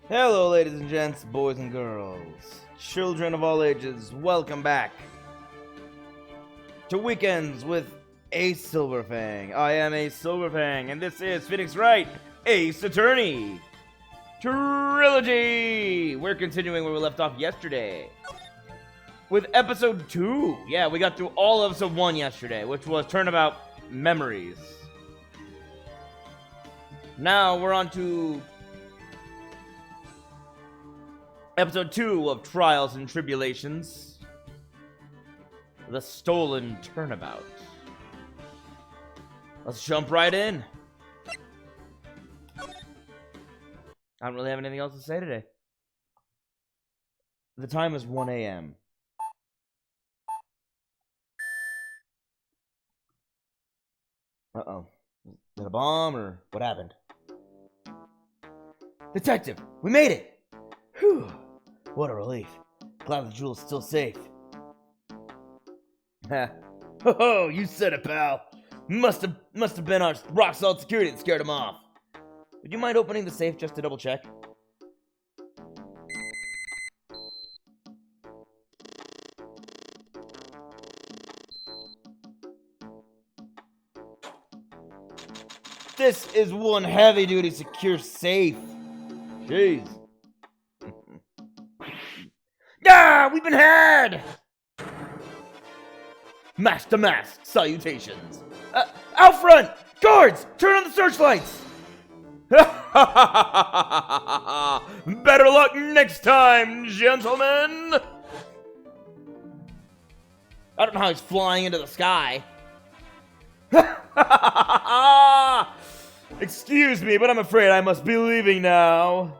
Hello, ladies and gents, boys and girls, children of all ages, welcome back to Weekends with Ace Silverfang. I am Ace Silverfang, and this is Phoenix Wright, Ace Attorney Trilogy! We're continuing where we left off yesterday with episode 2. Yeah, we got through all of episode 1 yesterday, which was Turnabout Memories. Now we're on to episode 2 of Trials and Tribulations, The Stolen Turnabout. Let's jump right in. I don't really have anything else to say today. The time is 1 a.m. Uh-oh. Is it a bomb or what happened? Detective, we made it! Whew. What a relief. Glad the jewel's still safe. Ha. Ho, you said it, pal. Must have been our rock-solid security that scared him off. Would you mind opening the safe just to double-check? This is one heavy-duty secure safe. Jeez. Ah, we've been had! Mask to mask, salutations. Out front! Guards, turn on the searchlights! Better luck next time, gentlemen! I don't know how he's flying into the sky. Excuse me, but I'm afraid I must be leaving now.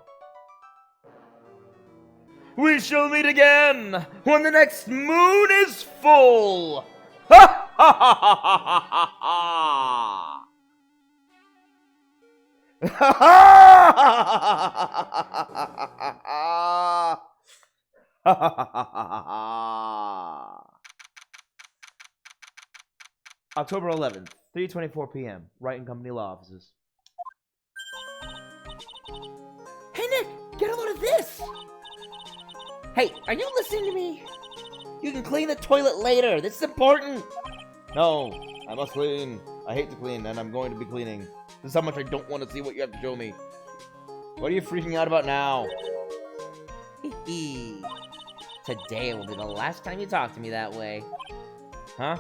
We shall meet again when the next moon is full! Ha ha ha ha ha ha! October 11th, 3:24 p.m. Wright and Company Law Offices. Hey Nick, get a load of this! Hey, are you listening to me? You can clean the toilet later. This is important. No, I must clean. I hate to clean, and I'm going to be cleaning. This is how much I don't want to see what you have to show me. What are you freaking out about now? Today will be the last time you talk to me that way. Huh?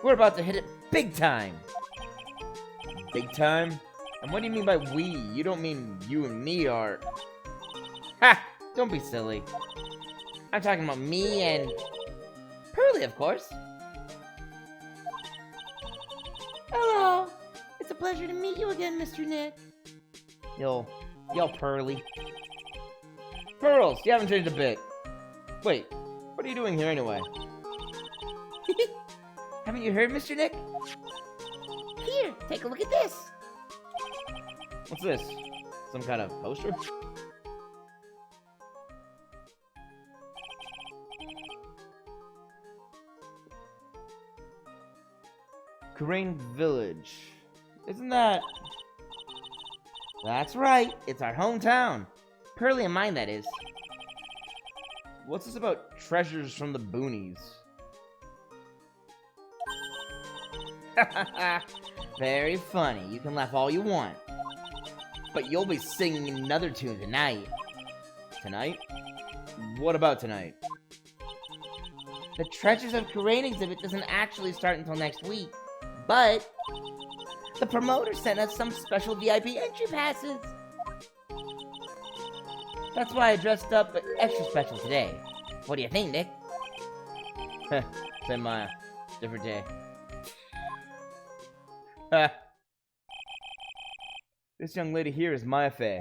We're about to hit it big time. Big time? And what do you mean by we? You don't mean you and me are... Ha! Don't be silly. I'm talking about me and... Pearly, of course. Hello. It's a pleasure to meet you again, Mr. Nick. Yo, Pearly. Pearls, you haven't changed a bit. Wait, what are you doing here anyway? Haven't you heard, Mr. Nick? Here, take a look at this. What's this? Some kind of poster? Crane Village. Isn't that... That's right. It's our hometown. Pearly and mine, that is. What's this about treasures from the boonies? Very funny. You can laugh all you want. But you'll be singing another tune tonight. Tonight? What about tonight? The Treasures of Crane exhibit doesn't actually start until next week. But the promoter sent us some special VIP entry passes. That's why I dressed up extra special today. What do you think, Nick? Same different day. This young lady here is Maya Fey.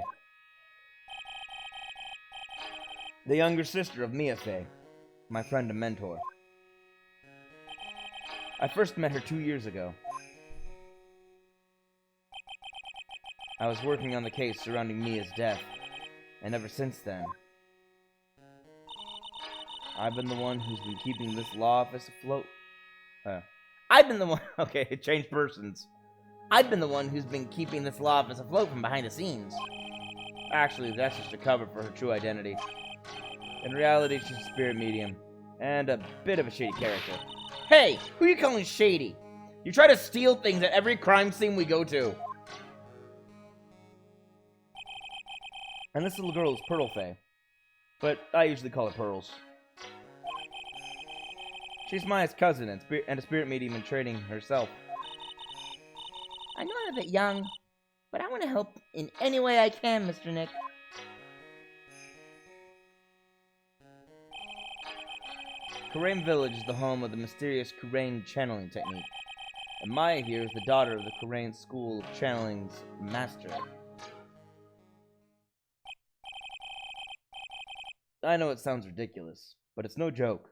The younger sister of Mia Fey, my friend and mentor. I first met her 2 years ago. I was working on the case surrounding Mia's death, and ever since then, I've been the one who's been keeping this law office afloat. I've been the one... Okay, it changed persons. I've been the one who's been keeping this law office afloat from behind the scenes. Actually, that's just a cover for her true identity. In reality, she's a spirit medium, and a bit of a shady character. Hey, who are you calling shady? You try to steal things at every crime scene we go to. And this little girl is Pearl Faye, but I usually call her Pearls. She's Maya's cousin and a spirit medium in training herself. I know I'm a bit young, but I want to help in any way I can, Mr. Nick. Kurain Village is the home of the mysterious Kurain channeling technique, and Maya here is the daughter of the Kurain School of Channeling's master. I know it sounds ridiculous, but it's no joke.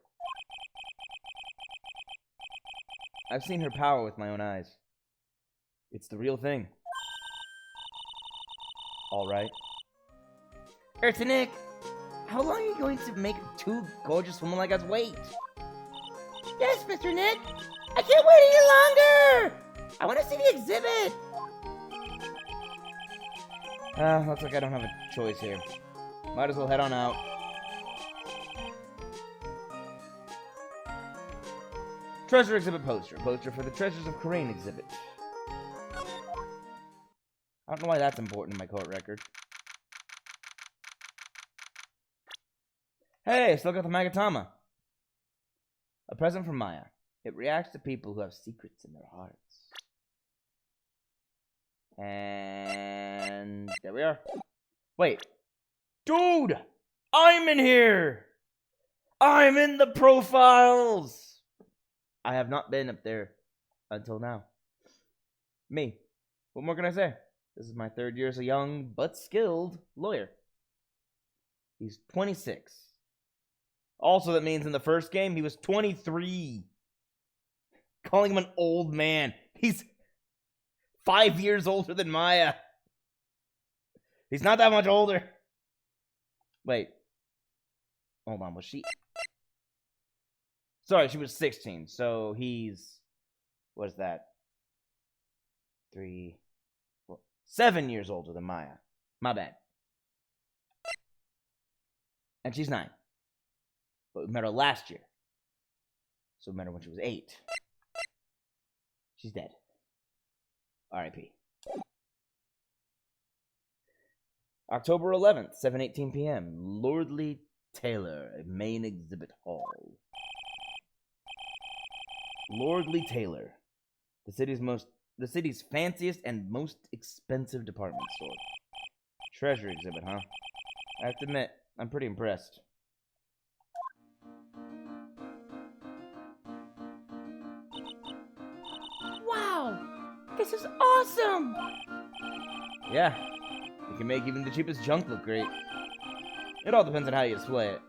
I've seen her power with my own eyes. It's the real thing. All right. Nick, how long are you going to make two gorgeous women like us wait? Yes, Mr. Nick. I can't wait any longer. I want to see the exhibit. Looks like I don't have a choice here. Might as well head on out. Treasure exhibit poster. Poster for the Treasures of Kurain exhibit. I don't know why that's important in my court record. Hey, still got the Magatama. A present from Maya. It reacts to people who have secrets in their hearts. And there we are. Wait. Dude! I'm in here! I'm in the profiles! I have not been up there until now. Me. What more can I say? This is my third year as a young but skilled lawyer. He's 26. Also, that means in the first game, he was 23. Calling him an old man. He's 5 years older than Maya. He's not that much older. Wait. Hold on, was she... Sorry, she was 16, so he's... What is that? 3... 4, 7 years older than Maya. My bad. And she's 9. But we met her last year. So we met her when she was 8. She's dead. R.I.P. October 11th, 7:18 p.m. Lordly Taylor, main exhibit hall. Lordly Taylor, the city's fanciest and most expensive department store. Treasure exhibit, huh? I have to admit, I'm pretty impressed. Wow! This is awesome! Yeah, you can make even the cheapest junk look great. It all depends on how you display it.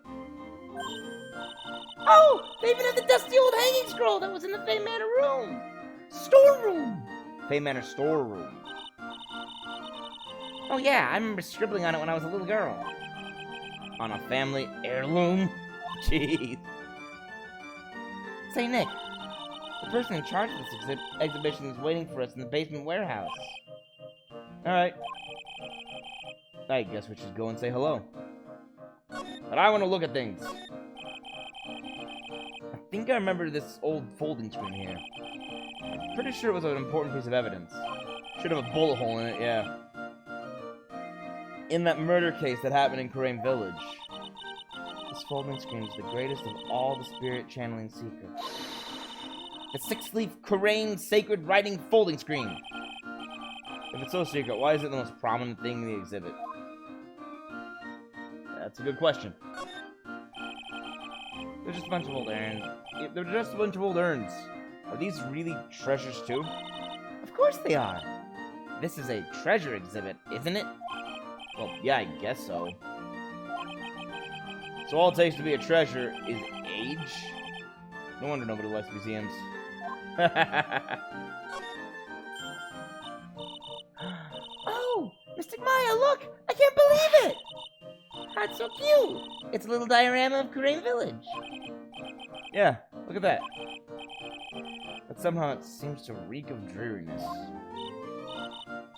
Oh! They even have the dusty old hanging scroll that was in the Fay Manor room! Storeroom! Fay Manor storeroom. Oh yeah, I remember scribbling on it when I was a little girl. On a family heirloom? Jeez. Say, Nick, the person in charge of this exhibition is waiting for us in the basement warehouse. Alright. I guess we should go and say hello. But I want to look at things. I think I remember this old folding screen here. I'm pretty sure it was an important piece of evidence. Should have a bullet hole in it, yeah. In that murder case that happened in Kurain Village. This folding screen is the greatest of all the spirit channeling secrets. The 6-leaf Kurain sacred writing folding screen. If it's so secret, why is it the most prominent thing in the exhibit? That's a good question. They're just a bunch of old urns. They're just a bunch of old urns. Are these really treasures too? Of course they are. This is a treasure exhibit, isn't it? Well, yeah, I guess so. So all it takes to be a treasure is age? No wonder nobody likes museums. Oh! Mystic Maya, look! I can't believe it! That's so cute! It's a little diorama of Kurain Village. Yeah, look at that. But somehow it seems to reek of dreariness.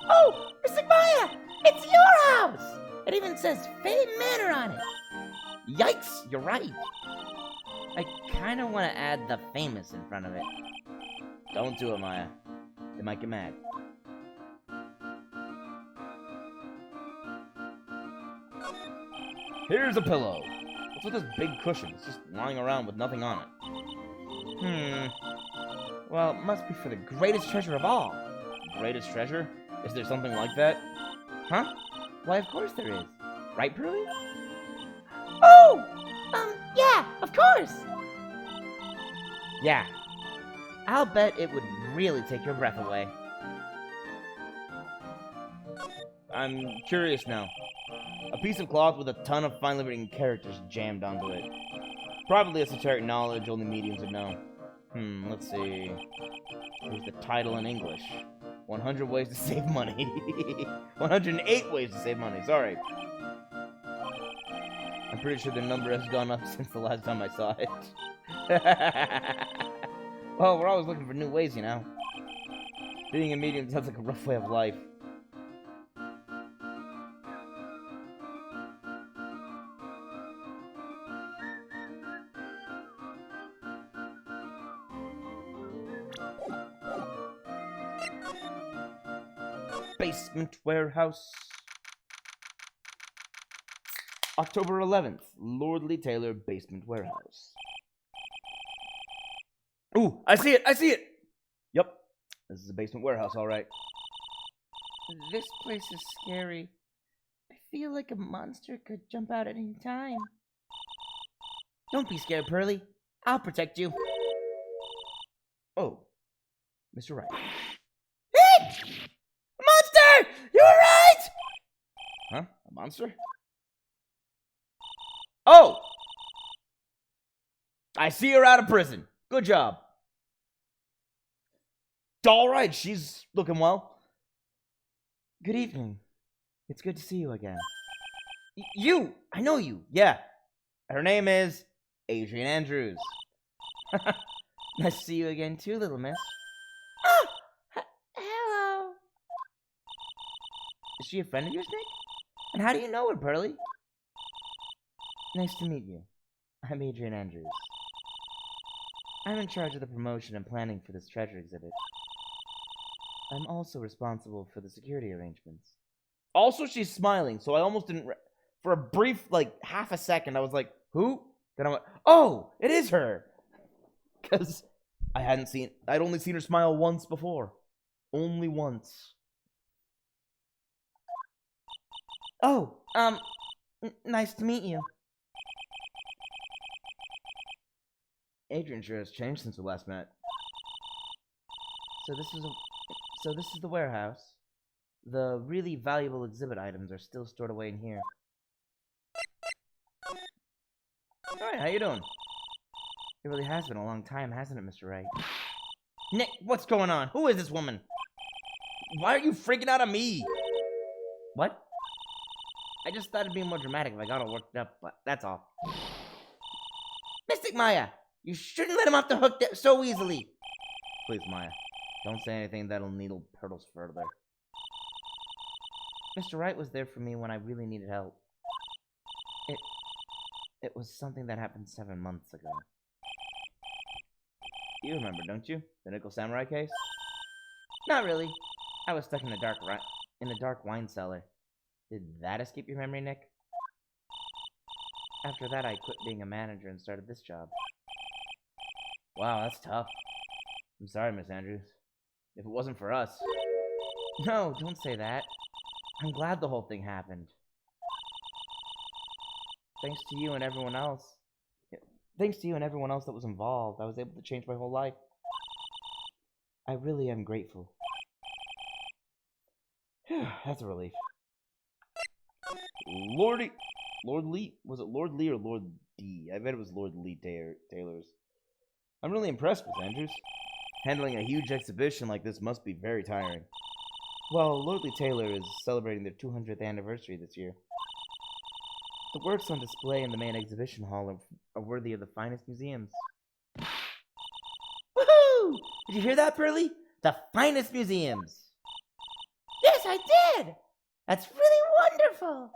Oh! Mystic Maya! It's your house! It even says Fame Manor on it. Yikes, you're right. I kinda wanna add the famous in front of it. Don't do it, Maya. They might get mad. Here's a pillow. What's with this big cushion? It's just lying around with nothing on it. Well, it must be for the greatest treasure of all. Greatest treasure? Is there something like that? Huh? Why, of course there is. Right, Pearly? Oh! Yeah, of course! Yeah. I'll bet it would really take your breath away. I'm curious now. A piece of cloth with a ton of finely written characters jammed onto it. Probably esoteric knowledge only mediums would know. Let's see. Here's the title in English. 100 ways to save money. 108 ways to save money, sorry. I'm pretty sure the number has gone up since the last time I saw it. Well, we're always looking for new ways, you know. Being a medium sounds like a rough way of life. Basement warehouse. October 11th, Lordly Taylor basement warehouse. Ooh, I see it! I see it! Yep, this is a basement warehouse, all right. This place is scary. I feel like a monster could jump out at any time. Don't be scared, Pearly. I'll protect you. Oh, Mr. Wright. Monster! You were right! Huh? A monster? Oh! I see her out of prison. Good job. All right, she's looking well. Good evening. It's good to see you again. You! I know you. Yeah. Her name is Adrian Andrews. Nice to see you again too, little miss. Hello. Is she a friend of yours, Nick? And how do you know her, Pearly? Nice to meet you. I'm Adrian Andrews. I'm in charge of the promotion and planning for this treasure exhibit. I'm also responsible for the security arrangements. Also, she's smiling, so I almost didn't... For a brief, like, half a second, I was like, who? Then I went, oh, it is her! Because I'd only seen her smile once before. Only once. Oh, nice to meet you. Adrian sure has changed since we last met. So this is the warehouse. The really valuable exhibit items are still stored away in here. Alright, how you doing? It really has been a long time, hasn't it, Mr. Wright? Nick, what's going on? Who is this woman? Why are you freaking out on me? What? I just thought it'd be more dramatic if I got all worked up, but that's all. Mystic Maya! You shouldn't let him off the hook so easily! Please, Maya. Don't say anything that'll needle Turtles further. Mr. Wright was there for me when I really needed help. It was something that happened 7 months ago. You remember, don't you? The Nickel Samurai case? Not really. I was stuck in a dark wine cellar. Did that escape your memory, Nick? After that, I quit being a manager and started this job. Wow, that's tough. I'm sorry, Miss Andrews. If it wasn't for us... No, don't say that. I'm glad the whole thing happened. Thanks to you and everyone else. Thanks to you and everyone else that was involved, I was able to change my whole life. I really am grateful. That's a relief. Lord Lee? Was it Lord Lee or Lord D? I bet it was Lord Lee Taylor's. I'm really impressed with Andrews. Handling a huge exhibition like this must be very tiring. Well, Lord Lee Taylor is celebrating their 200th anniversary this year. The works on display in the main exhibition hall are worthy of the finest museums. Woohoo! Did you hear that, Pearly? The finest museums! Yes, I did! That's really wonderful!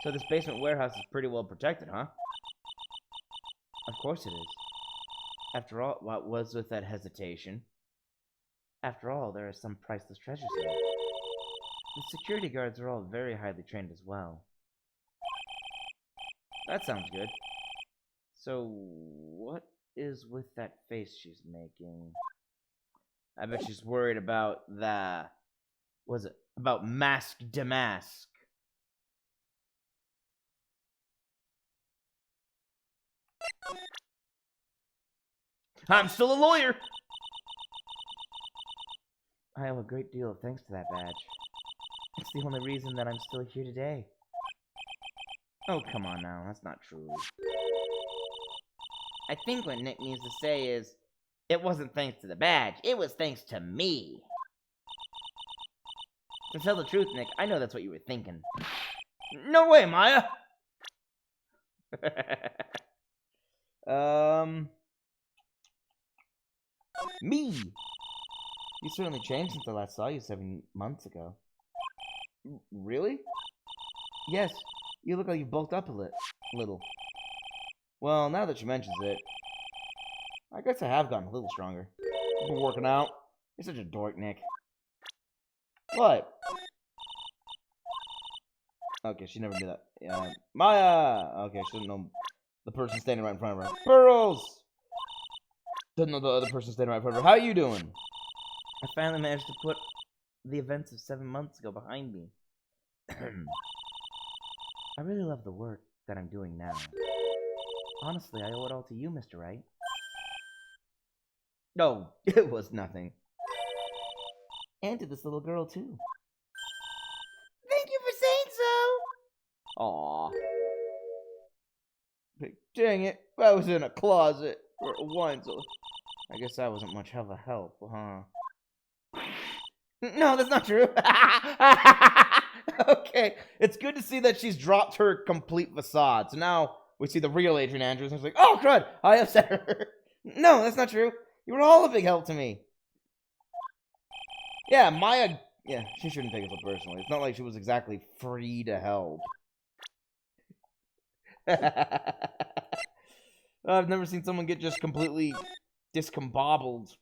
So this basement warehouse is pretty well protected, huh? Of course it is. After all, what was with that hesitation? After all, there are some priceless treasures here. The security guards are all very highly trained as well. That sounds good. So, what is with that face she's making? I bet she's worried about about Mask Damask. I'm still a lawyer! I owe a great deal of thanks to that badge. It's the only reason that I'm still here today. Oh, come on now, that's not true. I think what Nick means to say is, it wasn't thanks to the badge, it was thanks to me. To tell the truth, Nick, I know that's what you were thinking. No way, Maya! Me! You certainly changed since I last saw you 7 months ago. Really? Yes, you look like you bulked up a little. Well, now that she mentions it, I guess I have gotten a little stronger. I've been working out. You're such a dork, Nick. What? Okay, she never did that. Yeah, Maya! Okay, she doesn't know the person standing right in front of her. Pearls! Doesn't know the other person standing right in front of her. How you doing? I finally managed to put the events of 7 months ago behind me. I really love the work that I'm doing now. Honestly, I owe it all to you, Mr. Wright. No, it was nothing. And to this little girl, too. Thank you for saying so. Aw. Dang it, I was in a closet for once. I guess that wasn't much of a help, huh? No, that's not true. Okay, it's good to see that she's dropped her complete facade. So now we see the real Adrian Andrews, and it's like, oh, crud, I upset her. No, that's not true. You were all a big help to me. Yeah, Maya, yeah, she shouldn't take it so personally. It's not like she was exactly free to help. I've never seen someone get just completely discombobbled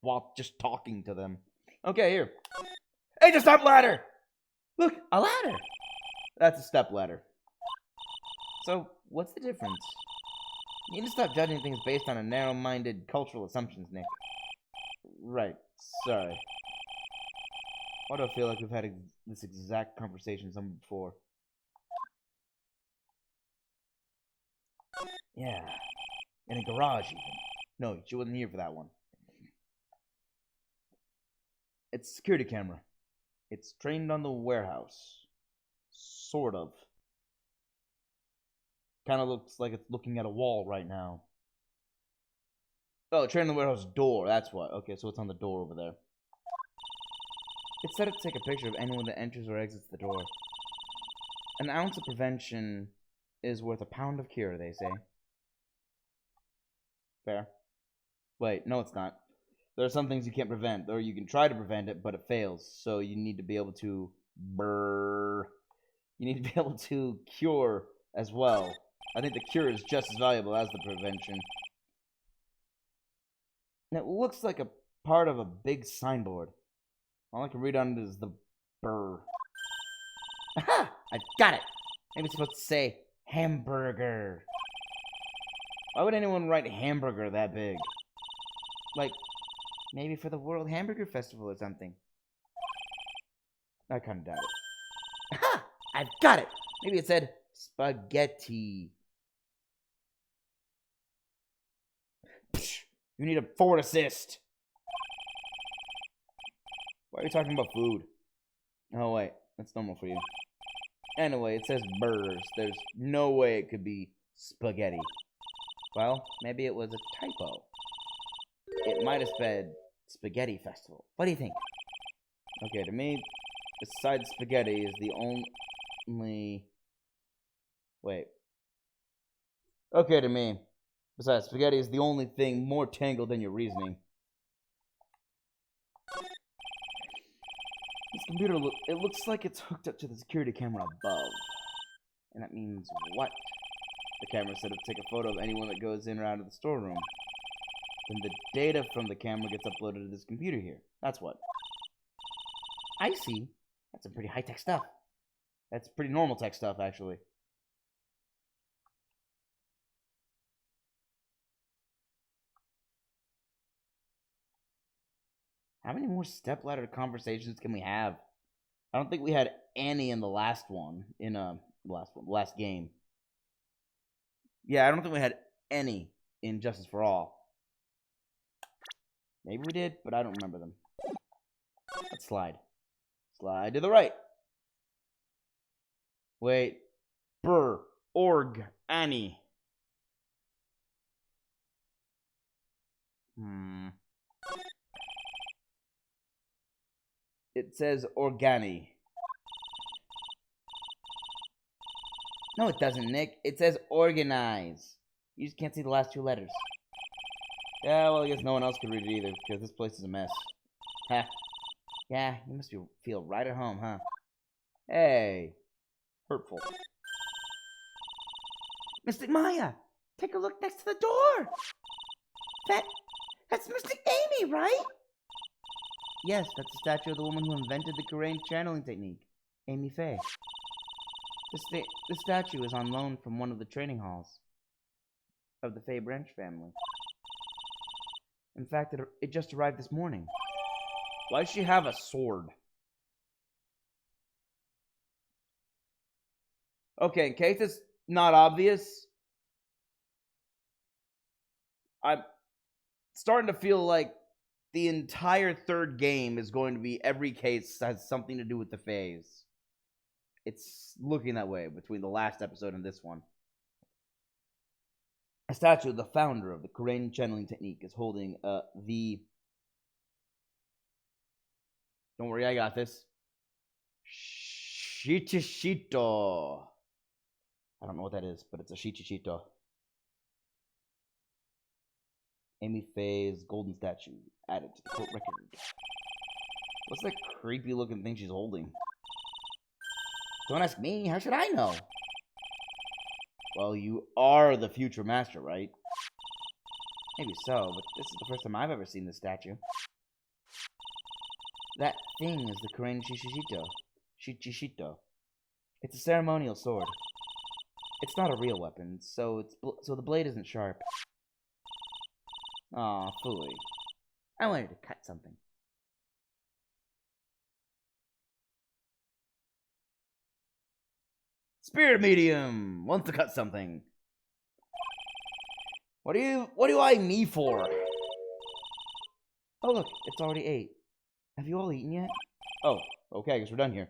while just talking to them. Okay, here. Hey, just step ladder! Look, A ladder! that's a step ladder. So, what's the difference? You need to stop judging things based on a narrow-minded cultural assumptions, Nick. Right, sorry. Why do I feel like we've had this exact conversation somewhere before? Yeah, in a garage even. No, she wasn't here for that one. It's a security camera. It's trained on the warehouse. Sort of. Kind of looks like it's looking at a wall right now. Oh, trained on the warehouse door, that's what. Okay, so it's on the door over there. It's set up to take a picture of anyone that enters or exits the door. An ounce of prevention is worth a pound of cure, they say. Fair. Wait, no it's not. There are some things you can't prevent, or you can try to prevent it, but it fails. So you need to be able to You need to be able to cure as well. I think the cure is just as valuable as the prevention. And it looks like a part of a big signboard. All I can read on it is the burr. Aha! I got it! Maybe it's supposed to say hamburger. Why would anyone write hamburger that big? Like, maybe for the World Hamburger Festival or something. I kind of doubt it. Aha! I've got it! Maybe it said spaghetti. Psh, you need a forward assist. Why are you talking about food? Oh, wait. That's normal for you. Anyway, it says burgers. There's no way it could be spaghetti. Well, maybe it was a typo. It might have said Spaghetti Festival. What do you think? Okay, to me, besides spaghetti is the only... Wait. Okay, to me, besides spaghetti is the only thing more tangled than your reasoning. This computer, it looks like it's hooked up to the security camera above. And that means what? The camera said to take a photo of anyone that goes in or out of the storeroom. Then the data from the camera gets uploaded to this computer here. That's what. I see. That's some pretty high-tech stuff. That's pretty normal tech stuff, actually. How many more stepladder conversations can we have? I don't think we had any in the last one. Last game. Yeah, I don't think we had any in Justice for All. Maybe we did, but I don't remember them. Let's slide. Slide to the right. Wait. Burr. Org. Annie. It says Organi. No, it doesn't, Nick. It says organize. You just can't see the last two letters. Yeah, well, I guess no one else could read it either, because this place is a mess. Ha. Yeah, you must feel right at home, huh? Hey. Hurtful. Mystic Maya! Take a look next to the door! That's Mystic Amy, right? Yes, that's the statue of the woman who invented the Korean channeling technique, Amy Faye. The statue is on loan from one of the training halls of the Faye Branch family. In fact, it just arrived this morning. Why does she have a sword? Okay, in case it's not obvious, I'm starting to feel like the entire third game is going to be every case has something to do with the Fays. It's looking that way between the last episode and this one. A statue of the founder of the Korean channeling technique is holding the... Don't worry, I got this. Shichishito. I don't know what that is, but it's a Shichishito. Amy Faye's golden statue added to the court record. What's that creepy looking thing she's holding? Don't ask me, how should I know? Well, you are the future master, right? Maybe so, but this is the first time I've ever seen this statue. That thing is the Korean Shichishito. It's a ceremonial sword. It's not a real weapon, so the blade isn't sharp. Aw, phooey. I wanted to cut something. Spirit medium wants to cut something. What do you eye me for? Oh look, it's already 8. Have you all eaten yet? Oh, okay, I guess we're done here.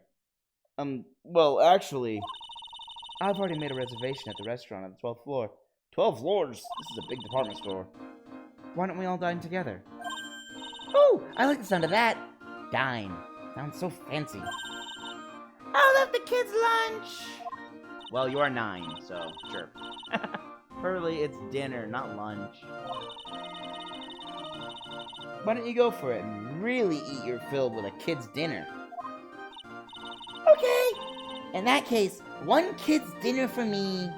Well, actually, I've already made a reservation at the restaurant on the 12th floor. 12 floors? This is a big department store. Why don't we all dine together? Oh, I like the sound of that. Dine. Sounds so fancy. I'll have the kids' lunch. Well, you are 9, so sure. Pearly, it's dinner, not lunch. Why don't you go for it and really eat your fill with a kid's dinner? Okay. In that case, one kid's dinner for me.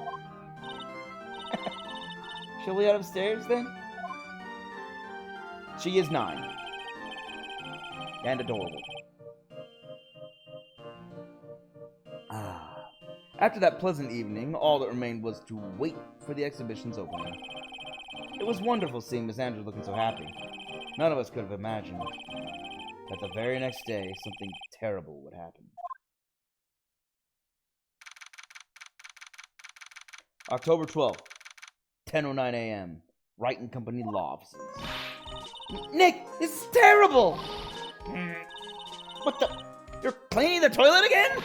Shall we head upstairs then? She is 9. And adorable. After that pleasant evening, all that remained was to wait for the exhibition's opening. It was wonderful seeing Miss Andrews looking so happy. None of us could have imagined that the very next day something terrible would happen. October 12th, 10:09 a.m. Wright and Company law offices. Nick, this is terrible! What the? You're cleaning the toilet again?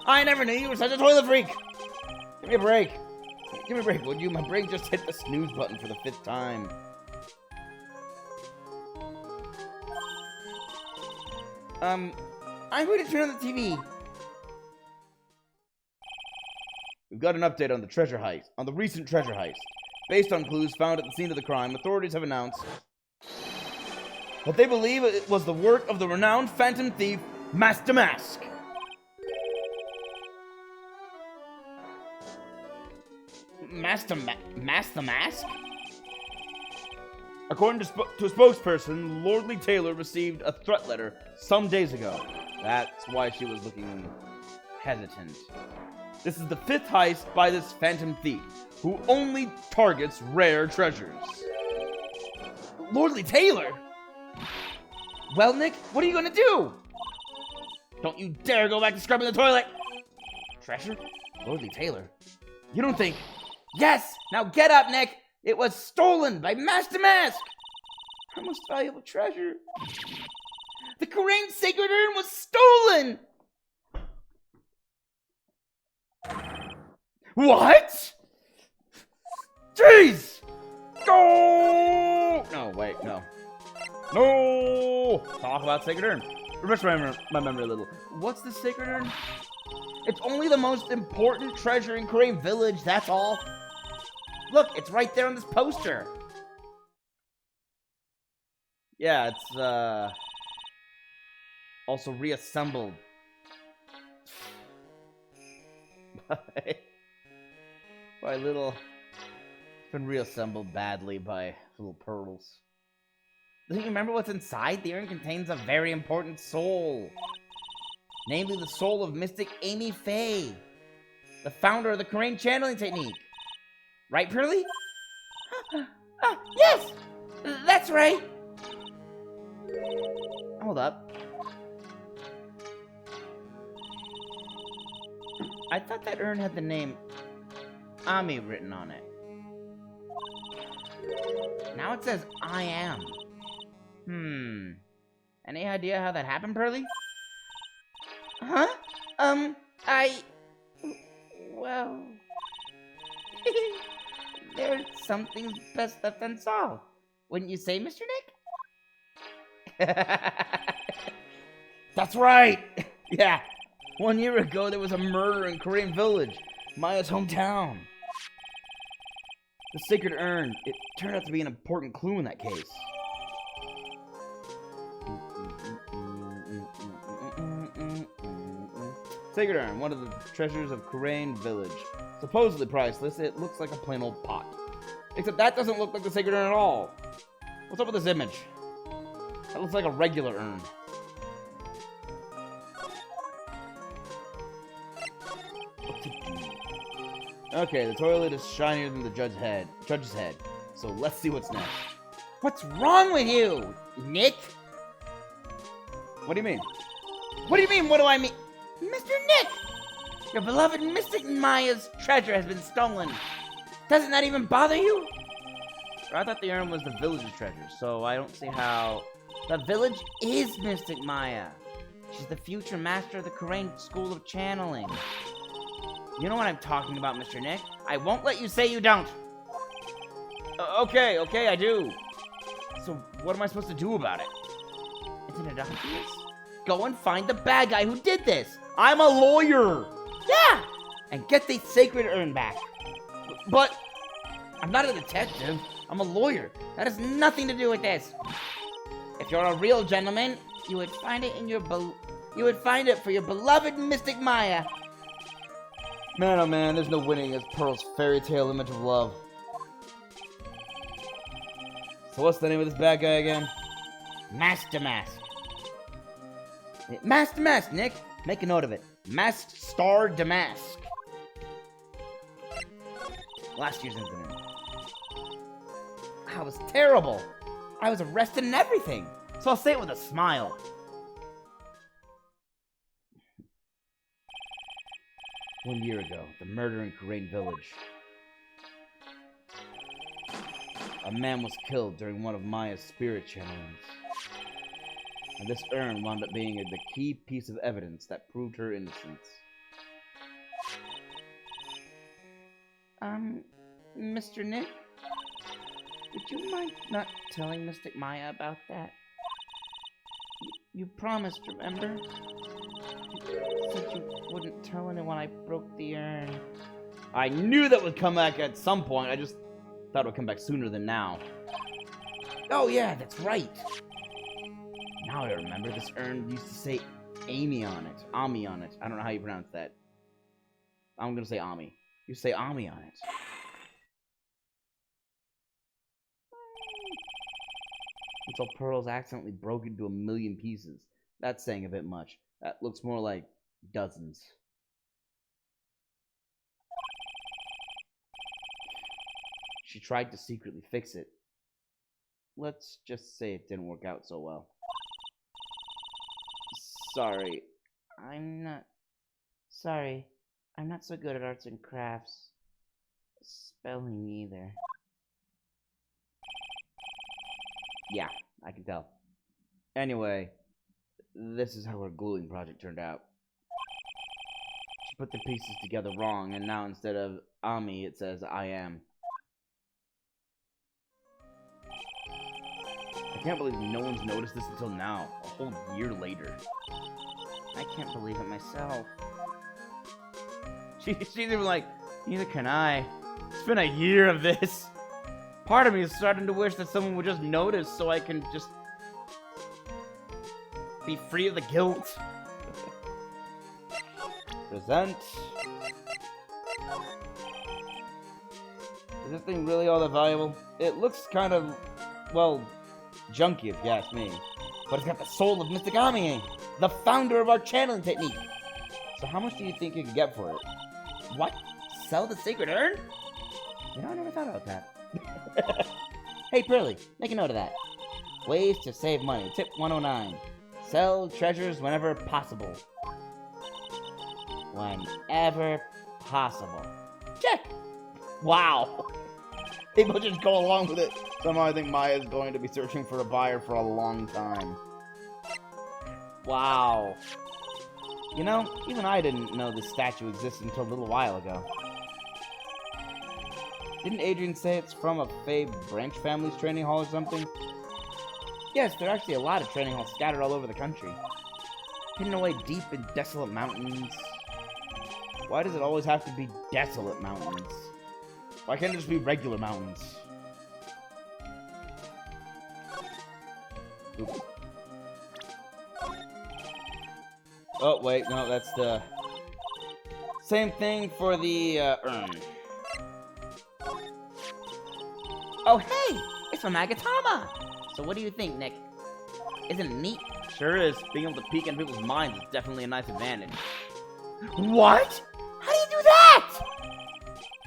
I never knew you were such a toilet freak. Give me a break. Give me a break, would you? My brain just hit the snooze button for the 5th time. I'm going to turn on the TV. We've got an update on the treasure heist, on the recent treasure heist. Based on clues found at the scene of the crime, authorities have announced that they believe it was the work of the renowned phantom thief, Master Mask. Master Mask? According to a spokesperson, Lordly Taylor received a threat letter some days ago. That's why she was looking hesitant. This is the 5th heist by this phantom thief, who only targets rare treasures. Lordly Taylor? Well, Nick, what are you gonna do? Don't you dare go back to scrubbing the toilet! Treasure? Lordly Taylor? You don't think... Yes! Now get up, Nick! It was stolen by Master Mask! Our most valuable treasure. The Korean sacred urn was stolen! What? Jeez! Go! No, wait, no. No! Talk about sacred urn. Refresh my memory a little. What's the sacred urn? It's only the most important treasure in Korean Village, that's all. Look, it's right there on this poster. Yeah, it's, also reassembled. by little... It's been reassembled badly by little pearls. Don't you remember what's inside? The urn contains a very important soul. Namely, the soul of Mystic Amy Faye, the founder of the Korean channeling technique. Right, Pearly? Yes! That's right! Hold up. I thought that urn had the name Ami written on it. Now it says I am. Any idea how that happened, Pearly? Huh? Well... There's some things best left unsolved. Wouldn't you say, Mr. Nick? That's right! Yeah. 1 year ago, there was a murder in Korean Village, Maya's hometown. The sacred urn, it turned out to be an important clue in that case. Sacred urn, one of the treasures of Korean Village. Supposedly priceless, it looks like a plain old pot. Except that doesn't look like the sacred urn at all. What's up with this image? That looks like a regular urn. Okay, the toilet is shinier than the judge's head. So let's see what's next. What's wrong with you, Nick? What do you mean? What do you mean, what do I mean? Mr. Nick! Your beloved Mystic Maya's treasure has been stolen. Doesn't that even bother you? I thought the urn was the village's treasure, so I don't see how... The village is Mystic Maya. She's the future master of the Korean School of Channeling. You know what I'm talking about, Mr. Nick. I won't let you say you don't. Okay, I do. So what am I supposed to do about it? Isn't it obvious? Go and find the bad guy who did this. I'm a lawyer. Yeah, and get the sacred urn back. But I'm not a detective. I'm a lawyer. That has nothing to do with this. If you're a real gentleman, you would find it in your you would find it for your beloved Mystic Maya. Man, oh man, there's no winning as Pearl's fairy tale image of love. So what's the name of this bad guy again? Master Mask. Master Mask, Nick. Make a note of it. Masked Star Damask. Last year's incident. I was terrible. I was arrested and everything. So I'll say it with a smile. One year ago, the murder in Korean Village. A man was killed during one of Maya's spirit channelings. And this urn wound up being the key piece of evidence that proved her innocence. Mr. Nick? Would you mind not telling Mystic Maya about that? You promised, remember? You said you wouldn't tell anyone I broke the urn. I knew that would come back at some point. I just thought it would come back sooner than now. Oh yeah, that's right. Now I remember, this urn used to say Amy on it. Ami on it. I don't know how you pronounce that. I'm gonna say Ami. You say Ami on it. Until Pearl's accidentally broke into 1,000,000 pieces. That's saying a bit much. That looks more like dozens. She tried to secretly fix it. Let's just say it didn't work out so well. Sorry. I'm not so good at arts and crafts. Spelling either. Yeah, I can tell. Anyway, this is how her gluing project turned out. She put the pieces together wrong, and now instead of Ami, it says I am. I can't believe no one's noticed this until now, a whole year later. I can't believe it myself. She's even like, neither can I. It's been a year of this. Part of me is starting to wish that someone would just notice so I can just be free of the guilt. Present. Is this thing really all that valuable? It looks kind of, well, junky if you ask me. But it's got the soul of Mystic Ami, the founder of our channeling technique. So how much do you think you could get for it? What? Sell the sacred urn? You know, I never thought about that. Hey, Pearly, make a note of that. Ways to save money. Tip 109. Sell treasures whenever possible. Whenever possible. Check! Wow! People just go along with it. Somehow I think Maya's going to be searching for a buyer for a long time. Wow. You know, even I didn't know this statue existed until a little while ago. Didn't Adrian say it's from a Fae branch family's training hall or something? Yes, there are actually a lot of training halls scattered all over the country. Hidden away deep in desolate mountains. Why does it always have to be desolate mountains? Why can't it just be regular mountains? Oops. Oh, wait, no, that's the same thing for the urn. Oh, hey! It's from Agatama! So what do you think, Nick? Isn't it neat? Sure is. Being able to peek in people's minds is definitely a nice advantage. What? How do you do that?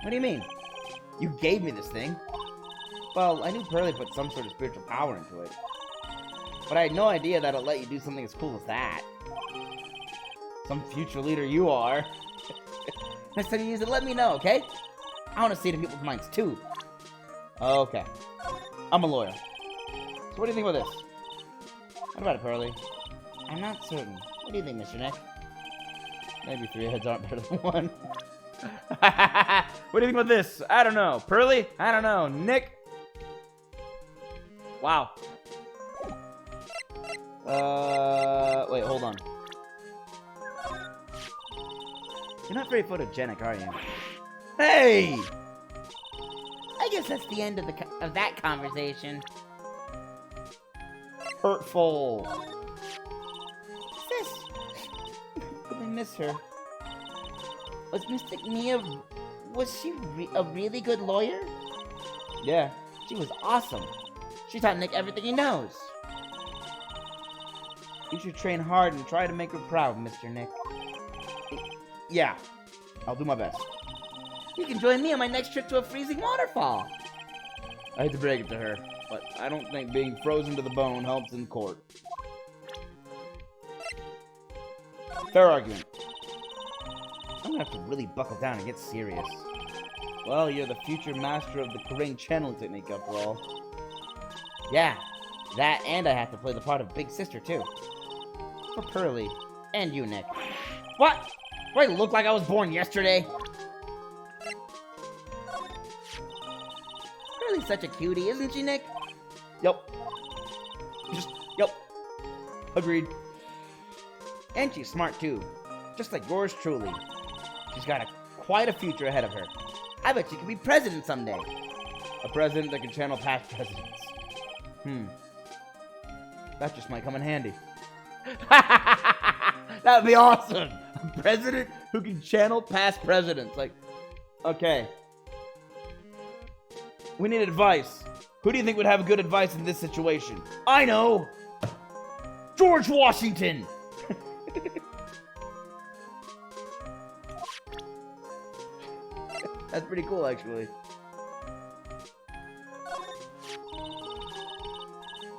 What do you mean? You gave me this thing. Well, I knew Pearly put some sort of spiritual power into it. But I had no idea that it'd let you do something as cool as that. Some future leader you are. Next time you use it, let me know, okay? I want to see it in people's minds, too. Okay. I'm a lawyer. So what do you think about this? What about it, Pearly? I'm not certain. What do you think, Mr. Nick? Maybe 3 heads aren't better than 1. What do you think about this? I don't know. Pearly? I don't know. Nick? Wow. Wait, hold on. You're not very photogenic, are you? Hey! I guess that's the end of that conversation. Hurtful. Sis, I miss her. Was Mystic Mia, was she a really good lawyer? Yeah. She was awesome. She taught Nick everything he knows. You should train hard and try to make her proud, Mr. Nick. Yeah. I'll do my best. You can join me on my next trip to a freezing waterfall. I hate to break it to her, but I don't think being frozen to the bone helps in court. Fair argument. I'm gonna have to really buckle down and get serious. Well, you're the future master of the Karain channeling technique, after all. Yeah, that and I have to play the part of Big Sister, too. For Pearly. And you, Nick. What? Do I look like I was born yesterday? Pearly's such a cutie, isn't she, Nick? Yep. Yep. Agreed. And she's smart, too. Just like yours truly. She's got quite a future ahead of her. I bet she could be president someday. A president that can channel past presidents. That just might come in handy. That'd be awesome. A president who can channel past presidents. Like, okay. We need advice. Who do you think would have good advice in this situation? I know! George Washington! That's pretty cool, actually.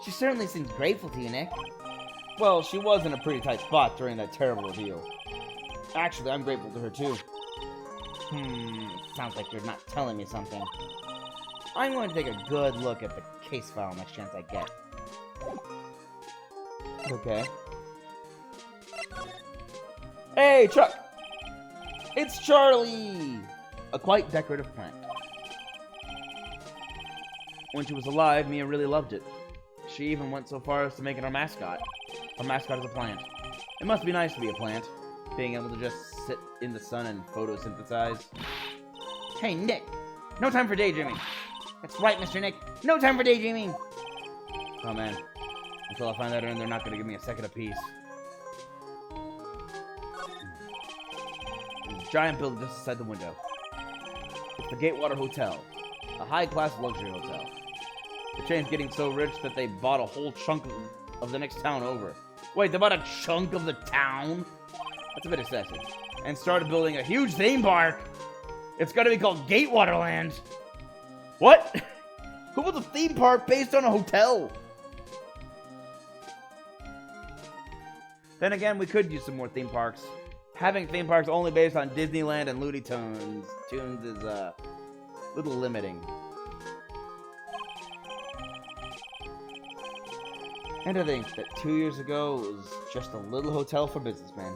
She certainly seems grateful to you, Nick. Well, she was in a pretty tight spot during that terrible reveal. Actually, I'm grateful to her, too. Sounds like you're not telling me something. I'm going to take a good look at the case file next chance I get. Okay. Hey, Chuck! It's Charlie! A quite decorative plant. When she was alive, Mia really loved it. She even went so far as to make it our mascot. Our mascot is a plant. It must be nice to be a plant, being able to just sit in the sun and photosynthesize. Hey, Nick! No time for daydreaming! That's right, Mr. Nick! No time for daydreaming! Oh man. Until I find that urn, they're not going to give me a second apiece. There's a giant building just inside the window. It's the Gatewater Hotel, a high-class luxury hotel. The chain's getting so rich that they bought a whole chunk of the next town over. Wait, they bought a chunk of the town? That's a bit excessive. And started building a huge theme park. It's got to be called Gatewaterland. What? Who built a theme park based on a hotel? Then again, we could use some more theme parks. Having theme parks only based on Disneyland and Looney Tunes is a little limiting. And to think that 2 years ago it was just a little hotel for businessmen.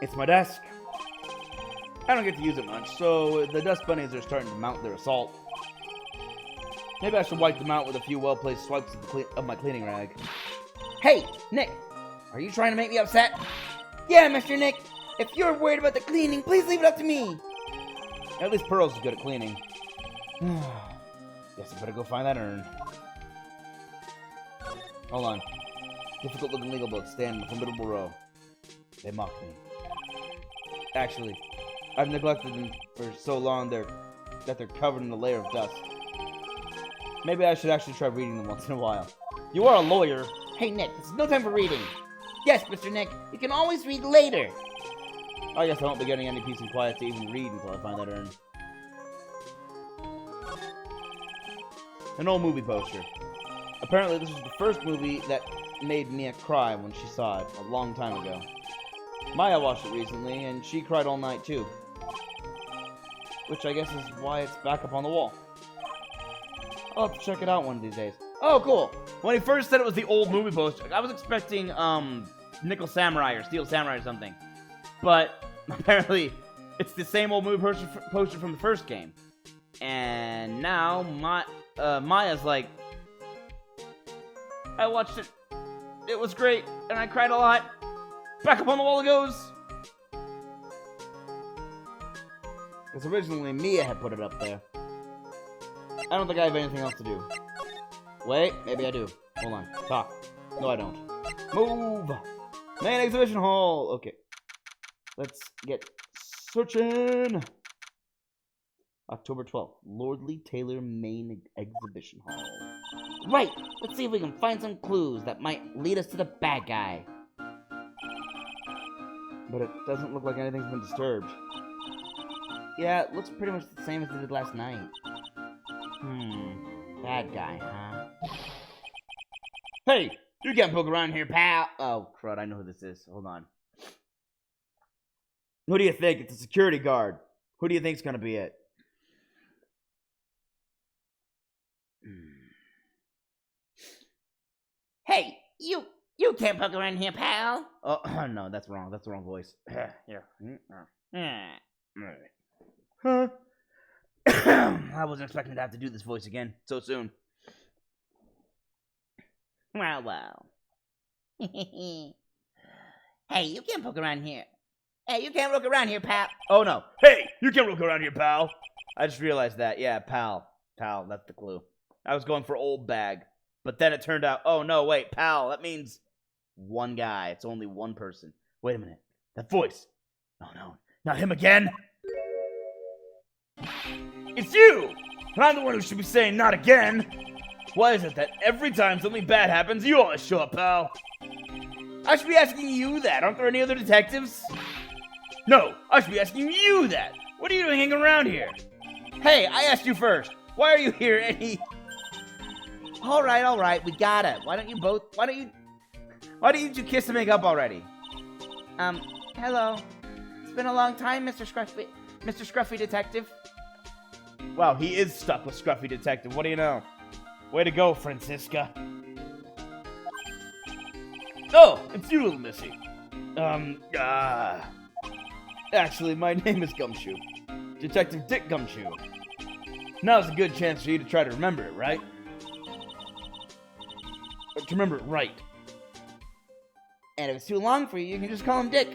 It's my desk. I don't get to use it much, so the dust bunnies are starting to mount their assault. Maybe I should wipe them out with a few well-placed swipes of my cleaning rag. Hey, Nick! Are you trying to make me upset? Yeah, Mr. Nick! If you're worried about the cleaning, please leave it up to me! At least Pearl's is good at cleaning. Guess I better go find that urn. Hold on. Difficult-looking legal books stand in a formidable row. They mock me. Actually, I've neglected them for so long that they're covered in a layer of dust. Maybe I should actually try reading them once in a while. You are a lawyer. Hey, Nick, this is no time for reading. Yes, Mr. Nick, you can always read later. I guess I won't be getting any peace and quiet to even read until I find that urn. An old movie poster. Apparently this was the first movie that made Mia cry when she saw it a long time ago. Maya watched it recently, and she cried all night too. Which I guess is why it's back up on the wall. I'll have to check it out one of these days. Oh, cool! When he first said it was the old movie poster, I was expecting, Nickel Samurai or Steel Samurai or something. But, apparently, it's the same old movie poster from the first game. And now, Maya's like, I watched it. It was great, and I cried a lot. Back up on the wall it goes! Because originally Mia had put it up there. I don't think I have anything else to do. Wait, maybe I do. Hold on. Talk. No, I don't. Move! Main exhibition hall! Okay. Let's get searching! October 12th. Lordly Taylor Main Exhibition Hall. Right! Let's see if we can find some clues that might lead us to the bad guy. But it doesn't look like anything's been disturbed. Yeah, it looks pretty much the same as it did last night. Bad guy, huh? Hey! You can't poke around here, pal! Oh, crud, I know who this is. Hold on. Who do you think? It's a security guard. Who do you think's gonna be it? Hey, you can't poke around here, pal. Oh, no, that's wrong. That's the wrong voice. Here. Huh? I wasn't expecting to have to do this voice again so soon. Well. Hey, you can't poke around here. Hey, you can't look around here, pal. Oh, no. Hey, you can't look around here, pal. I just realized that. Yeah, pal. Pal, that's the clue. I was going for old bag. But then it turned out, oh no, wait, pal, that means one guy. It's only one person. Wait a minute. That voice. Oh no, not him again. It's you! And I'm the one who should be saying not again. Why is it that every time something bad happens, you always show up, pal? I should be asking you that. Aren't there any other detectives? No, I should be asking you that. What are you doing hanging around here? Hey, I asked you first. Why are you here? All right, we got it. Why don't you two kiss and make up already? Hello. It's been a long time, Mr. Scruffy Detective. Wow, he is stuck with Scruffy Detective. What do you know? Way to go, Francisca. Oh, it's you, little missy. Actually, my name is Gumshoe. Detective Dick Gumshoe. Now's a good chance for you to try to remember it, right? To remember it right. And if it's too long for you, you can just call him Dick.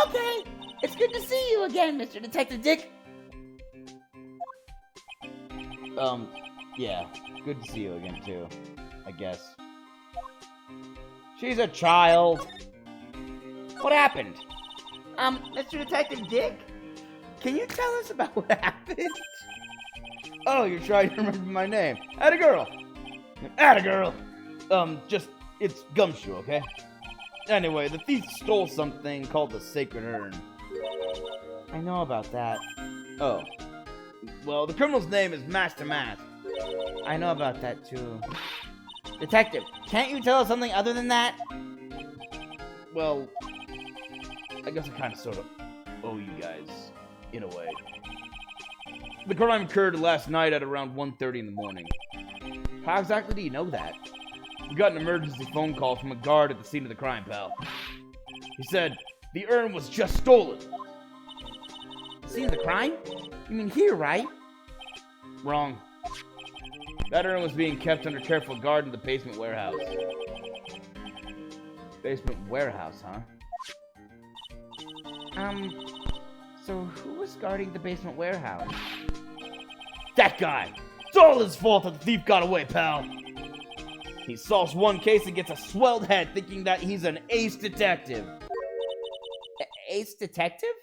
Okay, it's good to see you again, Mr. Detective Dick. Yeah, good to see you again, too, I guess. She's a child. What happened? Mr. Detective Dick? Can you tell us about what happened? Oh, you're trying to remember my name. Atta girl. Atta girl. It's Gumshoe, okay? Anyway, the thief stole something called the Sacred Urn. I know about that. Oh. Well, the criminal's name is Master Mask. I know about that, too. Detective, can't you tell us something other than that? Well, I guess I kind of sort of owe you guys, in a way. The crime occurred last night at around 1:30 in the morning. How exactly do you know that? We got an emergency phone call from a guard at the scene of the crime, pal. He said the urn was just stolen. Scene of the crime? You mean here, right? Wrong. That urn was being kept under careful guard in the basement warehouse. Basement warehouse, huh? So who was guarding the basement warehouse? That guy! It's all his fault that the thief got away, pal! He solves one case and gets a swelled head thinking that he's an ace detective. Ace Detective?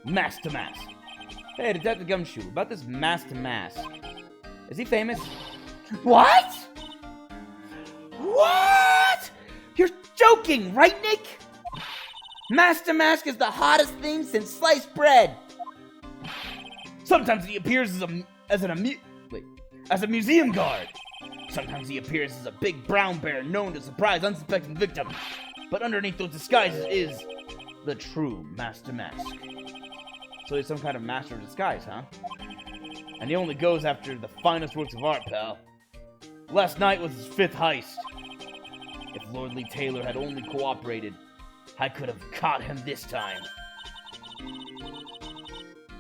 Mask to Mask. Hey, Detective Gumshoe, about this Mask to Mask. Is he famous? What? What? You're joking, right, Nick? Mask to Mask is the hottest thing since sliced bread. Sometimes he appears as a museum guard. Sometimes he appears as a big brown bear known to surprise unsuspecting victims. But underneath those disguises is the true Master Mask. So he's some kind of master of disguise, huh? And he only goes after the finest works of art, pal. Last night was his 5th heist. If Lord Lee Taylor had only cooperated, I could have caught him this time.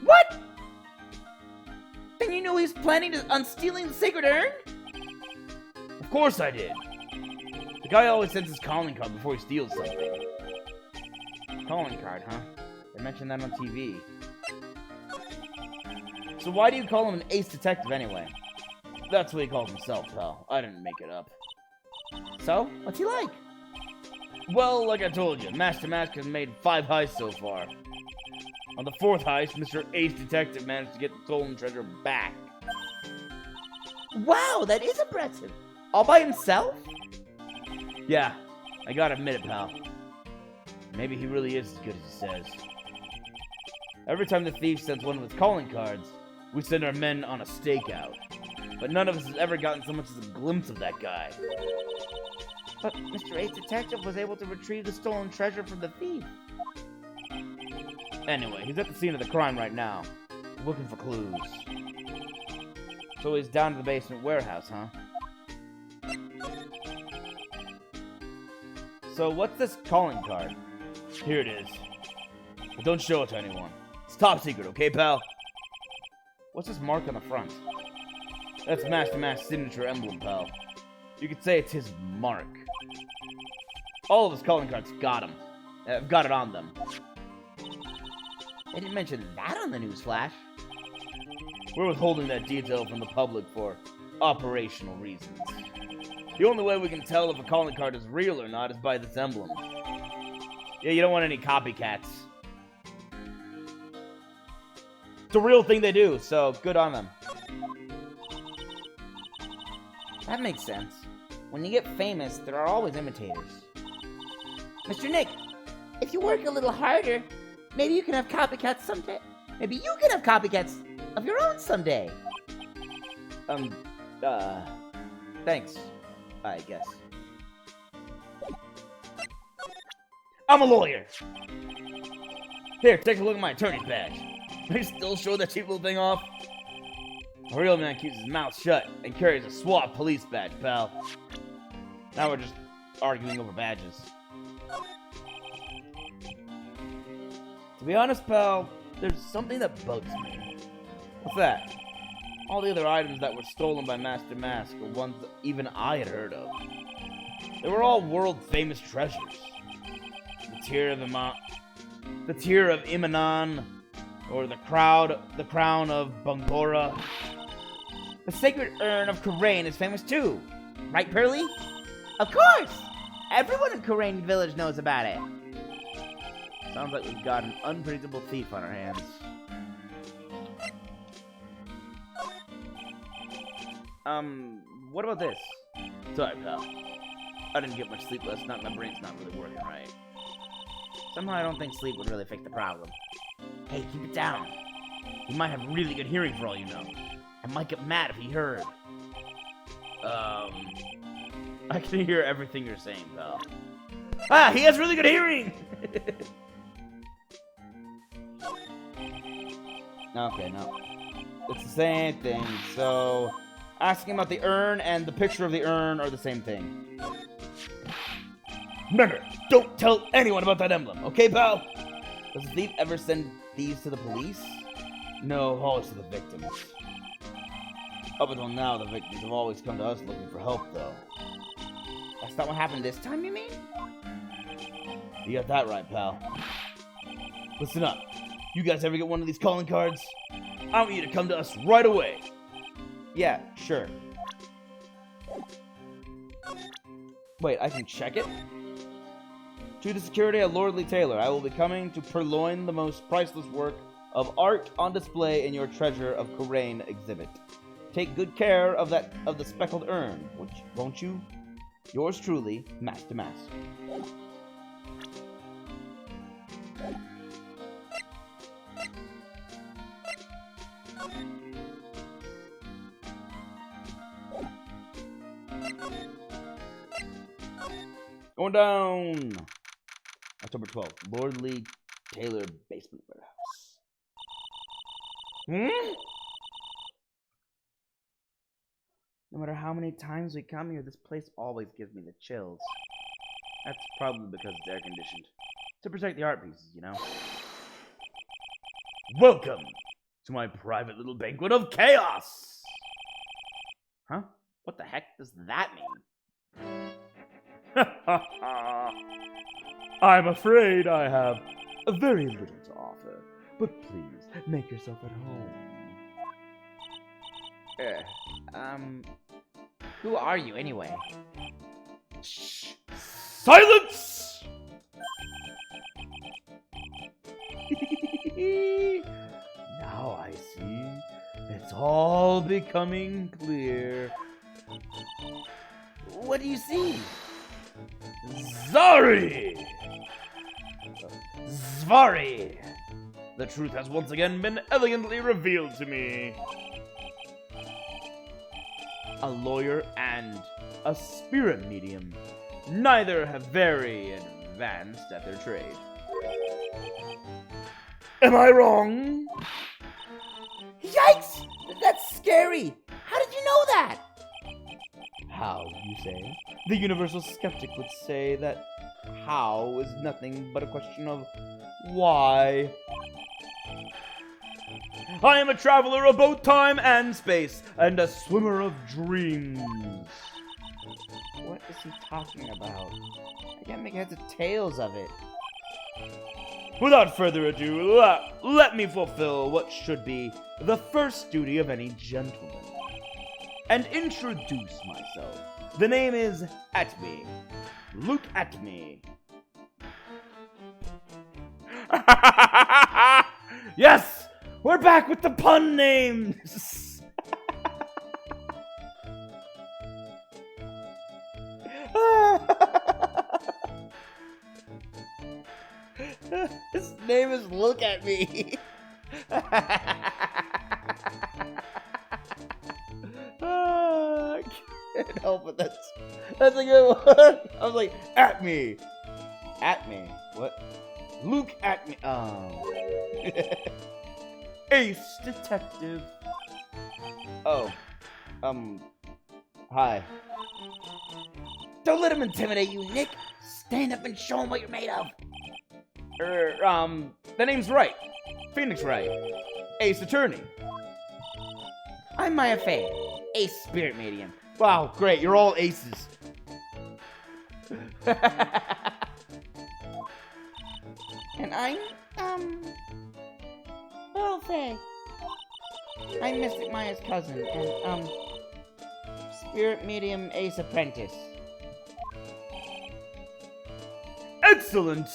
What? Then you know he's planning on stealing the Sacred Urn? Of course I did. The guy always sends his calling card before he steals something. Calling card, huh? They mentioned that on TV. So why do you call him an ace detective anyway? That's what he calls himself, pal. I didn't make it up. So, what's he like? Well, like I told you, Master Mask has made 5 heists so far. On the 4th heist, Mr. Ace Detective managed to get the stolen treasure back. Wow, that is impressive. All by himself? Yeah, I gotta admit it, pal. Maybe he really is as good as he says. Every time the thief sends one of his calling cards, we send our men on a stakeout. But none of us has ever gotten so much as a glimpse of that guy. But Mr. Ace Detective was able to retrieve the stolen treasure from the thief. Anyway, he's at the scene of the crime right now, looking for clues. So he's down to the basement warehouse, huh? So what's this calling card? Here it is. But don't show it to anyone. It's top secret, okay, pal? What's this mark on the front? That's Master Mask's signature emblem, pal. You could say it's his mark. All of his calling cards got him. Got it on them. They didn't mention that on the news flash. We're withholding that detail from the public for operational reasons. The only way we can tell if a calling card is real or not is by this emblem. Yeah, you don't want any copycats. It's a real thing they do, so good on them. That makes sense. When you get famous, there are always imitators. Mr. Nick, if you work a little harder, maybe you can have copycats someday. Maybe you can have copycats of your own someday. Thanks, I guess. I'm a lawyer! Here, take a look at my attorney's badge. They still show that cheap little thing off? A real man keeps his mouth shut and carries a SWAT police badge, pal. Now we're just arguing over badges. To be honest, pal, there's something that bugs me. What's that? All the other items that were stolen by Master Mask are ones that even I had heard of. They were all world-famous treasures. The Tear of Imanon, or the crown of Bangora. The Sacred Urn of Kurain is famous too. Right, Pearly? Of course! Everyone in Kurain Village knows about it. Sounds like we've got an unpredictable thief on our hands. What about this? Sorry, pal. I didn't get much sleep last night. My brain's not really working right. Somehow I don't think sleep would really fix the problem. Hey, keep it down. He might have really good hearing for all you know. I might get mad if he heard. I can hear everything you're saying, pal. Ah, he has really good hearing! Okay, no. It's the same thing, so... Asking about the urn and the picture of the urn are the same thing. Remember, don't tell anyone about that emblem, okay, pal? Does the thief ever send thieves to the police? No, always to the victims. Up until now, the victims have always come to us looking for help, though. That's not what happened this time, you mean? You got that right, pal. Listen up. You guys ever get one of these calling cards? I want you to come to us right away. Yeah, sure. Wait, I can check it? To the security at Lordly Taylor, I will be coming to purloin the most priceless work of art on display in your Treasure of Kurain exhibit. Take good care of the speckled urn, won't you? Yours truly, Master Mask. Going down! October 12th, Lordly Taylor Basement Warehouse. No matter how many times we come here, this place always gives me the chills. That's probably because it's air conditioned. To protect the art pieces, you know? Welcome to my private little banquet of chaos! Huh? What the heck does that mean? I'm afraid I have very little to offer, but please make yourself at home. Who are you anyway? Shh! Silence! Now I see. It's all becoming clear. What do you see? Zari! Zvari! The truth has once again been elegantly revealed to me. A lawyer and a spirit medium. Neither have very advanced at their trade. Am I wrong? Yikes! That's scary! How did you know that? How, you say? The universal skeptic would say that how is nothing but a question of why. I am a traveler of both time and space, and a swimmer of dreams. What is he talking about? I can't make heads or tails of it. without further ado, let me fulfill what should be the first duty of any gentleman, and introduce myself. The name is Atme. Look at me. Yes! We're back with the pun names! His name is Look at Me. I can't help it. That's a good one. I was like, at me. At me. What? Look at me. Oh. Ace Detective. Oh. Hi. Don't let him intimidate you, Nick. Stand up and show him what you're made of. The name's Wright. Phoenix Wright. Ace Attorney. I'm Maya Fey, Ace Spirit Medium. Wow, great. You're all aces. And I'm, Little Fey. I'm Mystic Maya's cousin, and, Spirit Medium Ace Apprentice. Excellent!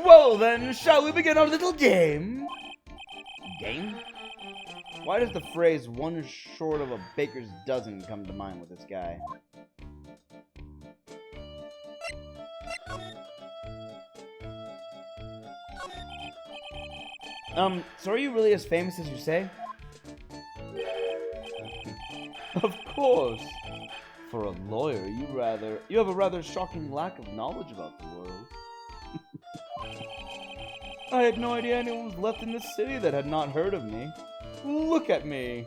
Well then, shall we begin our little game? Game? Why does the phrase one short of a baker's dozen come to mind with this guy? So are you really as famous as you say? Of course. For a lawyer, you have a rather shocking lack of knowledge about the world. I had no idea anyone was left in this city that had not heard of me. Look at me.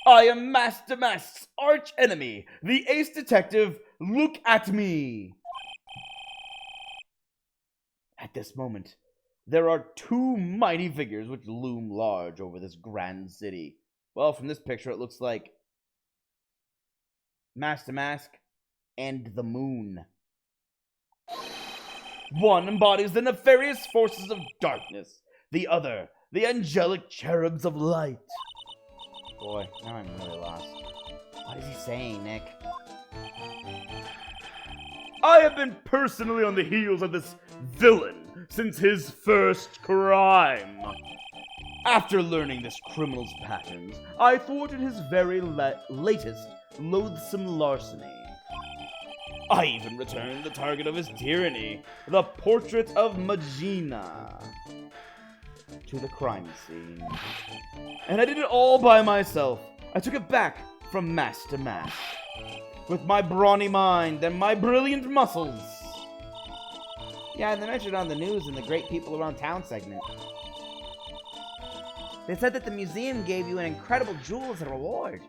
I am Master Mask's arch enemy, the Ace Detective. Look at me. At this moment, there are two mighty figures which loom large over this grand city. Well, from this picture, it looks like Master Mask and the moon. One embodies the nefarious forces of darkness, the other, the angelic cherubs of light. Boy, now I'm really lost. What is he saying, Nick? I have been personally on the heels of this villain since his first crime. After learning this criminal's patterns, I thwarted his very latest loathsome larceny. I even returned the target of his tyranny, the portrait of Magina, to the crime scene. And I did it all by myself. I took it back from Master Mask, with my brawny mind and my brilliant muscles. Yeah, they mentioned on the news in the Great People Around Town segment. They said that the museum gave you an incredible jewel as a reward.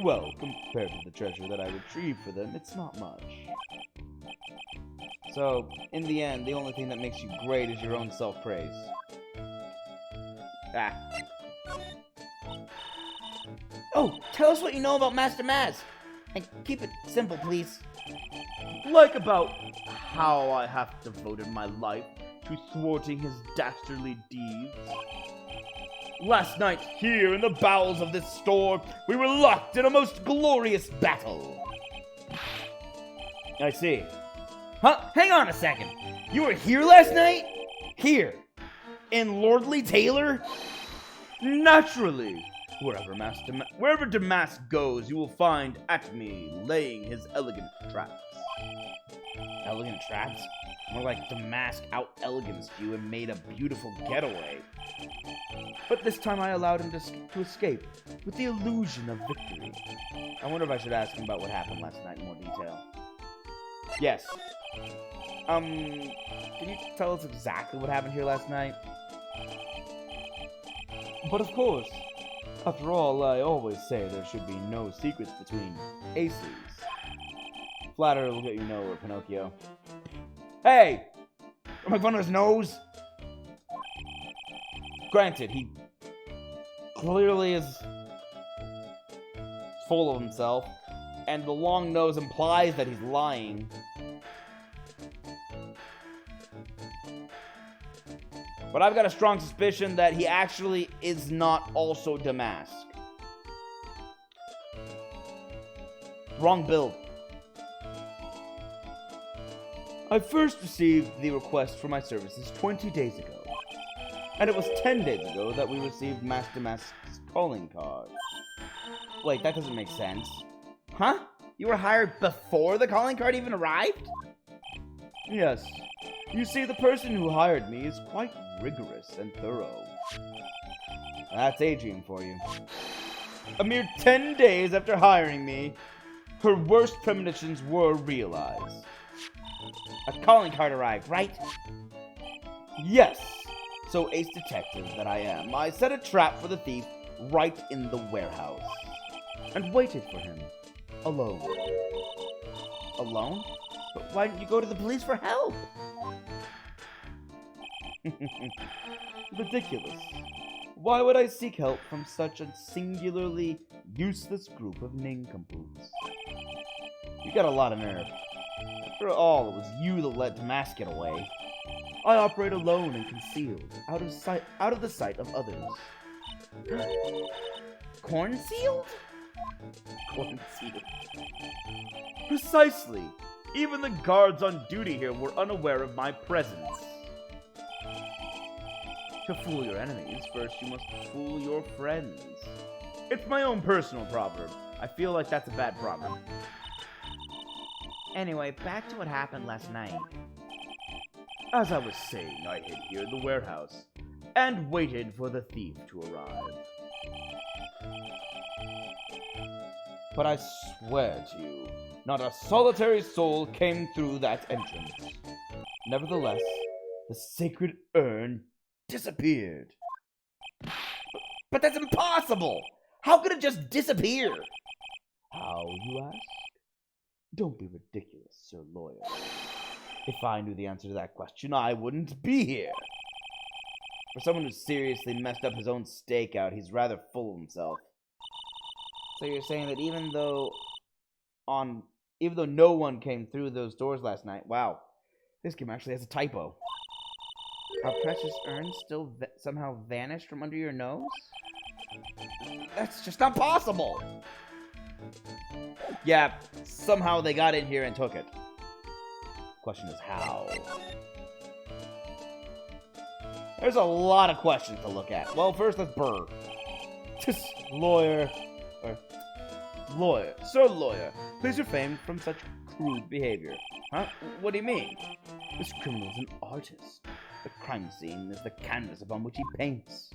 Well, compared to the treasure that I retrieved for them, it's not much. So, in the end, the only thing that makes you great is your own self-praise. Ah. Oh, tell us what you know about Master Mask. And keep it simple, please. Like about how I have devoted my life to thwarting his dastardly deeds. Last night, here in the bowels of this store, we were locked in a most glorious battle. I see. Huh? Hang on a second. You were here last night? Here, in Lordly Taylor? Naturally. Wherever Damask goes, you will find Acme laying his elegant traps. Elegant traps? More like Damask out-eleganced you and made a beautiful getaway. But this time I allowed him to escape with the illusion of victory. I wonder if I should ask him about what happened last night in more detail. Yes. Can you tell us exactly what happened here last night? But of course. After all, I always say there should be no secrets between aces. Flattery will get you nowhere, Pinocchio. Hey! Don't make fun of his nose! Granted, he clearly is full of himself, and the long nose implies that he's lying. But I've got a strong suspicion that he actually is not also Damask. Wrong build. I first received the request for my services 20 days ago. And it was 10 days ago that we received Master Damask's calling card. Wait, that doesn't make sense. Huh? You were hired before the calling card even arrived? Yes. You see, the person who hired me is quite rigorous and thorough. That's Adrian for you. A mere 10 days after hiring me, her worst premonitions were realized. A calling card arrived, right? Yes. So, ace detective that I am, I set a trap for the thief right in the warehouse. And waited for him. Alone. Alone? But why didn't you go to the police for help? Ridiculous. Why would I seek help from such a singularly useless group of nincompoops? You got a lot of nerve. After all, it was you that let Damask get away. I operate alone and concealed, out of the sight of others. Corn-sealed? Corn-sealed. Precisely. Even the guards on duty here were unaware of my presence. To fool your enemies, first you must fool your friends. It's my own personal proverb. I feel like that's a bad proverb. Anyway, back to what happened last night. As I was saying, I hid here in the warehouse, and waited for the thief to arrive. But I swear to you, not a solitary soul came through that entrance. Nevertheless, the sacred urn disappeared. But that's impossible! How could it just disappear? How, you ask? Don't be ridiculous, Sir Lawyer. If I knew the answer to that question, I wouldn't be here. For someone who seriously messed up his own stakeout, he's rather full of himself. So you're saying that even though no one came through those doors last night, wow, this game actually has a typo. Our precious urn still somehow vanished from under your nose? That's just not possible! Yeah, somehow they got in here and took it. Question is how? There's a lot of questions to look at. Well, first let's burr. This lawyer, Sir Lawyer, please refrain from such crude behavior. Huh? What do you mean? This criminal's an artist. The crime scene is the canvas upon which he paints.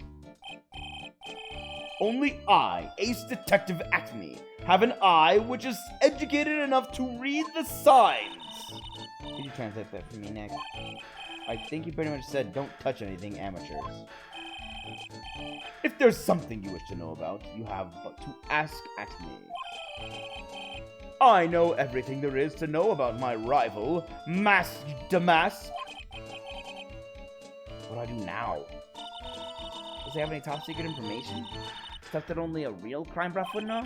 Only I, Ace Detective Acme, have an eye which is educated enough to read the signs. Could you translate that for me, Nick? I think you pretty much said don't touch anything, amateurs. If there's something you wish to know about, you have but to ask Acme. I know everything there is to know about my rival, Master Damask. What do I do now? Does he have any top secret information? Stuff that only a real crime buff would know?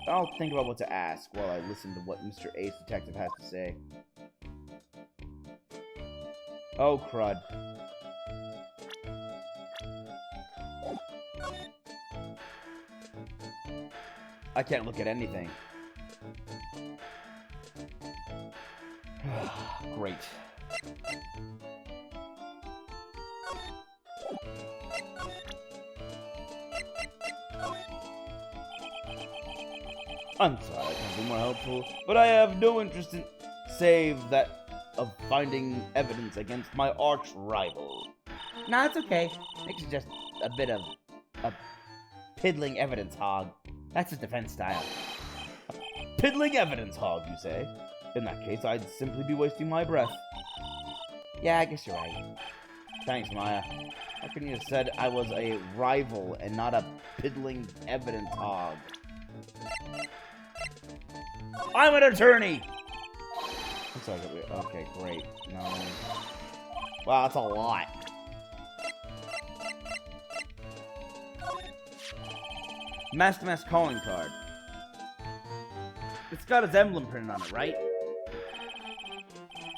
I'll think about what to ask while I listen to what Mr. Ace Detective has to say. Oh, crud. I can't look at anything. Great. I'm sorry I can't be more helpful, but I have no interest in save that of finding evidence against my arch rival. Nah, it's okay. Nick's just a bit of a piddling evidence hog. That's his defense style. Piddling evidence hog, you say? In that case, I'd simply be wasting my breath. Yeah, I guess you're right. Thanks, Maya. How couldn't you have said I was a rival and not a piddling evidence hog? I'm an attorney! I'm sorry, okay, great. No. Wow, that's a lot. Master Mask calling card. It's got his emblem printed on it, right?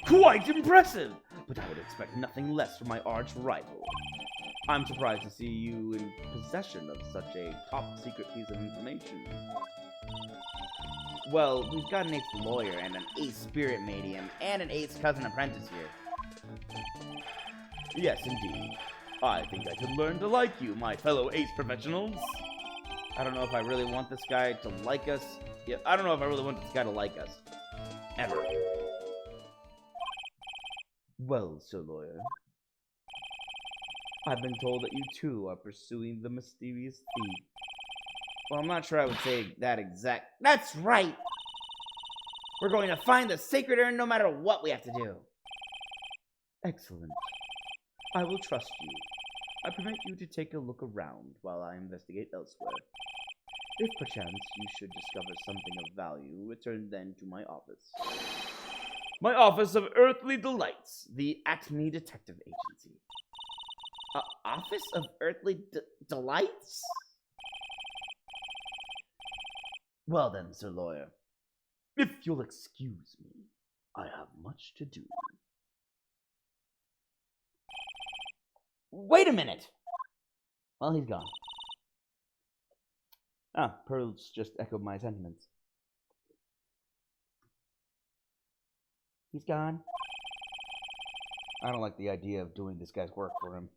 Quite impressive! but I would expect nothing less from my arch rival. I'm surprised to see you in possession of such a top-secret piece of information. Well, we've got an ace lawyer and an ace spirit medium and an ace cousin apprentice here. Yes, indeed. I think I could learn to like you, my fellow ace professionals. I don't know if I really want this guy to like us. Yeah, I don't know if I really want this guy to like us. Ever. Well, Sir Lawyer, I've been told that you too are pursuing the mysterious thief. Well, I'm not sure I would say that exact... That's right! We're going to find the sacred urn no matter what we have to do. Excellent. I will trust you. I permit you to take a look around while I investigate elsewhere. If perchance you should discover something of value, return then to my office. My Office of Earthly Delights, the Acme Detective Agency. Office of Earthly Delights? Well then, Sir Lawyer, if you'll excuse me, I have much to do. Wait a minute! Well, he's gone. Ah, Pearls just echoed my sentiments. He's gone. I don't like the idea of doing this guy's work for him.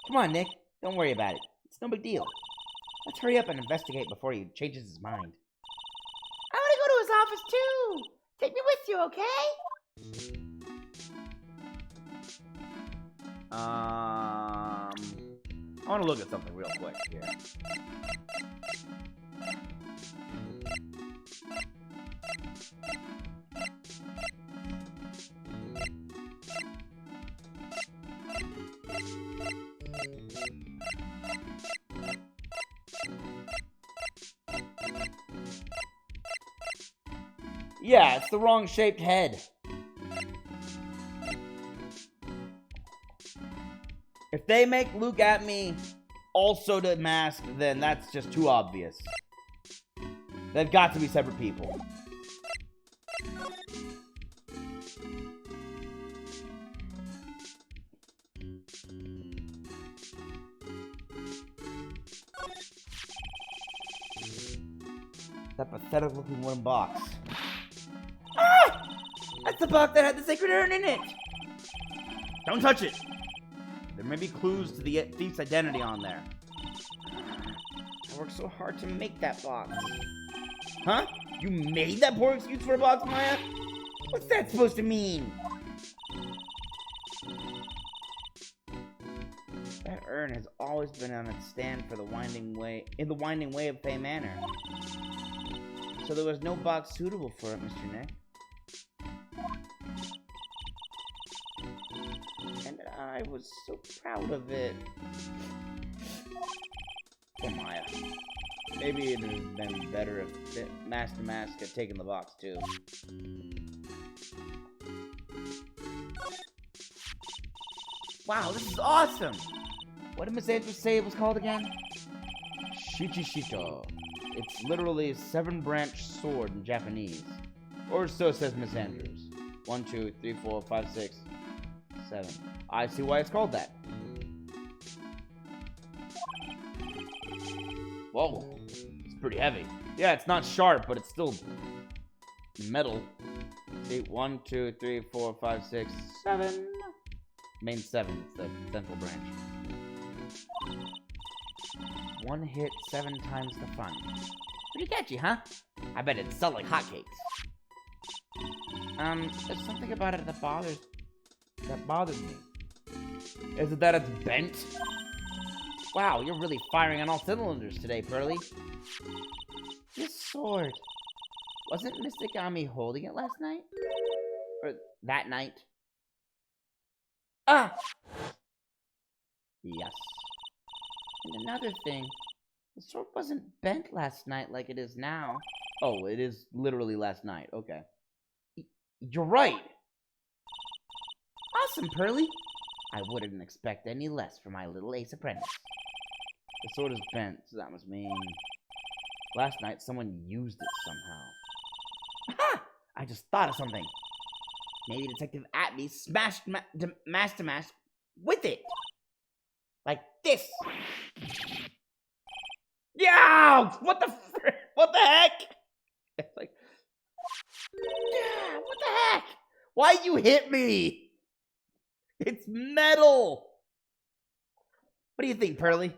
Come on, Nick. Don't worry about it. It's no big deal. Let's hurry up and investigate before he changes his mind. I want to go to his office, too! Take me with you, okay? I want to look at something real quick here. Yeah, it's the wrong shaped head. If they make Luke at me also to mask, then that's just too obvious. They've got to be separate people. That pathetic looking wooden box. Ah! That's the box that had the sacred urn in it! Don't touch it! There may be clues to the thief's identity on there. I worked so hard to make that box. Huh? You made that poor excuse for a box, Maya? What's that supposed to mean? That urn has always been on its stand for the winding way of Fey Manor. So there was no box suitable for it, Mr. Nick. And I was so proud of it. Poor Maya. Maybe it would have been better if Master Mask had taken the box, too. Wow, this is awesome! What did Miss Andrews say it was called again? Shichishito. It's literally a 7-branch sword in Japanese. Or so says Miss Andrews. 1, 2, 3, 4, 5, 6, 7. I see why it's called that. Whoa. It's pretty heavy. Yeah, it's not sharp, but it's still metal. See, 1, 2, 3, 4, 5, 6, 7. Main 7. It's the central branch. One hit, 7 times the fun. Pretty catchy, huh? I bet it'd sell like hotcakes. There's something about it that bothers me. Is it that it's bent? Wow, you're really firing on all cylinders today, Pearly. This sword. Wasn't Mystic Ami holding it last night? Or that night? Ah! Yes. And another thing, the sword wasn't bent last night like it is now. Oh, it is literally last night. Okay. You're right. Awesome, Pearly. I wouldn't expect any less from my little ace apprentice. The sword is bent, so that must mean last night someone used it somehow. Aha! I just thought of something. maybe Detective Atby smashed Master Mask with it. Like this. Yeah! What the what the heck? It's like, yeah, what the heck? Why'd you hit me? It's metal. What do you think, Pearly?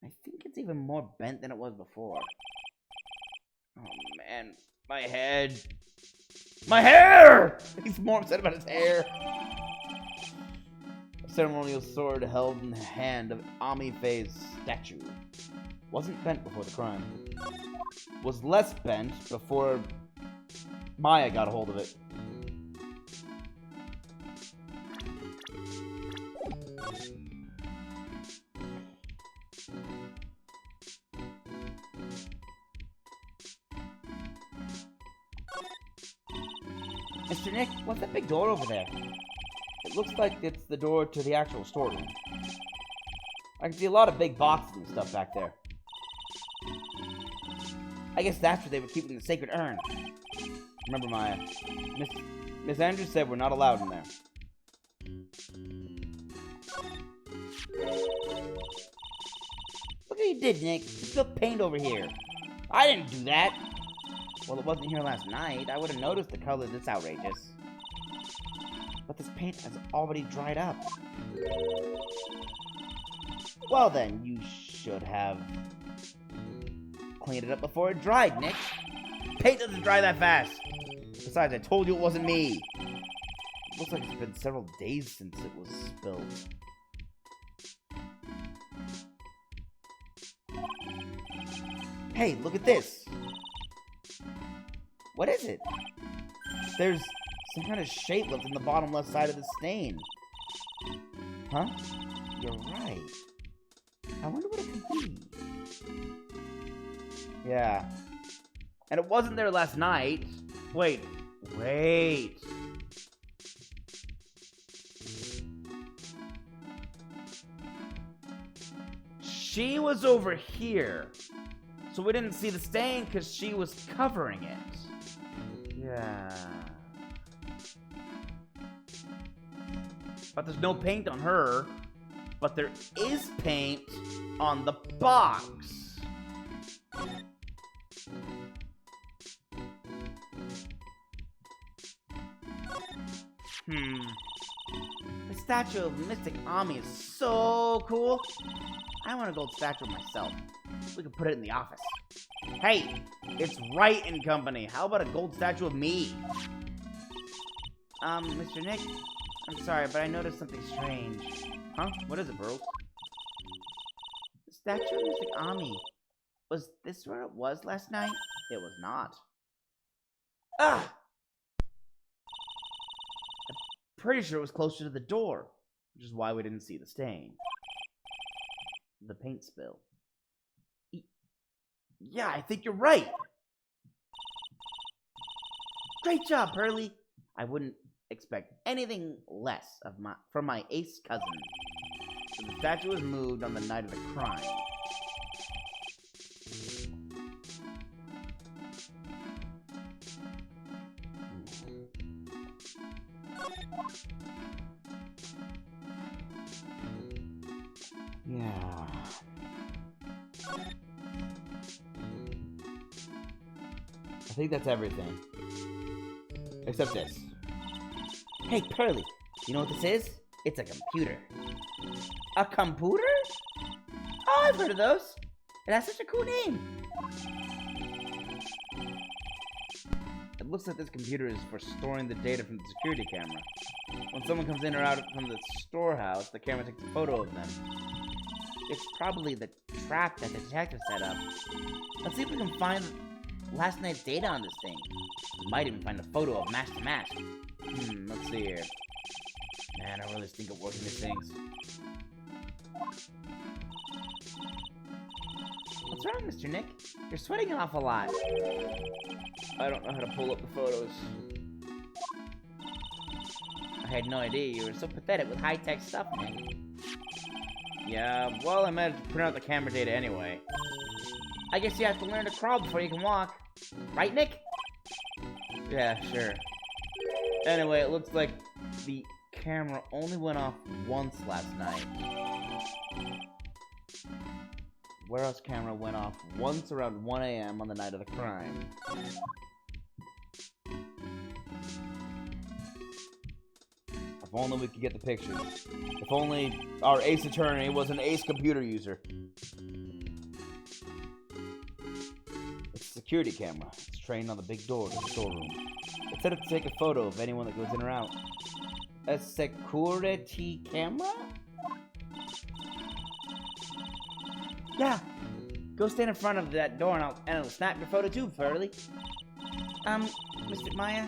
I think it's even more bent than it was before. Oh man, my head. My hair! He's more upset about his hair. A ceremonial sword held in the hand of Ami Faye's statue. Wasn't bent before the crime. Was less bent before Maya got a hold of it. Mr. Nick, what's that big door over there? It looks like it's the door to the actual storeroom. I can see a lot of big boxes and stuff back there. I guess that's where they were keeping the sacred urn. Remember, Maya, Miss Andrews said we're not allowed in there. Look what you did, Nick. You spilled paint over here. I didn't do that. Well, it wasn't here last night. I would have noticed the color that's outrageous. But this paint has already dried up. Well then, you should have cleaned it up before it dried, Nick. Paint doesn't dry that fast. Besides, I told you it wasn't me. It looks like it's been several days since it was spilled. Hey, look at this. What is it? There's some kind of shape left in the bottom left side of the stain. Huh? You're right. I wonder what it could be. Yeah. And it wasn't there last night. Wait. She was over here. So we didn't see the stain because she was covering it. Yeah. But there's no paint on her. But there is paint on the box. The statue of Mystic Ami is so cool. I want a gold statue myself. We could put it in the office. Hey, it's Wright and Company. How about a gold statue of me? Mr. Nick, I'm sorry, but I noticed something strange. Huh? What is it, bro? The statue of Mystic Ami. Was this where it was last night? It was not. Ah! I'm pretty sure it was closer to the door, which is why we didn't see the stain. The paint spill. Yeah, I think you're right. Great job, Pearly. I wouldn't expect anything less from my ace cousin. So the statue was moved on the night of the crime. Yeah. I think that's everything. Except this. Hey, Pearly, you know what this is? It's a computer. A computer? Oh, I've heard of those. It has such a cool name. It looks like this computer is for storing the data from the security camera. When someone comes in or out from the storehouse, the camera takes a photo of them. It's probably the trap that the detective set up. Let's see if we can find last night's data on this thing. We might even find a photo of Master Mask. Let's see here. Man, I really stink at working these things. What's wrong, Mr. Nick? You're sweating an awful lot. I don't know how to pull up the photos. I had no idea you were so pathetic with high-tech stuff, Nick. Yeah, well, I managed to print out the camera data anyway. I guess you have to learn to crawl before you can walk. Right, Nick? Yeah, sure. Anyway, it looks like the camera only went off once last night. Warehouse camera went off once around 1 a.m. on the night of the crime. If only we could get the pictures. If only our ace attorney was an ace computer user. It's a security camera. It's trained on the big door to the storeroom. It's set up to take a photo of anyone that goes in or out. A security camera? Yeah. Go stand in front of that door and it'll snap your photo too, Furley. Mr. Maya,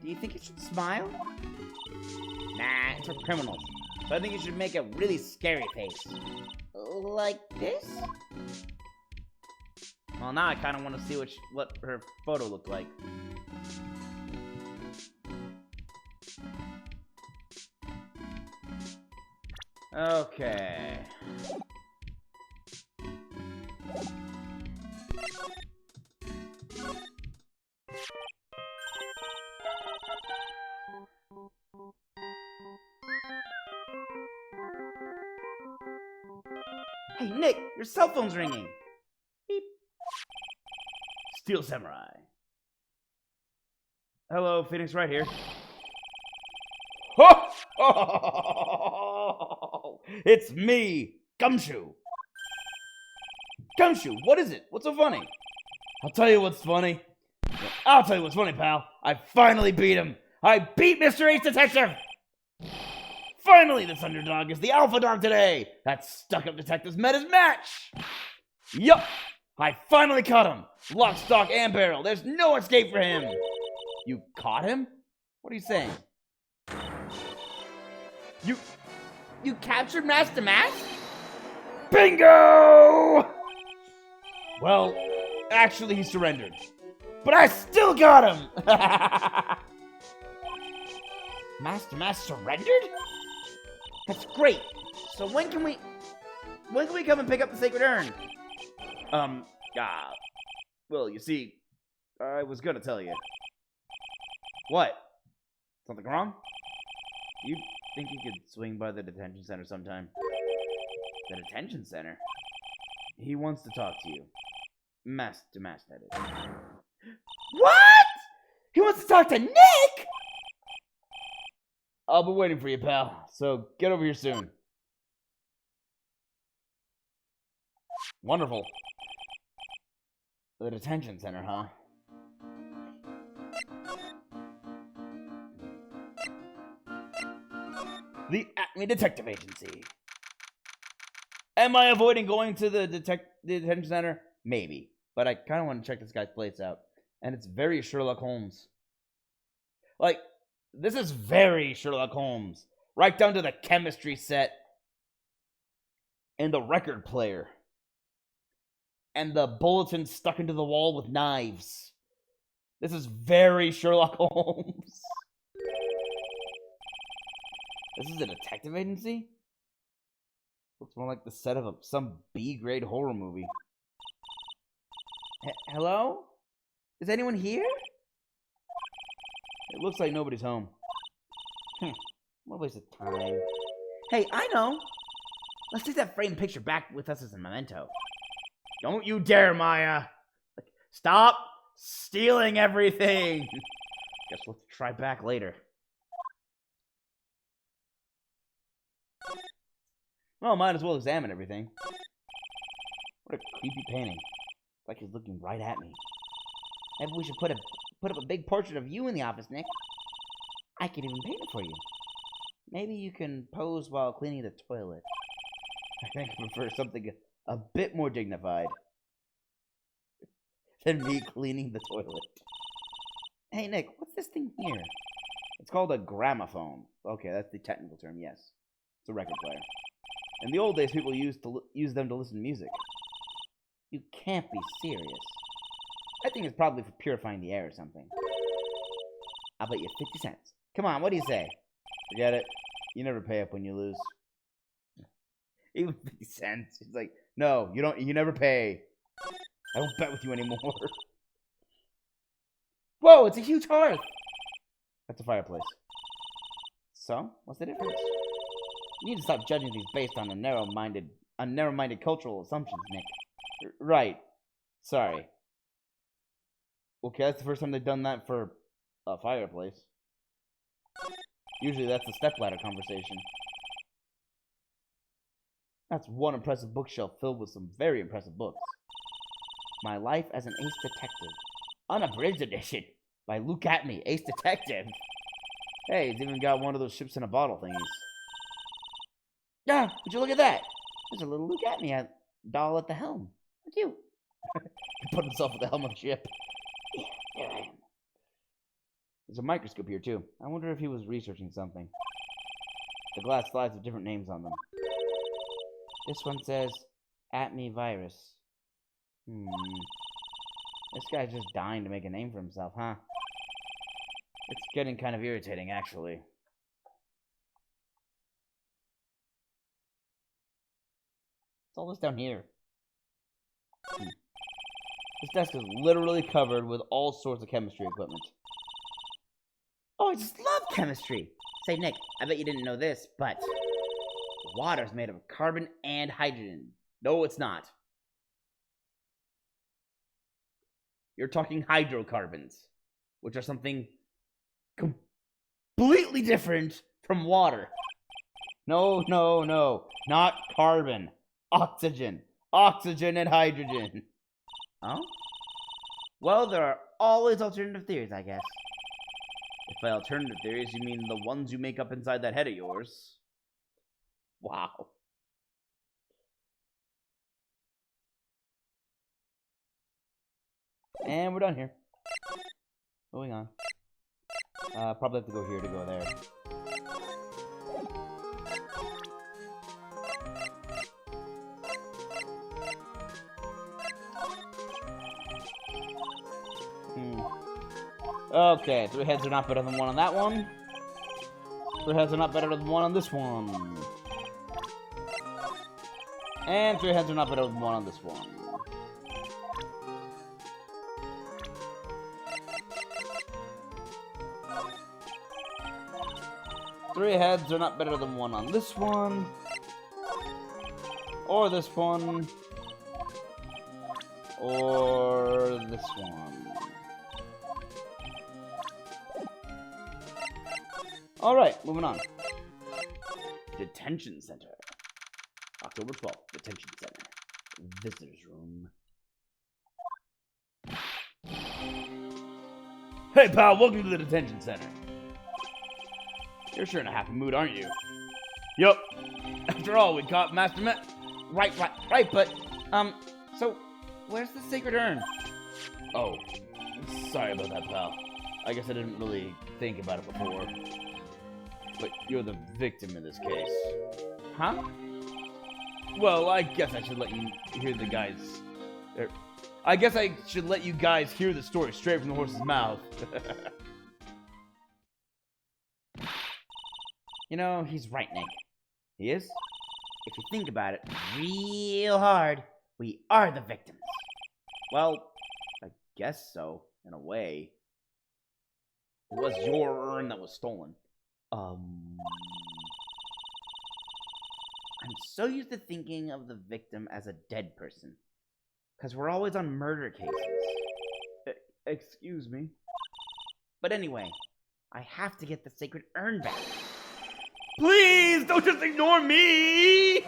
do you think you should smile? Nah, it's for criminals. So I think you should make a really scary face. Like this? Well, now I kind of want to see what her photo looked like. Okay. Hey, Nick, your cell phone's ringing. Beep. Steel Samurai. Hello, Phoenix Wright here. It's me, Gumshoe. Gumshoe, what is it? What's so funny? I'll tell you what's funny. I'll tell you what's funny, pal. I finally beat him. I beat Mr. Ace Detective. Finally, this underdog is the alpha dog today. That stuck-up detective's met his match. Yup, I finally caught him. Lock, stock, and barrel. There's no escape for him. You caught him? What are you saying? You captured Master Mask? Bingo! Well, actually, he surrendered. But I still got him! Master Mask surrendered? That's great. So when can we come and pick up the sacred urn? Well, you see, I was gonna tell you. What? Something wrong? You think you could swing by the detention center sometime? The detention center? He wants to talk to you. Mask to mask, that is. What? He wants to talk to Nick? I'll be waiting for you, pal. So get over here soon. Wonderful. The detention center, huh? The Acme Detective Agency. Am I avoiding going to the detention center? Maybe. But I kind of want to check this guy's place out. And it's very Sherlock Holmes. Like, this is very Sherlock Holmes. Right down to the chemistry set. And the record player. And the bulletin stuck into the wall with knives. This is very Sherlock Holmes. This is a detective agency? Looks more like the set of some B-grade horror movie. Hello? Is anyone here? It looks like nobody's home. What a waste of time. Hey, I know. Let's take that framed picture back with us as a memento. Don't you dare, Maya. Stop stealing everything. Guess we'll try back later. Well, might as well examine everything. What a creepy painting. It's like he's looking right at me. Maybe we should put up a big portrait of you in the office, Nick. I could even paint it for you. Maybe you can pose while cleaning the toilet. I think I prefer something a bit more dignified than me cleaning the toilet. Hey, Nick, what's this thing here? It's called a gramophone. Okay, that's the technical term, yes. It's a record player. In the old days, people used to use them to listen to music. You can't be serious. I think it's probably for purifying the air or something. I'll bet you 50 cents. Come on, what do you say? Forget it. You never pay up when you lose. Even 50 cents. It's like, no, you never pay. I won't bet with you anymore. Whoa, it's a huge hearth! That's a fireplace. So, what's the difference? You need to stop judging things based on narrow-minded cultural assumptions, Nick. Right. Sorry. Okay, that's the first time they've done that for a fireplace. Usually that's the stepladder conversation. That's one impressive bookshelf filled with some very impressive books. My Life as an Ace Detective. Unabridged edition by Look At Me, Ace Detective. Hey, it's even got one of those ships in a bottle thingies. Ah, would you look at that? There's a little Look At Me doll at the helm. How cute. He put himself at the helm of the ship. Yeah, there I am. There's a microscope here, too. I wonder if he was researching something. The glass slides have different names on them. This one says, At Me Virus. This guy's just dying to make a name for himself, huh? It's getting kind of irritating, actually. What's all this down here? This desk is literally covered with all sorts of chemistry equipment. Oh, I just love chemistry! Say, Nick, I bet you didn't know this, but water's made of carbon and hydrogen. No, it's not. You're talking hydrocarbons, which are something completely different from water. No, no, no. Not carbon. Oxygen. Oxygen and hydrogen. Oh? Well, there are always alternative theories, I guess. If by alternative theories you mean the ones you make up inside that head of yours. Wow. And we're done here. Moving on. Probably have to go here to go there. Okay, 3 heads are not better than 1 on that one. 3 heads are not better than 1 on this one. And 3 heads are not better than 1 on this one. Three heads are not better than 1 on this one. Or this one. Or this one. Alright, moving on. Detention Center. October 12th, Detention Center. Visitor's room. Hey pal, welcome to the Detention Center. You're sure in a happy mood, aren't you? Yup. After all, we caught Master Right, but, so, where's the sacred urn? Oh, sorry about that, pal. I guess I didn't really think about it before. But you're the victim in this case. Huh? Well, I guess I should let you hear the guys... I guess I should let you guys hear the story straight from the horse's mouth. You know, he's right, Nick. He is? If you think about it real hard, we are the victims. Well, I guess so, in a way. It was your urn that was stolen. I'm so used to thinking of the victim as a dead person. Because we're always on murder cases. Excuse me? But anyway, I have to get the sacred urn back. Please, don't just ignore me!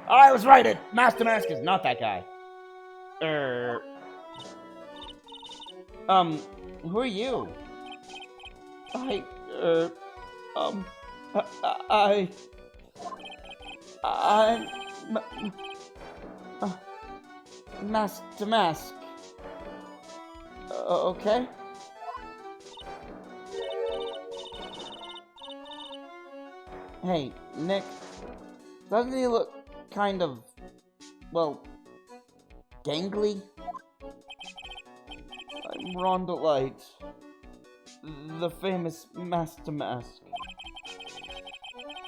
I was right, Master Mask is not that guy. Who are you? Master Mask. Okay. Hey, Nick, doesn't he look kind of, well, gangly? I'm Rhonda Light, the famous Master Mask.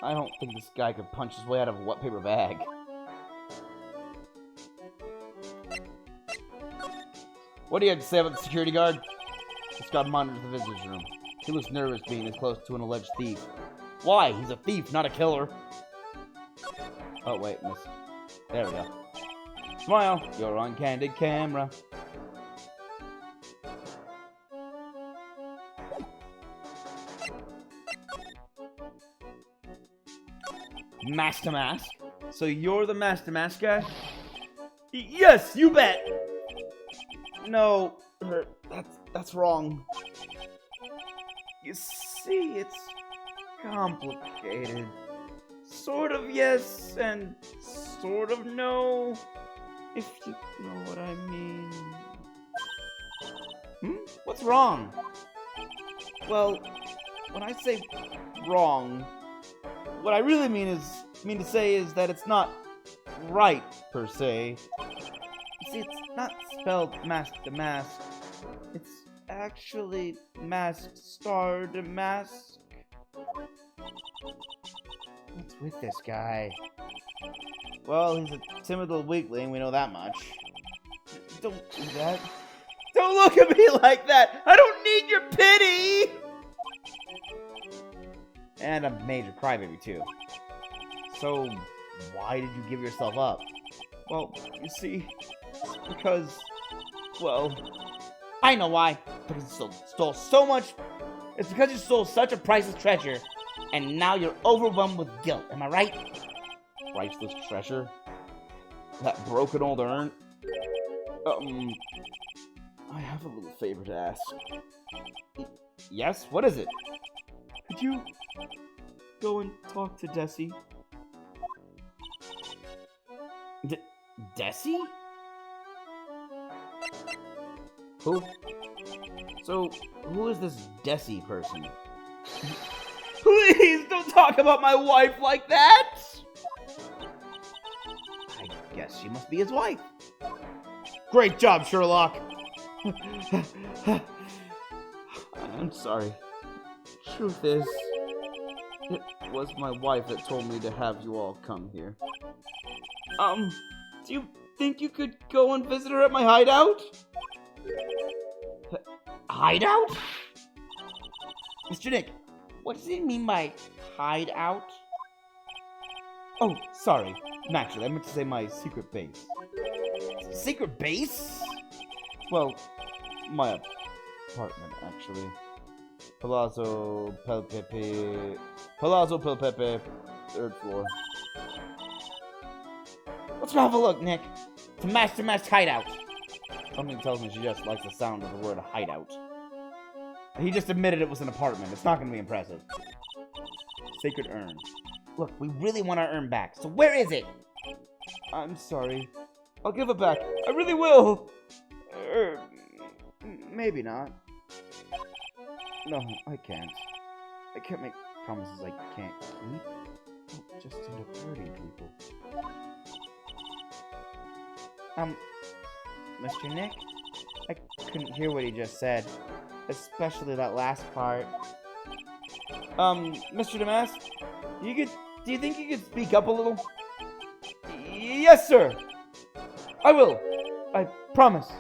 I don't think this guy could punch his way out of a wet paper bag. What do you have to say about the security guard? This guy monitors the visitors room. He looks nervous being this close to an alleged thief. Why? He's a thief, not a killer. Oh, wait, miss. There we go. Smile, you're on candid camera. Master Mask? So you're the Master Mask guy? Yes, you bet! No, that's wrong. You see, it's complicated. Sort of yes and sort of no, if you know what I mean. What's wrong? Well, when I say wrong, what I really mean to say is that it's not right, per se. You see, it's not spelled mask to mask. It's actually mask star to mask. What's with this guy? Well, he's a timid little weakling, we know that much. Don't do that. Don't look at me like that! I don't need your pity! And a major crybaby, too. So, why did you give yourself up? Well, you see, because, well, I know why. Because you stole so much. It's because you stole such a priceless treasure, and now you're overwhelmed with guilt. Am I right? Priceless treasure? That broken old urn? I have a little favor to ask. Yes? What is it? Could you go and talk to Desi? Desi? Who? So, who is this Desi person? Please don't talk about my wife like that! I guess she must be his wife. Great job, Sherlock! I'm sorry. Truth is, it was my wife that told me to have you all come here. Do you think you could go and visit her at my hideout? Hideout? Mr. Nick, what does he mean by hideout? Oh, sorry. Naturally, I meant to say my secret base. Secret base? Well, my apartment, actually. Palazzo Pelpepe, 3rd floor. Let's go have a look, Nick. It's a Master Mask hideout. Something tells me she just likes the sound of the word hideout. He just admitted it was an apartment. It's not going to be impressive. Sacred urn. Look, we really want our urn back, so where is it? I'm sorry. I'll give it back. I really will. Maybe not. No, I can't. I can't make promises I can't keep. I'll just end up hurting people. Mr. Nick? I couldn't hear what he just said. Especially that last part. Mr. Damask? Do you think you could speak up a little? Yes, sir! I will! I promise.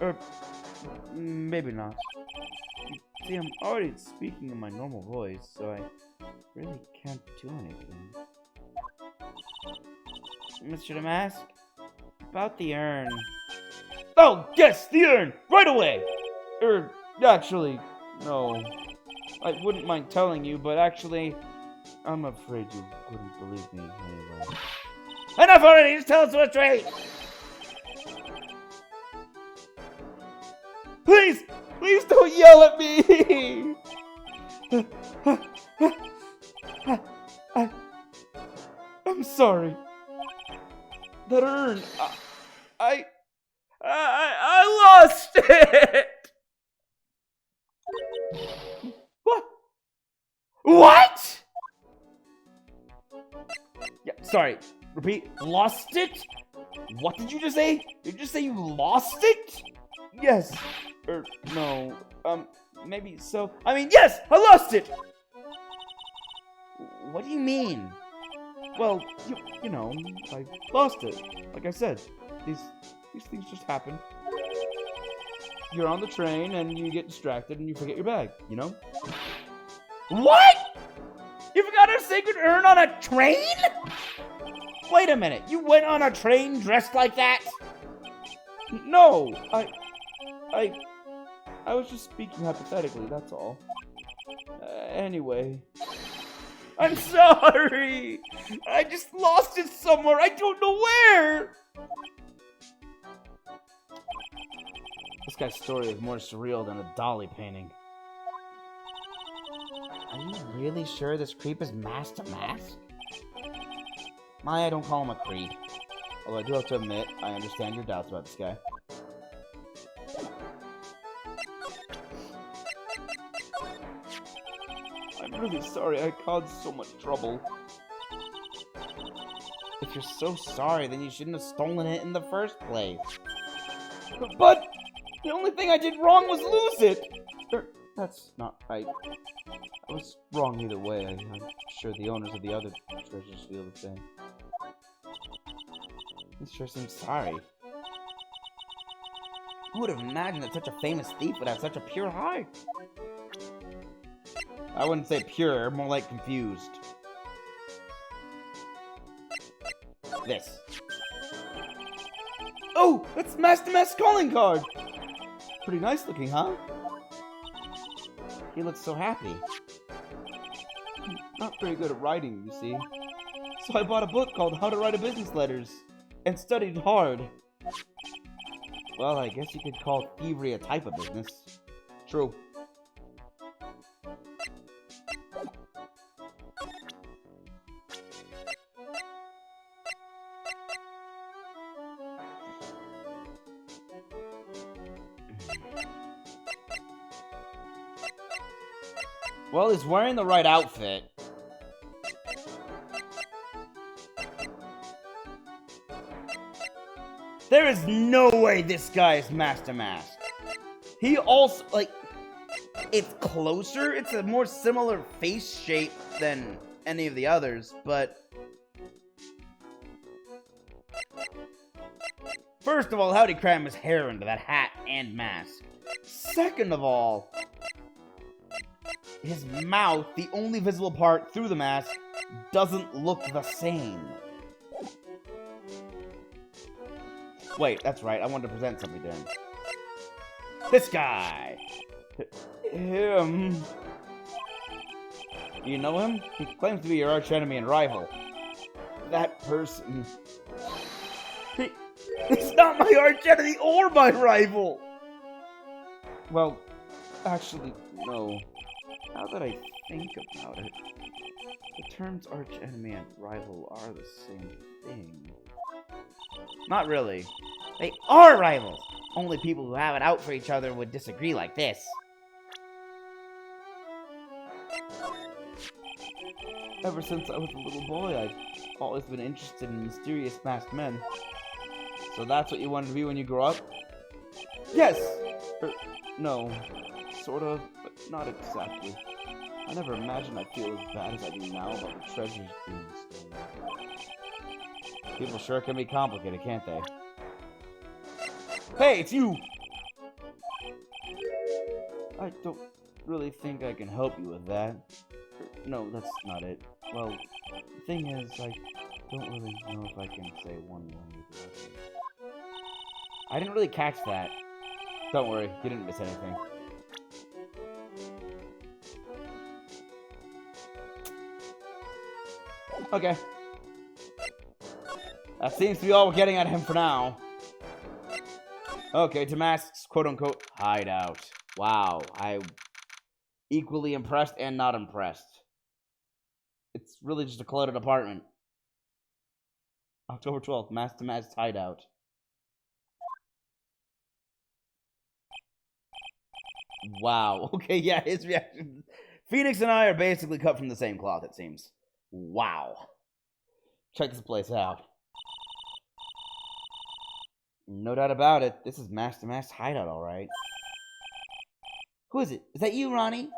Or maybe not. See, I'm already speaking in my normal voice, so I really can't do anything. Mr. Damask? About the urn. Oh, yes, the urn! Right away! Actually, no. I wouldn't mind telling you, but actually, I'm afraid you wouldn't believe me anyway. Enough already! Just tell us what's right! Please! Please don't yell at me! I'm sorry. That urn, I lost it! What? What? Yeah, sorry. Repeat. Lost it? What did you just say? Did you just say you lost it? Yes. No. Maybe so. I mean, yes! I lost it! What do you mean? Well, you know, I lost it. Like I said, these things just happen. you're on the train and you get distracted and you forget your bag, you know? What? You forgot our sacred urn on a train? Wait a minute, you went on a train dressed like that? No, I was just speaking hypothetically, that's all. Anyway. I'm sorry! I just lost it somewhere, I don't know where! This guy's story is more surreal than a dolly painting. Are you really sure this creep is Master Mask? Maya, don't call him a creep. Although I do have to admit, I understand your doubts about this guy. I'm really sorry I caused so much trouble. If you're so sorry, then you shouldn't have stolen it in the first place. But the only thing I did wrong was lose it! That's not right. I was wrong either way. I'm sure the owners of the other treasures feel the same. He sure seems sorry. Who would have imagined that such a famous thief would have such a pure heart? I wouldn't say pure, more like confused. This. Oh, it's Master Mask's calling card! Pretty nice looking, huh? He looks so happy. I'm not very good at writing, you see. So I bought a book called How to Write a Business Letters, and studied hard. Well, I guess you could call thievery a type of business. True. Well, he's wearing the right outfit. There is no way this guy is Master Mask. He also, like, it's closer. It's a more similar face shape than any of the others, but... First of all, how'd he cram his hair into that hat and mask? Second of all, his mouth, the only visible part through the mask, doesn't look the same. Wait, that's right. I wanted to present something to him. This guy. Him. You know him? He claims to be your archenemy and rival. That person. He's not my archenemy or my rival! Well, actually, no. Now that I think about it, the terms archenemy and rival are the same thing. Not really. They are rivals! Only people who have it out for each other would disagree like this. Ever since I was a little boy, I've always been interested in mysterious masked men. So that's what you wanted to be when you grow up? Yes! No. Sort of, but not exactly. I never imagined I'd feel as bad as I do now about the treasures being stolen. People sure can be complicated, can't they? Hey, it's you! I don't really think I can help you with that. No, that's not it. Well, the thing is, I don't really know if I can say one way or the other. I didn't really catch that. Don't worry, you didn't miss anything. Okay. That seems to be all we're getting at him for now. Okay, to Mask's quote-unquote hideout. Wow, I'm equally impressed and not impressed. It's really just a cluttered apartment. October 12th, Mask to Mask's hideout. Wow. Okay, yeah, his reaction. Phoenix and I are basically cut from the same cloth, it seems. Wow. Check this place out. No doubt about it. This is Mask to Mask's hideout, all right. Who is it? Is that you, Ronnie?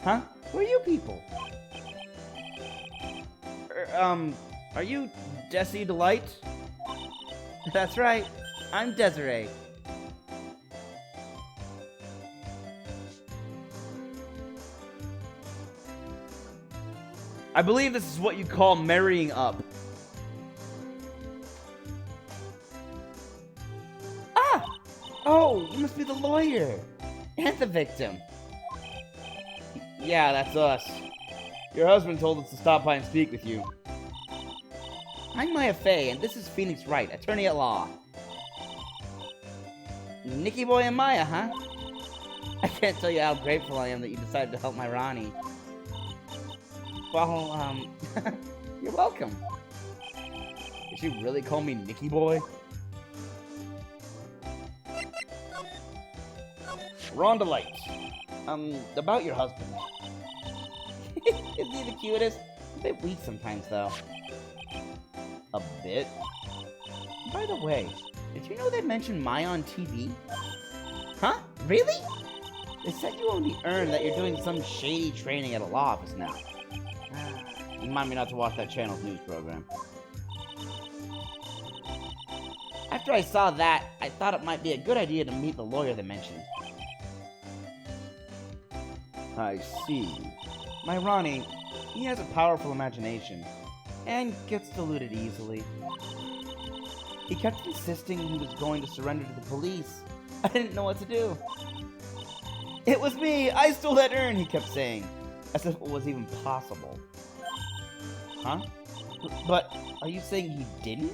Huh? Who are you people? Are you Jesse Delight? That's right. I'm Desiree. I believe this is what you call marrying up. Ah! Oh, you must be the lawyer. And the victim. Yeah, that's us. Your husband told us to stop by and speak with you. I'm Maya Fey, and this is Phoenix Wright, attorney at law. Nicky Boy and Maya, huh? I can't tell you how grateful I am that you decided to help my Ronnie. Well, you're welcome. Did she really call me Nicky Boy? Rhonda Light. About your husband. Isn't he the cutest? A bit weak sometimes, though. A bit? By the way, did you know they mentioned Maya on TV? Huh? Really? They said you only earned that you're doing some shady training at a law office now. Remind me not to watch that channel's news program. After I saw that, I thought it might be a good idea to meet the lawyer they mentioned. I see. My Ronnie, he has a powerful imagination, and gets deluded easily. He kept insisting he was going to surrender to the police. I didn't know what to do. It was me! I stole that urn, he kept saying, as if it was even possible. Huh? But, are you saying he didn't?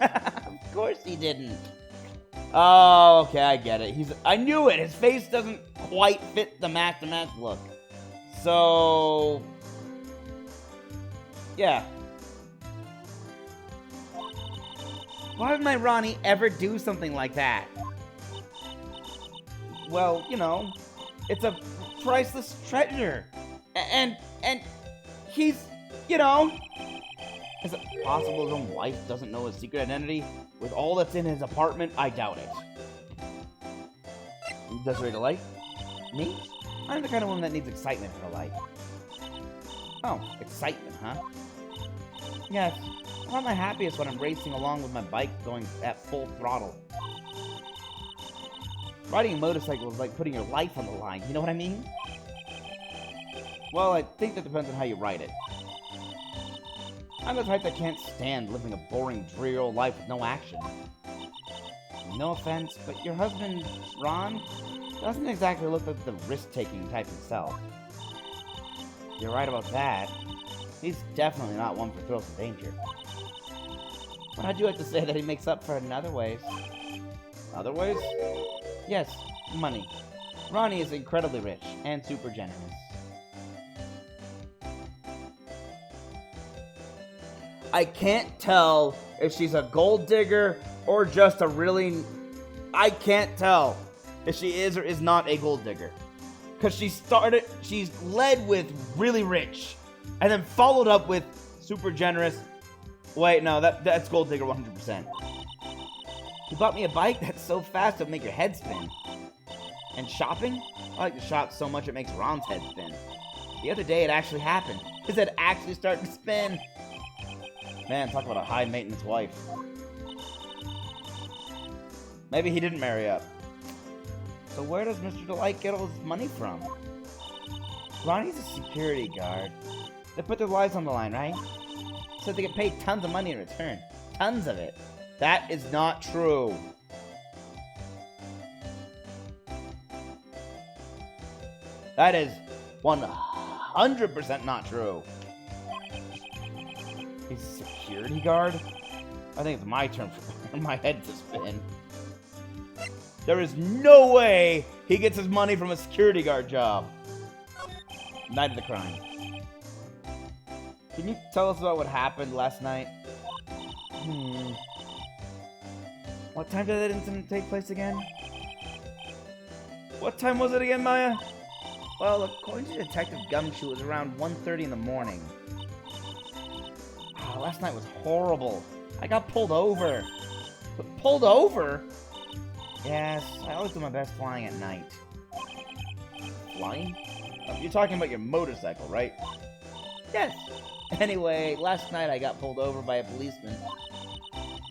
Of course he didn't. Oh, okay, I get it. I knew it! His face doesn't quite fit the Master look. So... yeah. Why would my Ronnie ever do something like that? Well, you know, it's a priceless treasure. And he's, you know... Is it possible his own wife doesn't know his secret identity? With all that's in his apartment, I doubt it. Desiree Delight? Me? I'm the kind of woman that needs excitement in her life. Oh, excitement, huh? Yes. I'm at my happiest when I'm racing along with my bike going at full throttle. Riding a motorcycle is like putting your life on the line, you know what I mean? Well, I think that depends on how you ride it. I'm the type that can't stand living a boring, dreary old life with no action. No offense, but your husband, Ron, doesn't exactly look like the risk-taking type himself. You're right about that. He's definitely not one for thrills and danger. But I do have to say that he makes up for it in other ways. Other ways? Yes, money. Ronnie is incredibly rich and super generous. I can't tell if she's a gold digger or just a really... I can't tell if she is or is not a gold digger. Because she's led with really rich, and then followed up with super generous. Wait, no, that's gold digger 100%. He bought me a bike that's so fast it'll make your head spin. And shopping? I like to shop so much it makes Ron's head spin. The other day it actually happened. His head actually started to spin. Man, talk about a high-maintenance wife. Maybe he didn't marry up. So where does Mr. Delight get all his money from? Ronnie's a security guard. They put their lives on the line, right? So they get paid tons of money in return. Tons of it. That is not true. That is 100% not true. He's a security guard? I think it's my turn for my head to spin. There is no way he gets his money from a security guard job. Night of the crime. Can you tell us about what happened last night? What time did that incident take place again? What time was it again, Maya? Well, according to Detective Gumshoe, it was around 1:30 in the morning. Oh, last night was horrible. I got pulled over. Pulled over? Yes, I always do my best flying at night. Flying? You're talking about your motorcycle, right? Yes. Anyway, last night I got pulled over by a policeman.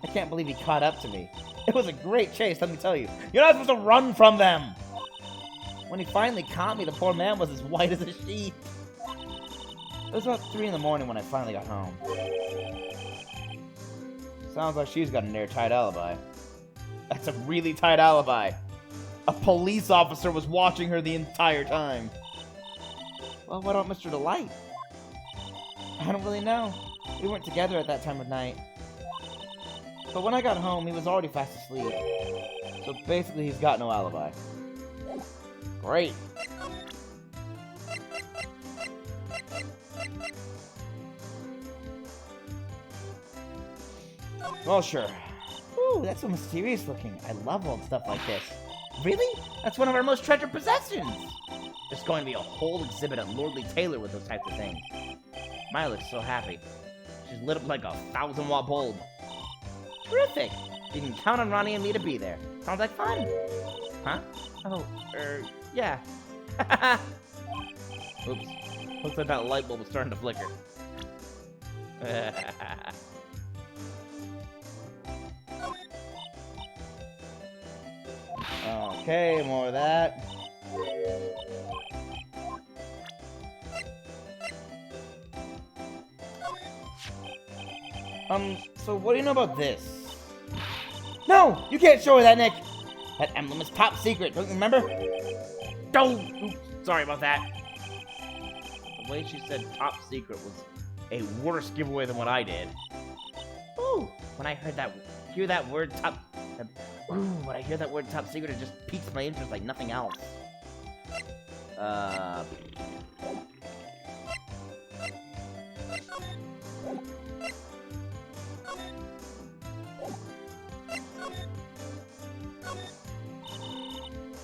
I can't believe he caught up to me. It was a great chase, let me tell you. You're not supposed to run from them! When he finally caught me, the poor man was as white as a sheet. It was about 3 in the morning when I finally got home. Sounds like she's got an airtight alibi. That's a really tight alibi. A police officer was watching her the entire time. Well, what about Mr. Delight? I don't really know. We weren't together at that time of night. But when I got home, he was already fast asleep. So basically, he's got no alibi. Great. Well, sure. Ooh, that's so mysterious looking. I love old stuff like this. Really? That's one of our most treasured possessions! There's going to be a whole exhibit at Lordly Taylor with those types of things. Maya looks so happy. She's lit up like a 1,000-watt bulb. Terrific! You can count on Ronnie and me to be there. Sounds like fun. Huh? Oh, yeah. Oops. Looks like that light bulb is starting to flicker. Okay, more of that. So what do you know about this? No! You can't show her that, Nick! That emblem is top secret, don't you remember? Oops, sorry about that. The way she said top secret was a worse giveaway than what I did. Ooh, when I hear that word top secret, it just piques my interest like nothing else.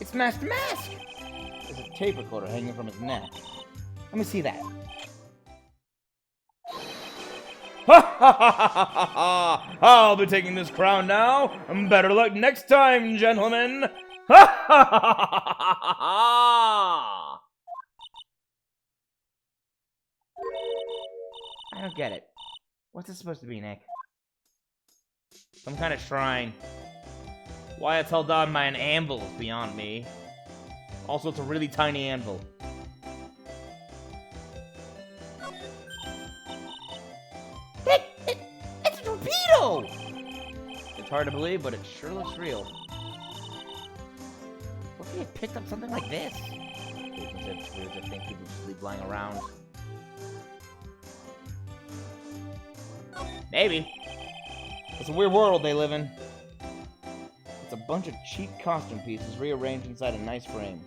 It's Master Mask! There's a tape recorder hanging from his neck. Let me see that. I'll be taking this crown now. Better luck next time, gentlemen. I don't get it. What's this supposed to be, Nick? Some kind of shrine. Why it's held down by an anvil is beyond me. Also, it's a really tiny anvil. It's a torpedo! It's hard to believe, but it sure looks real. What if he had picked up something like this? It's weird to think people just leave lying around. Maybe. It's a weird world they live in. It's a bunch of cheap costume pieces rearranged inside a nice frame.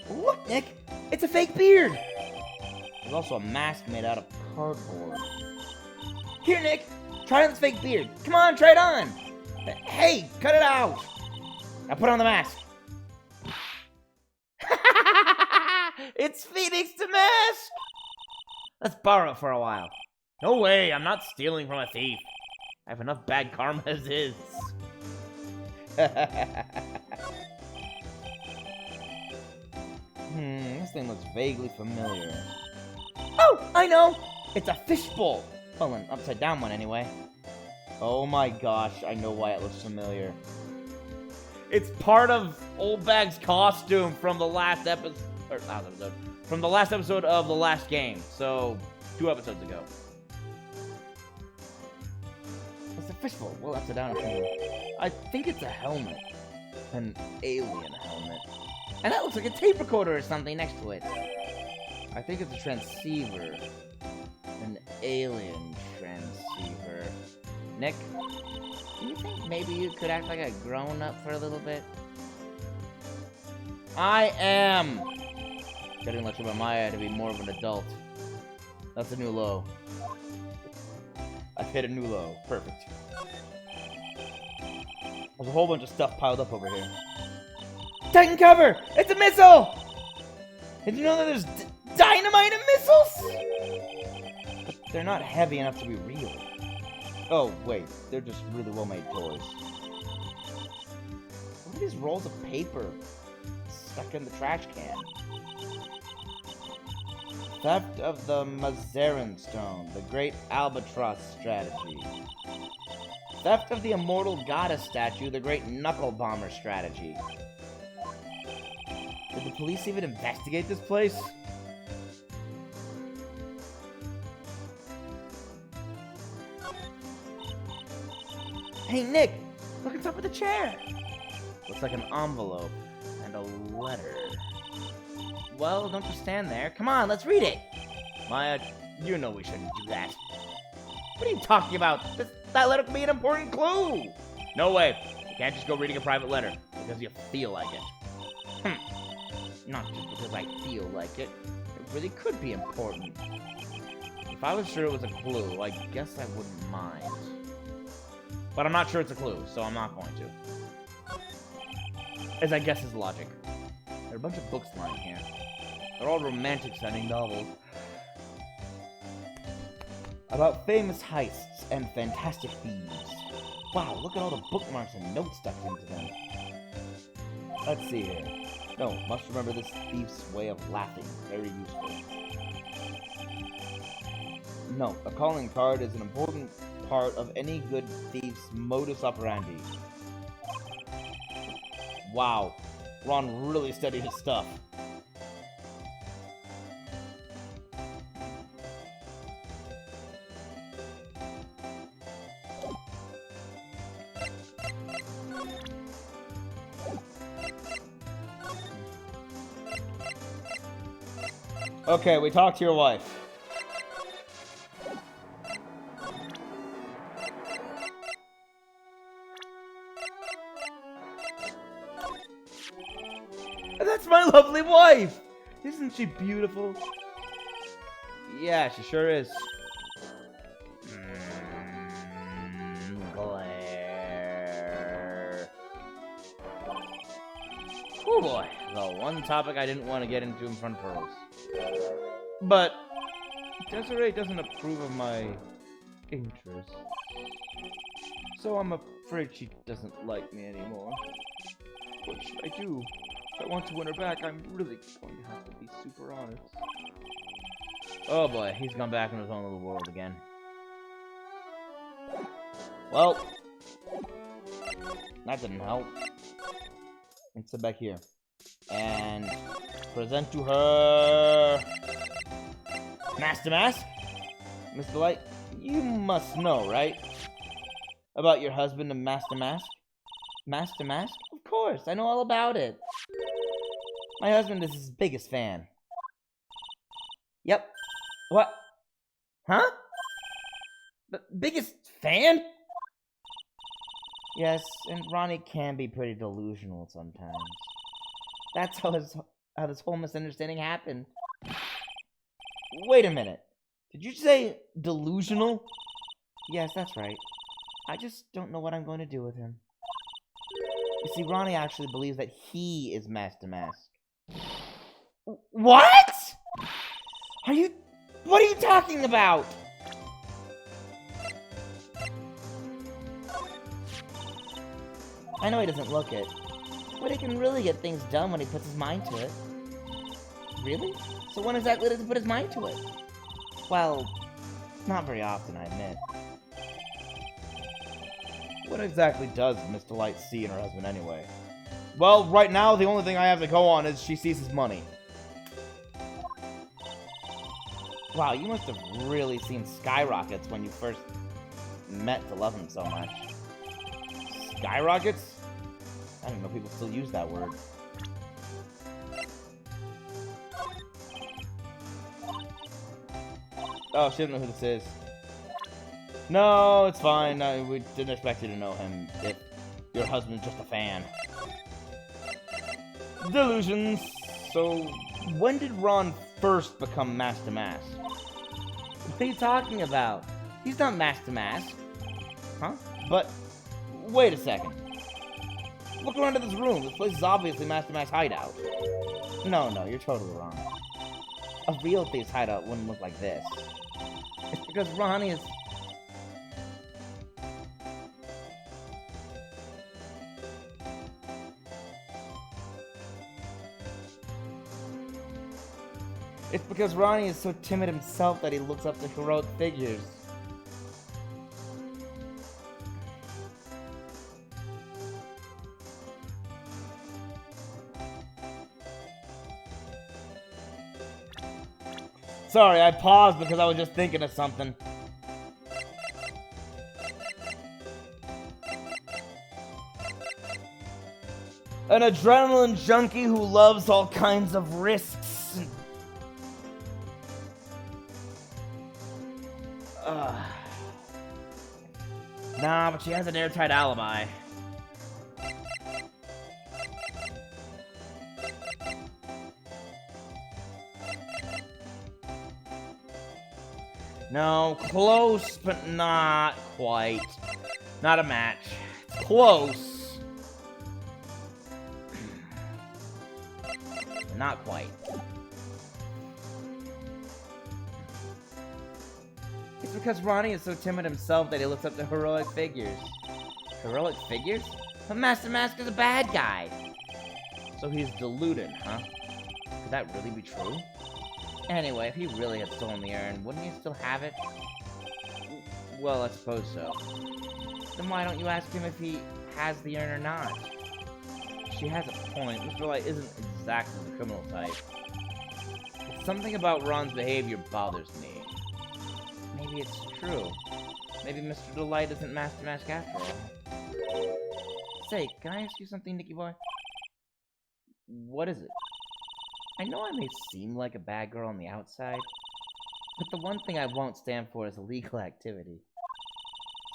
Look, Nick! It's a fake beard! There's also a mask made out of cardboard. Here, Nick! Try on this fake beard. Come on, try it on! Hey, cut it out! Now put on the mask. It's Phoenix the Mask! Let's borrow it for a while. No way, I'm not stealing from a thief. I have enough bad karma as is. This thing looks vaguely familiar. Oh, I know! It's a fishbowl! Well, an upside down one anyway. Oh my gosh, I know why it looks familiar. It's part of Old Bag's costume from the last episode, from the last episode of the last game. So, 2 episodes ago. It's a fishbowl. Well, upside down. I think it's a helmet. An alien helmet. And that looks like a tape recorder or something next to it. I think it's a transceiver. An alien transceiver. Nick, do you think maybe you could act like a grown-up for a little bit? I am! Getting lectured by Maya to be more of an adult. That's a new low. I've hit a new low. Perfect. There's a whole bunch of stuff piled up over here. Titan cover! It's a missile! Did you know that there's dynamite in missiles? But they're not heavy enough to be real. Oh, wait. They're just really well-made toys. What are these rolls of paper stuck in the trash can? Theft of the Mazarin Stone, the Great Albatross Strategy. Theft of the Immortal Goddess Statue, the Great Knuckle Bomber Strategy. Did the police even investigate this place? Hey, Nick! Look at top of the chair! Looks like an envelope and a letter. Well, don't just stand there. Come on, let's read it! Maya, you know we shouldn't do that. What are you talking about? That letter could be an important clue! No way. You can't just go reading a private letter because you feel like it. Not just because I feel like it. It really could be important. If I was sure it was a clue, I guess I wouldn't mind. But I'm not sure it's a clue, so I'm not going to. As I guess is logic. There are a bunch of books lying here. They're all romantic-sounding novels. About famous heists and fantastic thieves. Wow, look at all the bookmarks and notes stuck into them. Let's see here. No, must remember this thief's way of laughing. Very useful. No, a calling card is an important part of any good thief's modus operandi. Wow, Ron really studied his stuff. Okay, we talked to your wife. That's my lovely wife! Isn't she beautiful? Yeah, she sure is. Glare. Oh boy, the one topic I didn't want to get into in front of Pearls. But Desiree doesn't approve of my interests. So I'm afraid she doesn't like me anymore. What should I do? If I want to win her back, I'm really going to have to be super honest. Oh boy, he's gone back in his own little world again. Well, that didn't help. Let's sit back here. And present to her... Master Mask? Mr. Light, you must know, right? About your husband and Master Mask? Master Mask? Of course, I know all about it. My husband is his biggest fan. Yep. What? Huh? Biggest fan? Yes, and Ronnie can be pretty delusional sometimes. That's how this whole misunderstanding happened. Wait a minute. Did you say delusional? Yes, that's right. I just don't know what I'm going to do with him. You see, Ronnie actually believes that he is Master Mask. What? What are you talking about? I know he doesn't look it, but he can really get things done when he puts his mind to it. Really? So when exactly does he put his mind to it? Well, not very often, I admit. What exactly does Mr. Light see in her husband anyway? Well, right now, the only thing I have to go on is she sees his money. Wow, you must have really seen skyrockets when you first met to love him so much. Skyrockets? I didn't know people still use that word. Oh, she doesn't know who this is. No, it's fine. No, we didn't expect you to know him. If your husband's just a fan. Delusions. So, when did Ron first become Master Mask? What are you talking about? He's not Master Mask. Huh? But, wait a second. Look around at this room. This place is obviously Master Mask's hideout. No, you're totally wrong. A real thief's hideout wouldn't look like this. It's because Ronnie is... It's because Ronnie is so timid himself that he looks up to heroic figures. Sorry, I paused because I was just thinking of something. An adrenaline junkie who loves all kinds of risks. Nah, but she has an airtight alibi. No, close, but not quite. Not a match. It's close. Not quite. It's because Ronnie is so timid himself that he looks up to heroic figures. Heroic figures? But Master Mask is a bad guy. So he's deluded, huh? Could that really be true? Anyway, if he really had stolen the urn, wouldn't he still have it? Well, I suppose so. Then why don't you ask him if he has the urn or not? She has a point. Mr. Light isn't exactly the criminal type. But something about Ron's behavior bothers me. Maybe it's true. Maybe Mr. Delight isn't Master Mask after all. Say, can I ask you something, Nicky Boy? What is it? I know I may seem like a bad girl on the outside, but the one thing I won't stand for is illegal activity.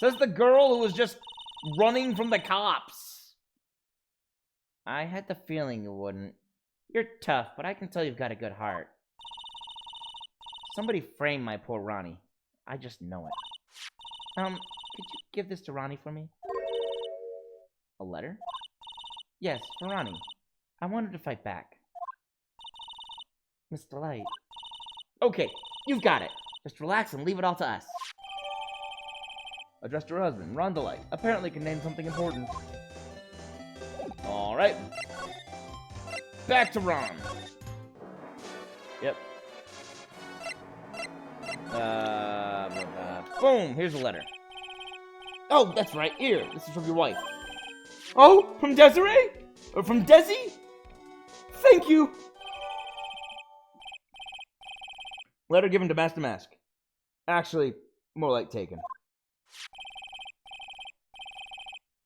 Says the girl who was just running from the cops. I had the feeling you wouldn't. You're tough, but I can tell you've got a good heart. Somebody framed my poor Ronnie. I just know it. Could you give this to Ronnie for me? A letter? Yes, for Ronnie. I wanted to fight back. Mr. Light. Okay, you've got it. Just relax and leave it all to us. Addressed to her husband, Ron Delight. Apparently contains something important. Alright. Back to Ron. Yep. Boom! Here's a letter. Oh, that's right. Here. This is from your wife. Oh, from Desiree? Or from Desi? Thank you. Letter given to Master Mask. Actually, more like taken.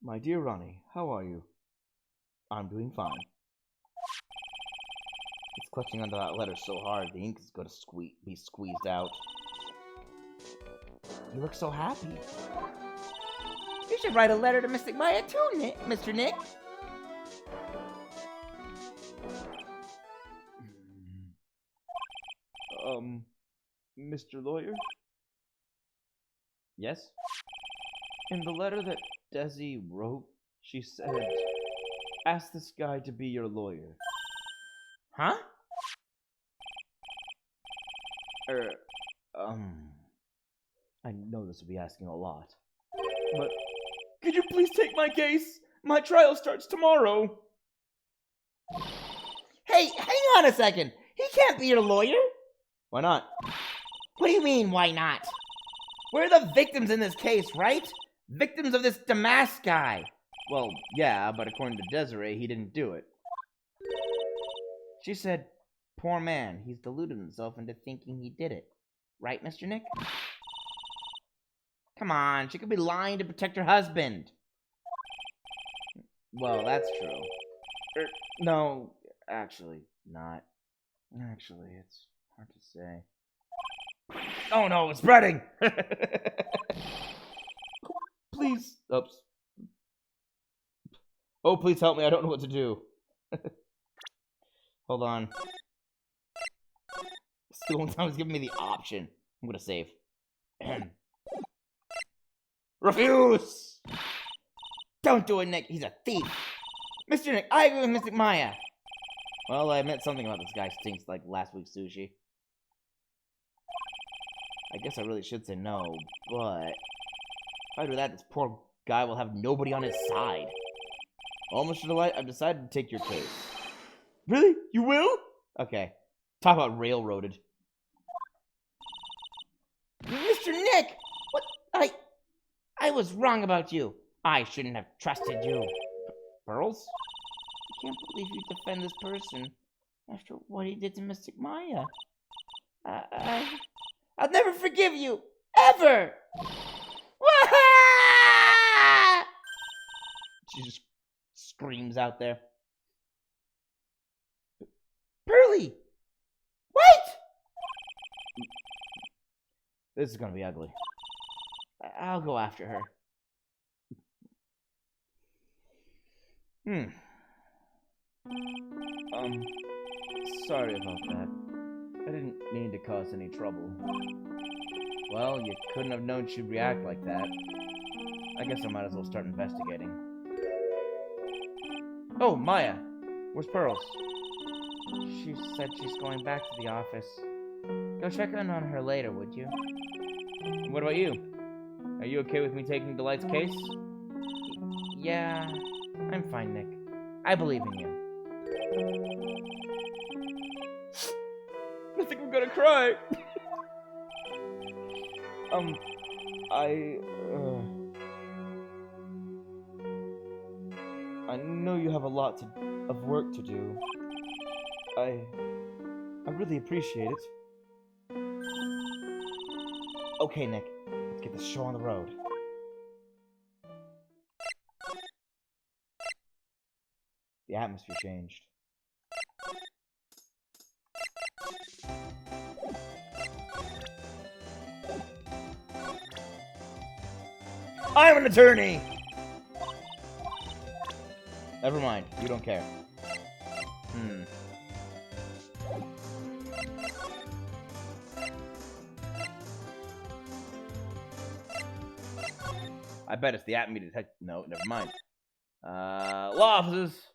My dear Ronnie, how are you? I'm doing fine. It's clutching onto that letter so hard, the ink is going to be squeezed out. You look so happy. You should write a letter to Mystic Maya too, Mr. Nick. Mr. Lawyer? Yes? In the letter that Desi wrote, she said, ask this guy to be your lawyer. Huh? I know this would be asking a lot. But, could you please take my case? My trial starts tomorrow. Hey, hang on a second. He can't be your lawyer. Why not? What do you mean, why not? We're the victims in this case, right? Victims of this Damask guy. Well, yeah, but according to Desiree, he didn't do it. She said, poor man, he's deluded himself into thinking he did it. Right, Mr. Nick? Come on, she could be lying to protect her husband. Well, that's true. No, actually, not. Actually, it's hard to say. Oh no, it's spreading! Please. Oops. Oh, please help me. I don't know what to do. Hold on. Still one time it's giving me the option. I'm gonna save. Refuse! Don't do it, Nick. He's a thief. Mr. Nick, I agree with Mystic Maya. Well, I admit something about this guy stinks like last week's sushi. I guess I really should say no, but if I do that, this poor guy will have nobody on his side. Well, Mr. Delight, I've decided to take your case. Really? You will? Okay. Talk about railroaded. Mr. Nick! What? I was wrong about you. I shouldn't have trusted you. Pearls? I can't believe you defend this person after what he did to Mystic Maya. I'll never forgive you, ever! She just screams out there. Pearly! Wait! This is gonna be ugly. I'll go after her. Sorry about that. I didn't mean to cause any trouble. Well, you couldn't have known she'd react like that. I guess I might as well start investigating. Oh, Maya! Where's Pearls? She said she's going back to the office. Go check in on her later, would you? What about you? Are you okay with me taking Delight's case? Yeah, I'm fine, Nick. I believe in you. I think I'm gonna cry. I know you have a lot of work to do. I really appreciate it. Okay, Nick, let's get this show on the road. The atmosphere changed. I'm an attorney! Never mind, you don't care. I bet it's the Atme detective. No, never mind. Law offices.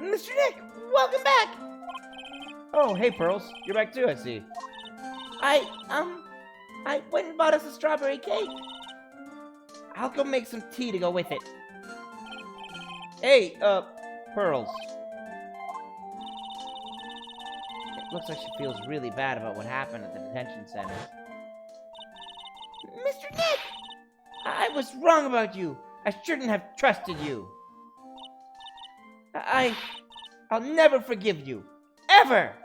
Mr. Nick, welcome back! Oh, hey, Pearls. You're back too, I see. I went and bought us a strawberry cake. I'll go make some tea to go with it. Hey, Pearls. It looks like she feels really bad about what happened at the detention center. Mr. Nick! I was wrong about you. I shouldn't have trusted you. I'll never forgive you. Ever!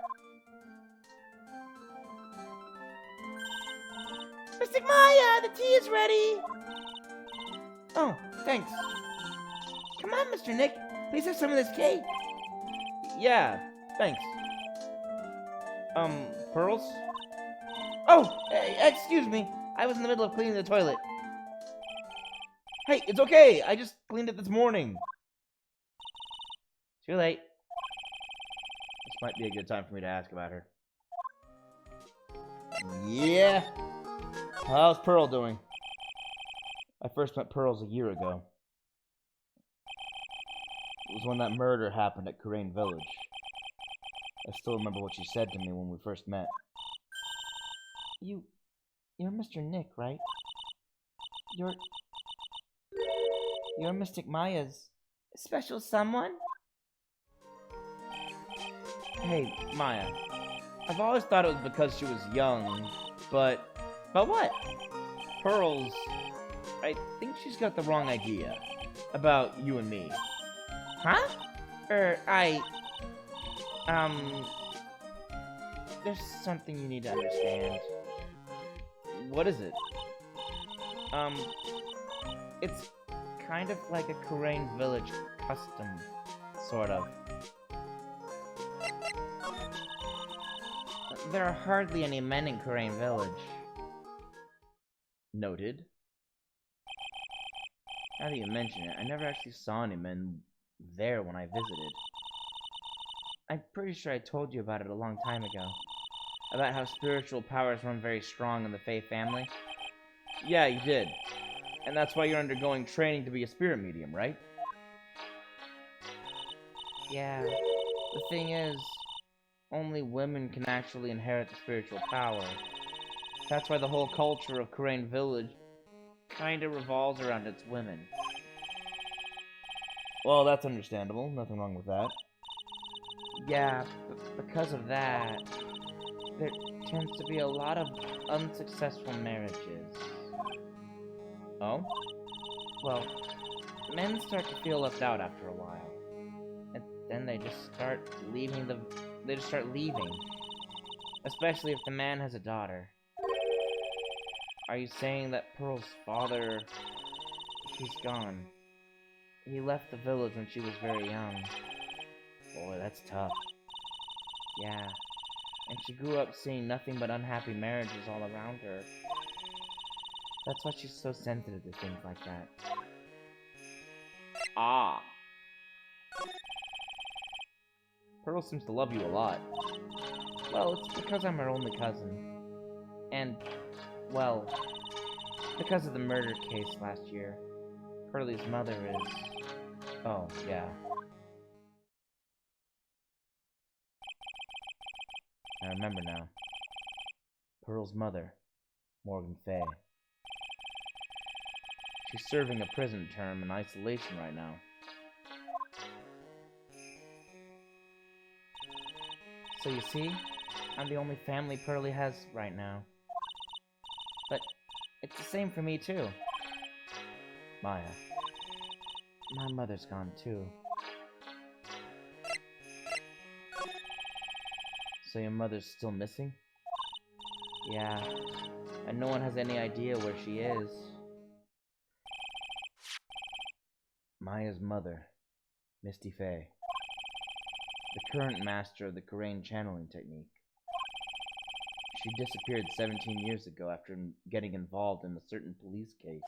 Mystic Maya, the tea is ready! Oh, thanks. Come on, Mr. Nick. Please have some of this cake. Yeah, thanks. Pearls? Oh, excuse me. I was in the middle of cleaning the toilet. Hey, it's okay. I just cleaned it this morning. Too late. This might be a good time for me to ask about her. Yeah. How's Pearl doing? I first met Pearls a year ago. It was when that murder happened at Kurain Village. I still remember what she said to me when we first met. You're Mr. Nick, right? You're Mystic Maya's special someone? Hey, Maya. I've always thought it was because she was young, but what? Pearls, I think she's got the wrong idea about you and me. Huh? There's something you need to understand. What is it? It's kind of like a Kurain Village custom, sort of. There are hardly any men in Kurain Village. Noted. Now that you mention it, I never actually saw any men there when I visited. I'm pretty sure I told you about it a long time ago. About how spiritual powers run very strong in the Fae family. Yeah, you did. And that's why you're undergoing training to be a spirit medium, right? Yeah. The thing is, only women can actually inherit the spiritual power. That's why the whole culture of Kurain Village kinda revolves around its women. Well, that's understandable. Nothing wrong with that. Yeah, because of that, there tends to be a lot of unsuccessful marriages. Oh? Well, men start to feel left out after a while. And then they just start leaving. Especially if the man has a daughter. Are you saying that Pearl's father... He's gone. He left the village when she was very young. Boy, that's tough. Yeah. And she grew up seeing nothing but unhappy marriages all around her. That's why she's so sensitive to things like that. Ah. Pearl seems to love you a lot. Well, it's because I'm her only cousin. And, well, because of the murder case last year. Pearlie's mother is... Oh, yeah. I remember now. Pearl's mother, Morgan Fay. She's serving a prison term in isolation right now. So you see, I'm the only family Pearlie has right now. But it's the same for me too. Maya. My mother's gone too. So your mother's still missing? Yeah, and no one has any idea where she is. Maya's mother, Misty Fay. The current master of the Korean channeling technique. She disappeared 17 years ago after getting involved in a certain police case.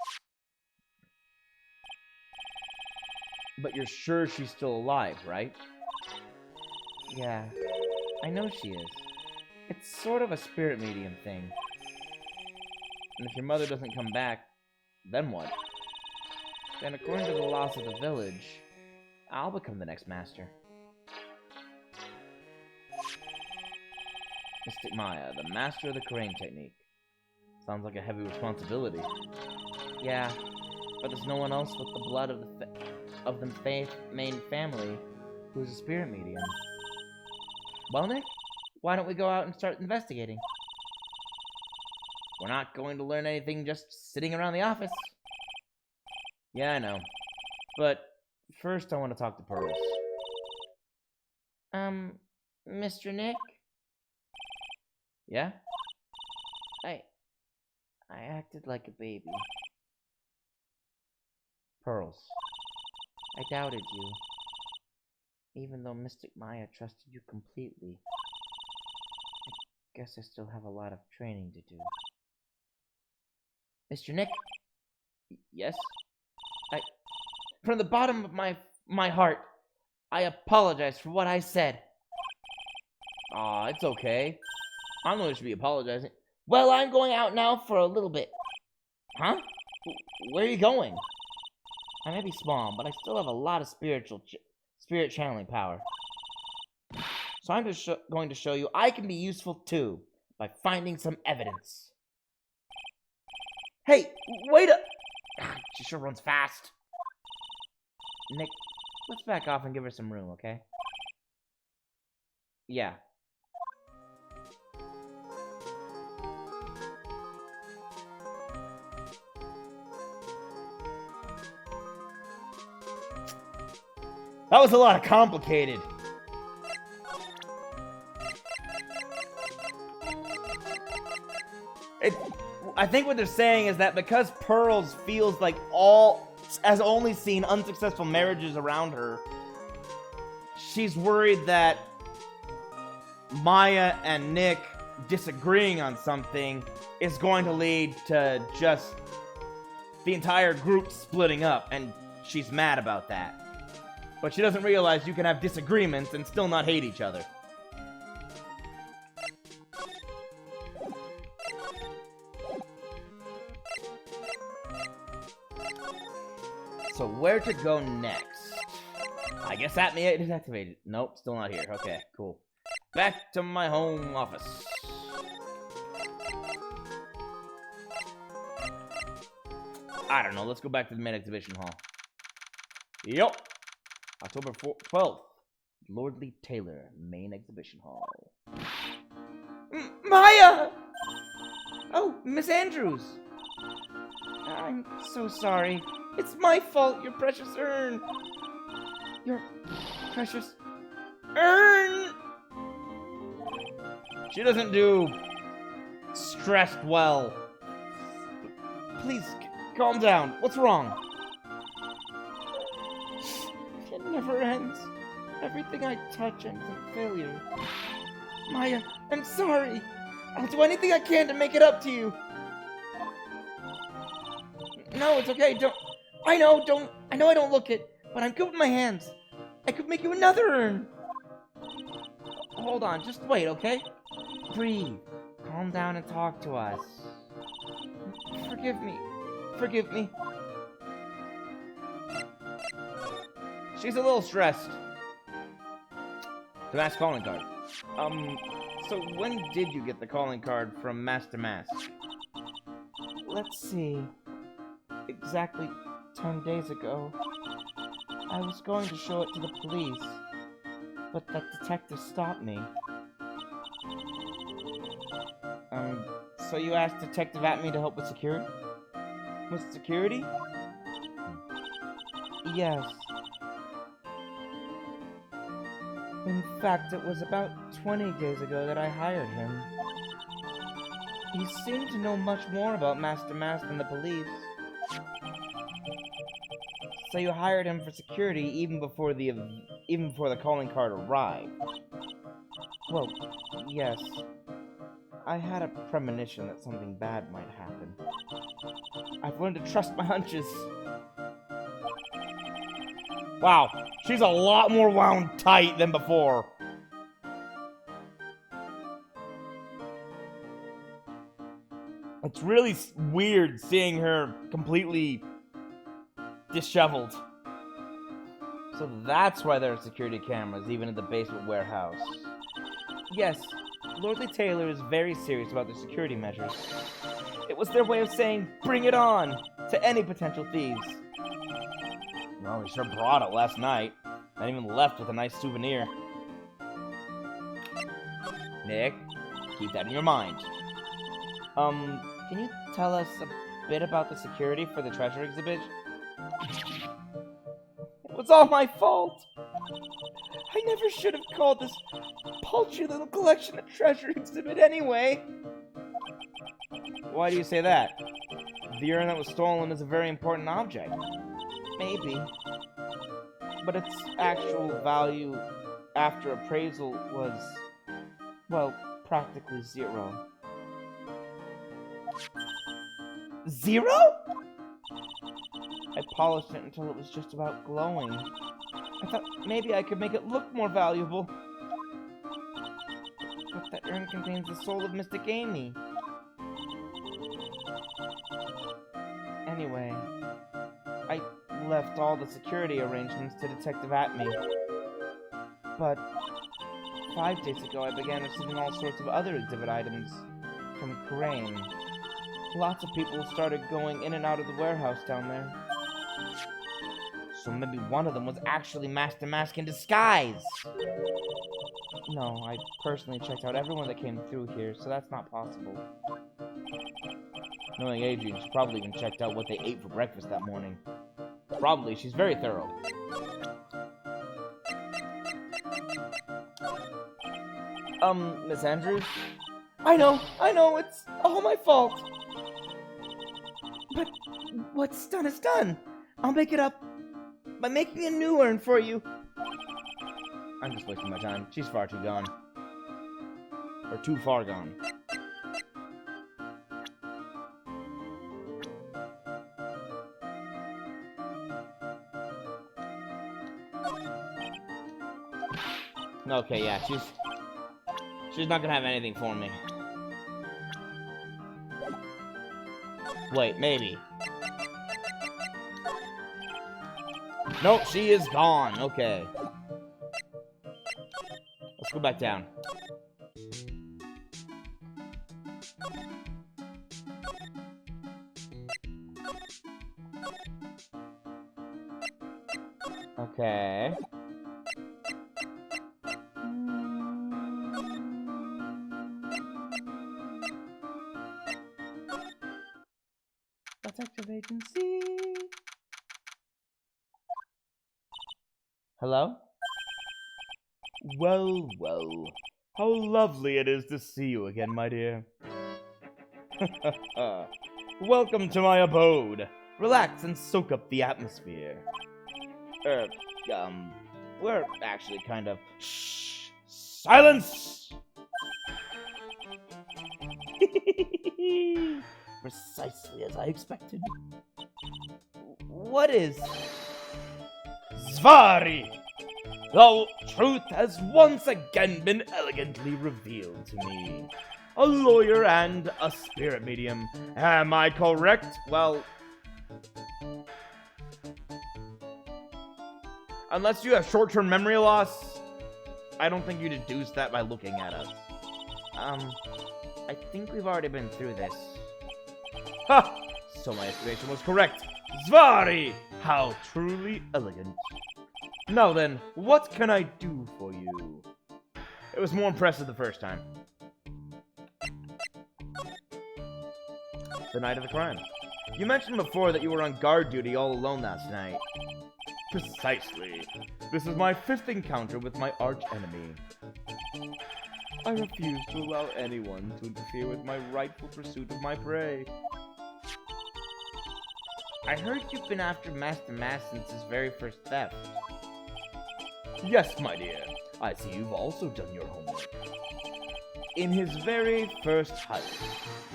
But you're sure she's still alive, right? Yeah, I know she is. It's sort of a spirit medium thing. And if your mother doesn't come back, then what? Then according to the laws of the village, I'll become the next master. Mystic Maya, the master of the Korean technique. Sounds like a heavy responsibility. Yeah, but there's no one else with the blood of the main family who's a spirit medium. Well, Nick, why don't we go out and start investigating? We're not going to learn anything just sitting around the office. Yeah, I know. But first I want to talk to Pearls. Mr. Nick? Yeah? I acted like a baby. Pearls. I doubted you. Even though Mystic Maya trusted you completely. I guess I still have a lot of training to do. Mr. Nick? Yes? From the bottom of my heart, I apologize for what I said. Aw, it's okay. I'm the one who should be apologizing. Well, I'm going out now for a little bit. Huh? Where are you going? I may be small, but I still have a lot of spirit channeling power. So I'm just going to show you I can be useful too, by finding some evidence. Hey, wait up! She sure runs fast. Nick, let's back off and give her some room, okay? Yeah. That was a lot of complicated. I think what they're saying is that because Pearls feels like has only seen unsuccessful marriages around her, she's worried that Maya and Nick disagreeing on something is going to lead to just the entire group splitting up, and she's mad about that. But she doesn't realize you can have disagreements and still not hate each other. So where to go next? I guess that may is activated. Nope, still not here. Okay, cool. Back to my home office. I don't know. Let's go back to the main exhibition hall. Yup. October 12th. Lordly Taylor, main exhibition hall. Maya! Oh, Miss Andrews. I'm so sorry. It's my fault, your precious urn. Your precious urn! She doesn't do stressed well. Please, calm down. What's wrong? It never ends. Everything I touch ends in failure. Maya, I'm sorry. I'll do anything I can to make it up to you. No, it's okay. I know I don't look it, but I'm good with my hands. I could make you another urn. Hold on, just wait, okay? Breathe. Calm down and talk to us. Forgive me. Forgive me. She's a little stressed. The mask calling card. So when did you get the calling card from Master Mask? Let's see. Exactly 10 days ago. I was going to show it to the police, but that detective stopped me. So you asked Detective Atme to help with security? With security? Yes. In fact, it was about 20 days ago that I hired him. He seemed to know much more about Master Mask than the police. So you hired him for security even before the calling card arrived? Well, yes. I had a premonition that something bad might happen. I've learned to trust my hunches. Wow, she's a lot more wound tight than before. It's really weird seeing her completely disheveled. So that's why there are security cameras, even in the basement warehouse. Yes, Lordly Taylor is very serious about their security measures. It was their way of saying, bring it on, to any potential thieves. Well, we sure brought it last night. And even left with a nice souvenir. Nick, keep that in your mind. Can you tell us a bit about the security for the treasure exhibit? It was all my fault. I never should have called this paltry little collection a treasure exhibit anyway. Why do you say that? The urn that was stolen is a very important object. Maybe. But its actual value after appraisal was, well, practically zero. Zero? I polished it until it was just about glowing. I thought maybe I could make it look more valuable. But that urn contains the soul of Mystic Amy. Anyway, I left all the security arrangements to Detective Atme. But 5 days ago, I began receiving all sorts of other exhibit items from Crane. Lots of people started going in and out of the warehouse down there. So maybe one of them was actually Master Mask in disguise. No, I personally checked out everyone that came through here, so that's not possible. Knowing Adrian, she probably even checked out what they ate for breakfast that morning. Probably, she's very thorough. Miss Andrews? I know, it's all my fault. But what's done is done. I'll make it up by making a new urn for you. I'm just wasting my time. She's far too gone. Or too far gone. Okay, yeah, she's not gonna have anything for me. Wait, maybe. Nope, she is gone. Okay. Let's go back down. Okay. wait and see. Hello? Well, well. How lovely it is to see you again, my dear. Welcome to my abode. Relax and soak up the atmosphere. We're actually kind of... Shh! Silence! Precisely as I expected. What is... Zvari! The truth has once again been elegantly revealed to me. A lawyer and a spirit medium. Am I correct? Well... Unless you have short-term memory loss, I don't think you deduce that by looking at us. I think we've already been through this. Ha! So my estimation was correct. Zvari! How truly elegant. Now then, what can I do for you? It was more impressive the first time. The night of the crime. You mentioned before that you were on guard duty all alone last night. Precisely. This is my 5th encounter with my arch-enemy. I refuse to allow anyone to interfere with my rightful pursuit of my prey. I heard you've been after Master Mass since his very first theft. Yes, my dear. I see you've also done your homework. In his very first heist,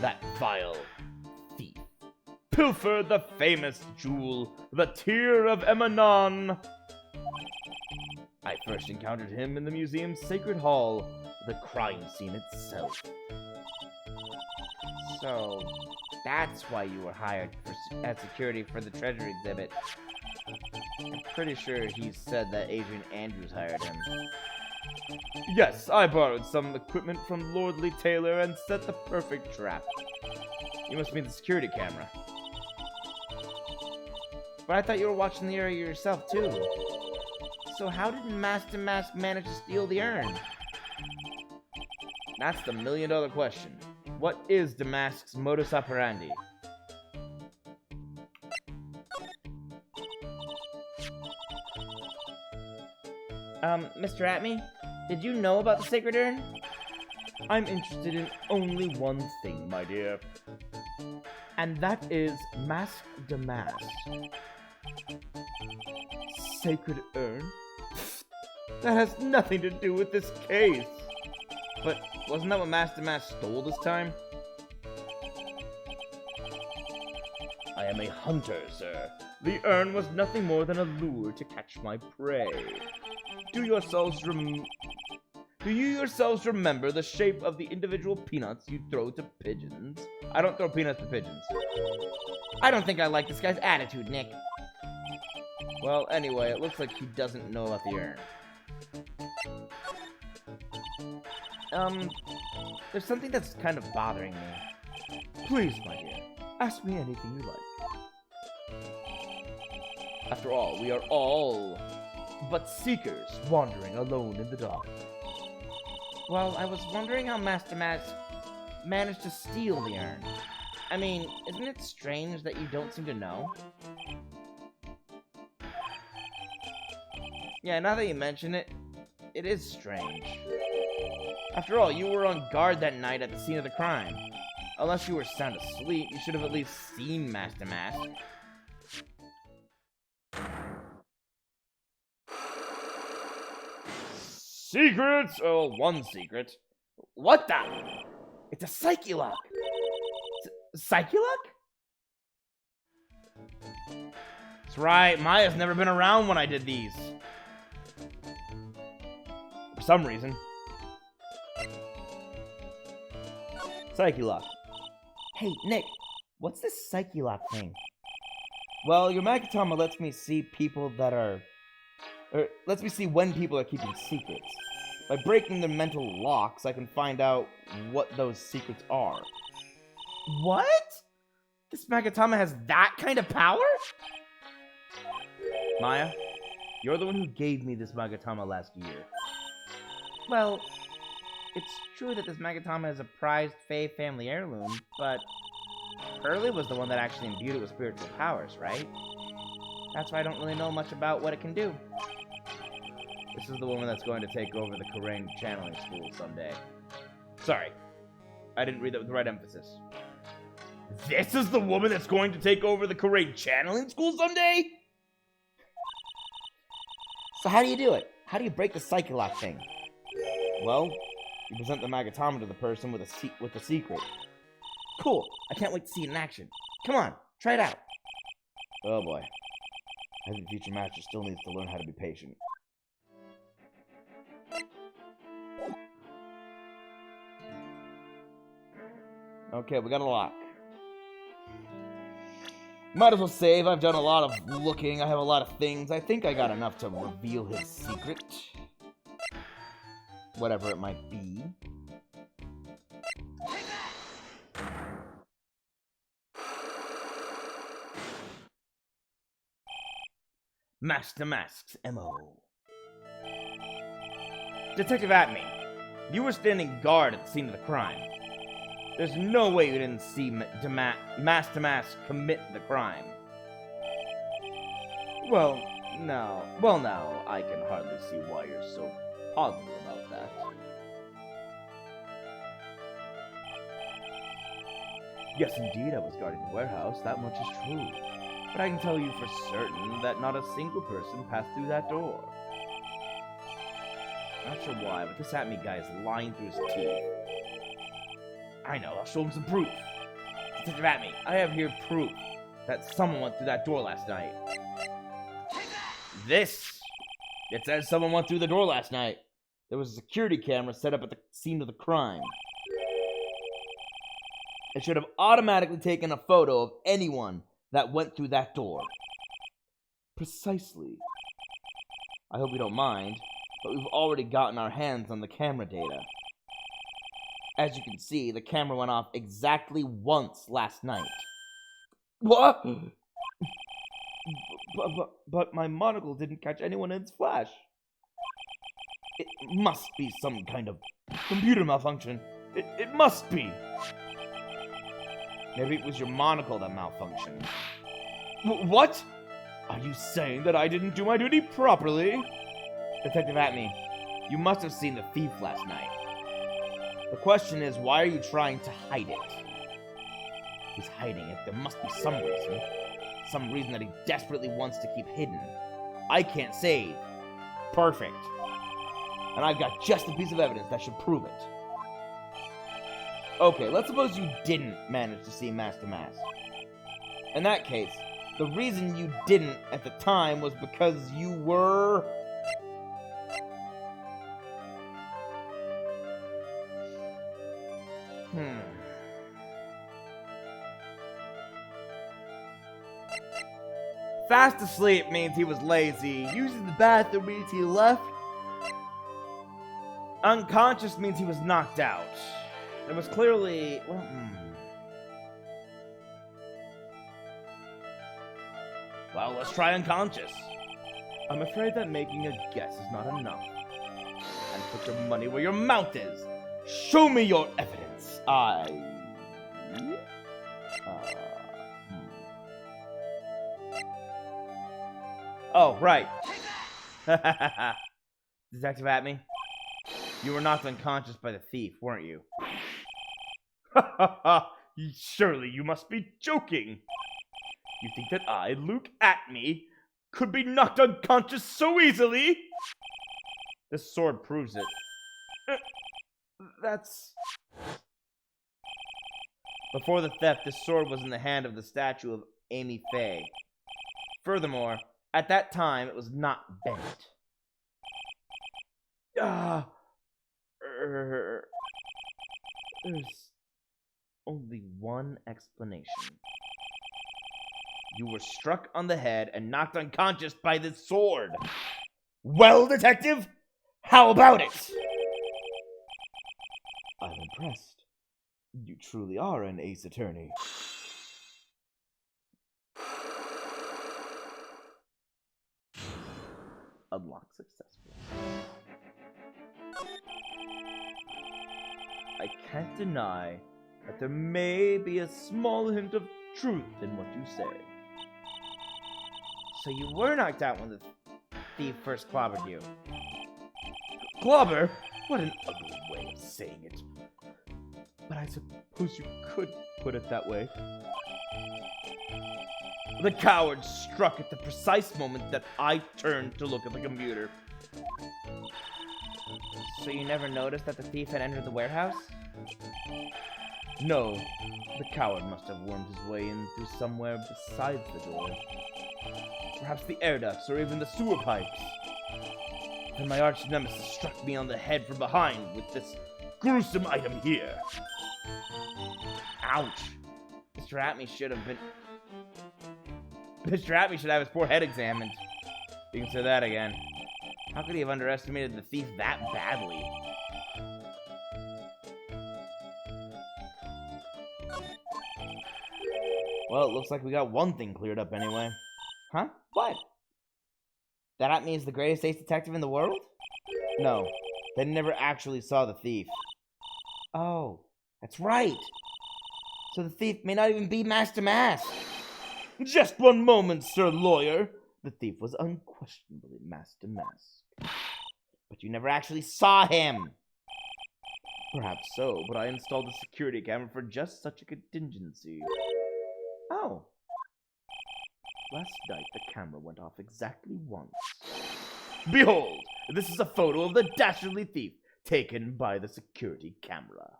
that vile thief pilfered the famous jewel, the Tear of Emanon. I first encountered him in the museum's sacred hall, the crime scene itself. So, that's why you were hired as security for the treasure exhibit. I'm pretty sure he said that Adrian Andrews hired him. Yes, I borrowed some equipment from Lordly Taylor and set the perfect trap. You must mean the security camera. But I thought you were watching the area yourself, too. So how did Master Mask manage to steal the urn? That's the million-dollar question. What is Damask's modus operandi? Mr. Atme, did you know about the sacred urn? I'm interested in only one thing, my dear. And that is Mask Damask. Sacred urn? That has nothing to do with this case. But wasn't that what Master Mask stole this time? I am a hunter, sir. The urn was nothing more than a lure to catch my prey. Do you yourselves remember the shape of the individual peanuts you throw to pigeons? I don't throw peanuts to pigeons. I don't think I like this guy's attitude, Nick. Well, anyway, it looks like he doesn't know about the urn. There's something that's kind of bothering me. Please, my dear, ask me anything you like. After all, we are all but seekers wandering alone in the dark. Well, I was wondering how Master Mask managed to steal the urn. I mean, isn't it strange that you don't seem to know? Yeah, now that you mention it, it is strange. After all, you were on guard that night at the scene of the crime. Unless you were sound asleep, you should have at least seen Master Mask. Secrets? Oh, one secret. What the? It's a Psyche Lock. Psyche Lock? That's right, Maya's never been around when I did these. For some reason. Psyche Lock. Hey, Nick, what's this Psyche Lock thing? Well, your Magatama lets me see people that are... lets me see when people are keeping secrets. By breaking their mental locks, I can find out what those secrets are. What? This Magatama has that kind of power? Maya, you're the one who gave me this Magatama last year. Well, it's true that this Magatama is a prized Fae family heirloom, but Pearly was the one that actually imbued it with spiritual powers, right? That's why I don't really know much about what it can do. This is the woman that's going to take over the Karain channeling school someday. Sorry, I didn't read that with the right emphasis. This is the woman that's going to take over the Karain channeling school someday? So how do you do it? How do you break the psychic lock thing? Well, you present the magatometer to the person with the secret. Cool. I can't wait to see it in action. Come on, try it out. Oh boy. I think the future master still needs to learn how to be patient. Okay, we got a lock. Might as well save. I've done a lot of looking. I have a lot of things. I think I got enough to reveal his secret. Whatever it might be. Master Mask's MO. Detective Atme, you were standing guard at the scene of the crime. There's no way you didn't see Master Mask commit the crime. Well, now, I can hardly see why you're so positive about that. Yes, indeed, I was guarding the warehouse, that much is true. But I can tell you for certain that not a single person passed through that door. Not sure why, but this Atme guy is lying through his teeth. I know, I'll show him some proof. Detective Atme, I have here proof that someone went through that door last night. This! It says someone went through the door last night. There was a security camera set up at the scene of the crime. It should have automatically taken a photo of anyone that went through that door. Precisely. I hope you don't mind, but we've already gotten our hands on the camera data. As you can see, the camera went off exactly once last night. What? But my monocle didn't catch anyone in its flash. It must be some kind of computer malfunction. It must be. Maybe it was your monocle that malfunctioned. What? Are you saying that I didn't do my duty properly? Detective Atme, you must have seen the thief last night. The question is, why are you trying to hide it? He's hiding it. There must be some reason. Some reason that he desperately wants to keep hidden. I can't save. Perfect. And I've got just a piece of evidence that should prove it. Okay, let's suppose you didn't manage to see Master Mask. In that case, the reason you didn't at the time was because you were... Fast asleep means he was lazy. Using the bathroom means he left. Unconscious means he was knocked out. There was clearly... Well, let's try unconscious. I'm afraid that making a guess is not enough. And put your money where your mouth is. Show me your evidence. Oh, right. Detective Atme, you were knocked unconscious by the thief, weren't you? Surely you must be joking. You think that I, Luke Atme, could be knocked unconscious so easily? This sword proves it. That's... Before the theft, this sword was in the hand of the statue of Amy Faye. Furthermore, at that time, it was not bent. There's only one explanation. You were struck on the head and knocked unconscious by this sword. Well, detective, how about it? I'm impressed. You truly are an ace attorney. Unlocked successfully. I can't deny that there may be a small hint of truth in what you say. So you were knocked out when the thief first clobbered you. Clobber? What an ugly way of saying it. But I suppose you could put it that way. The coward struck at the precise moment that I turned to look at the computer. So you never noticed that the thief had entered the warehouse? No, the coward must have wormed his way in through somewhere besides the door. Perhaps the air ducts or even the sewer pipes. Then my arch nemesis struck me on the head from behind with this gruesome item here. Ouch. Mr. Atme should have been... Mr. Atme should have his poor head examined. You can say that again. How could he have underestimated the thief that badly? Well, it looks like we got one thing cleared up anyway. Huh? What? That Atme is the greatest ace detective in the world? No, they never actually saw the thief. Oh, that's right. So the thief may not even be Master Mask. Just one moment, Sir Lawyer. The thief was unquestionably Master Mask. But you never actually saw him. Perhaps so, but I installed a security camera for just such a contingency. Oh. Last night, the camera went off exactly once. Behold, this is a photo of the dastardly thief taken by the security camera.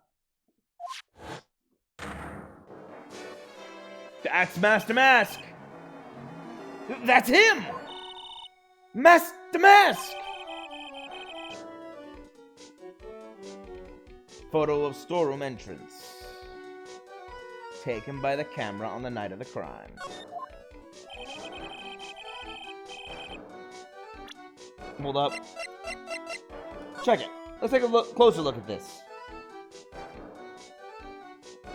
That's Master Mask! That's him! Master Mask! Photo of storeroom entrance. Taken by the camera on the night of the crime. Hold up. Check it. Let's take a closer look at this.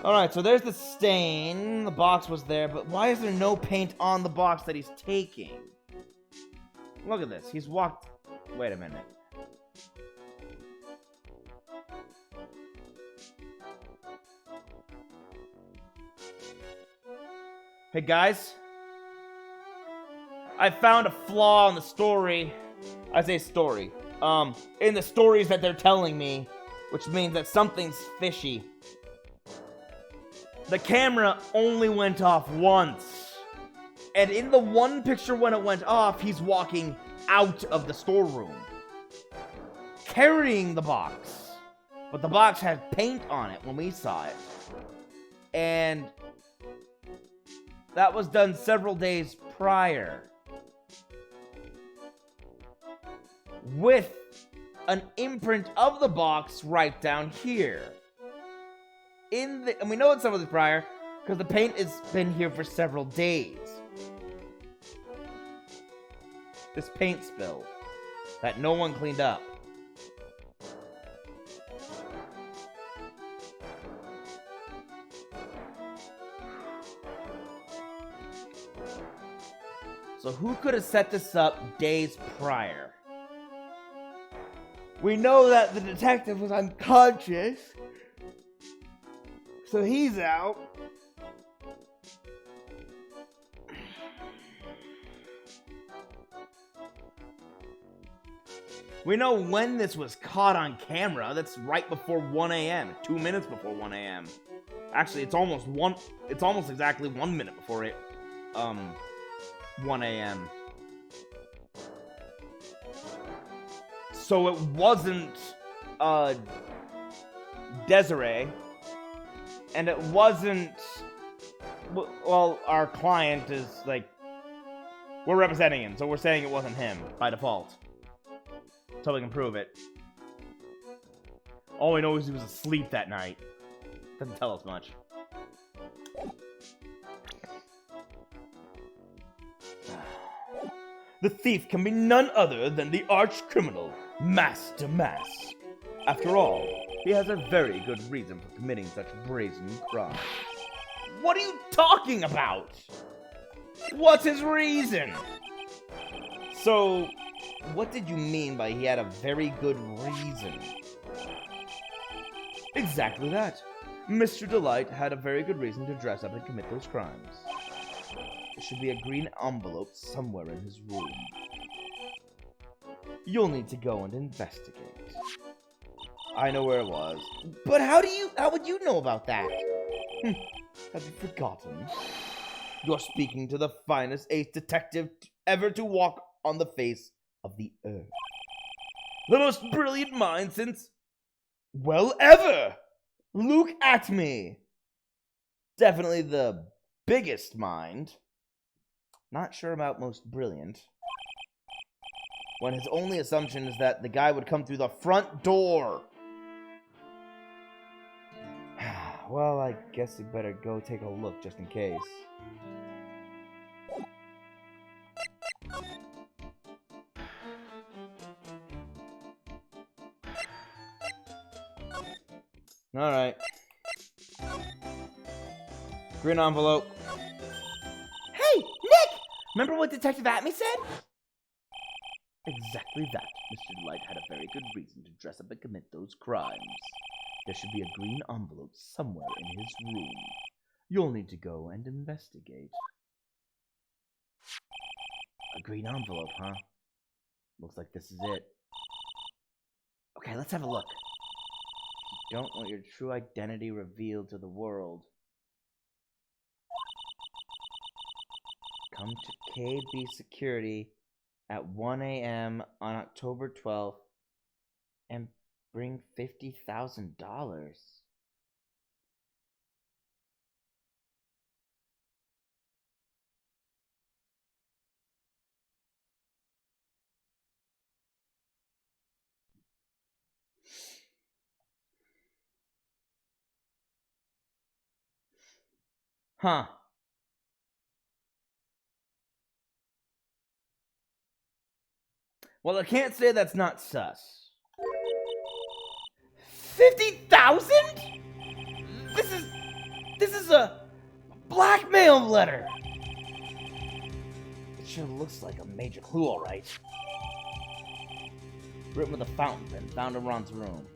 Alright, so there's the stain. The box was there, but why is there no paint on the box that he's taking? Look at this. He's walked... Wait a minute. Hey guys, I found a flaw in the story. I say story. In the stories that they're telling me, which means that something's fishy. The camera only went off once. And in the one picture when it went off, he's walking out of the storeroom, carrying the box. But the box had paint on it when we saw it. And that was done several days prior, with an imprint of the box right down here. And we know it's some of this prior because the paint has been here for several days. This paint spill that no one cleaned up. So who could have set this up days prior? We know that the detective was unconscious, so he's out. We know when this was caught on camera. That's right before 1 a.m. 2 minutes before 1 a.m. Actually, it's almost exactly 1 minute before 1 a.m. So it wasn't Desiree, and it wasn't, well, our client is like, we're representing him, so we're saying it wasn't him by default. Until we can prove it. All we know is he was asleep that night. Doesn't tell us much. The thief can be none other than the arch-criminal, Master Mask. After all, he has a very good reason for committing such brazen crimes. What are you talking about? What's his reason? So, what did you mean by he had a very good reason? Exactly that. Mr. Delight had a very good reason to dress up and commit those crimes. There should be a green envelope somewhere in his room. You'll need to go and investigate. I know where it was. But how would you know about that? Have you forgotten? You're speaking to the finest ace detective ever to walk on the face of the earth. The most brilliant mind since, well, ever! Look at me! Definitely the biggest mind. Not sure about most brilliant. When his only assumption is that the guy would come through the front door. Well, I guess we better go take a look just in case. Alright. Green envelope. Hey, Nick! Remember what Detective Atme said? Exactly that. Mr. Delight had a very good reason to dress up and commit those crimes. There should be a green envelope somewhere in his room. You'll need to go and investigate. A green envelope, huh? Looks like this is it. Okay, let's have a look. You don't want your true identity revealed to the world. Come to KB Security at 1 a.m. on October 12th and bring $50,000. Huh. Well, I can't say that's not sus. 50,000? This is a blackmail letter. It sure looks like a major clue, all right. Written with a fountain pen found in Ron's room.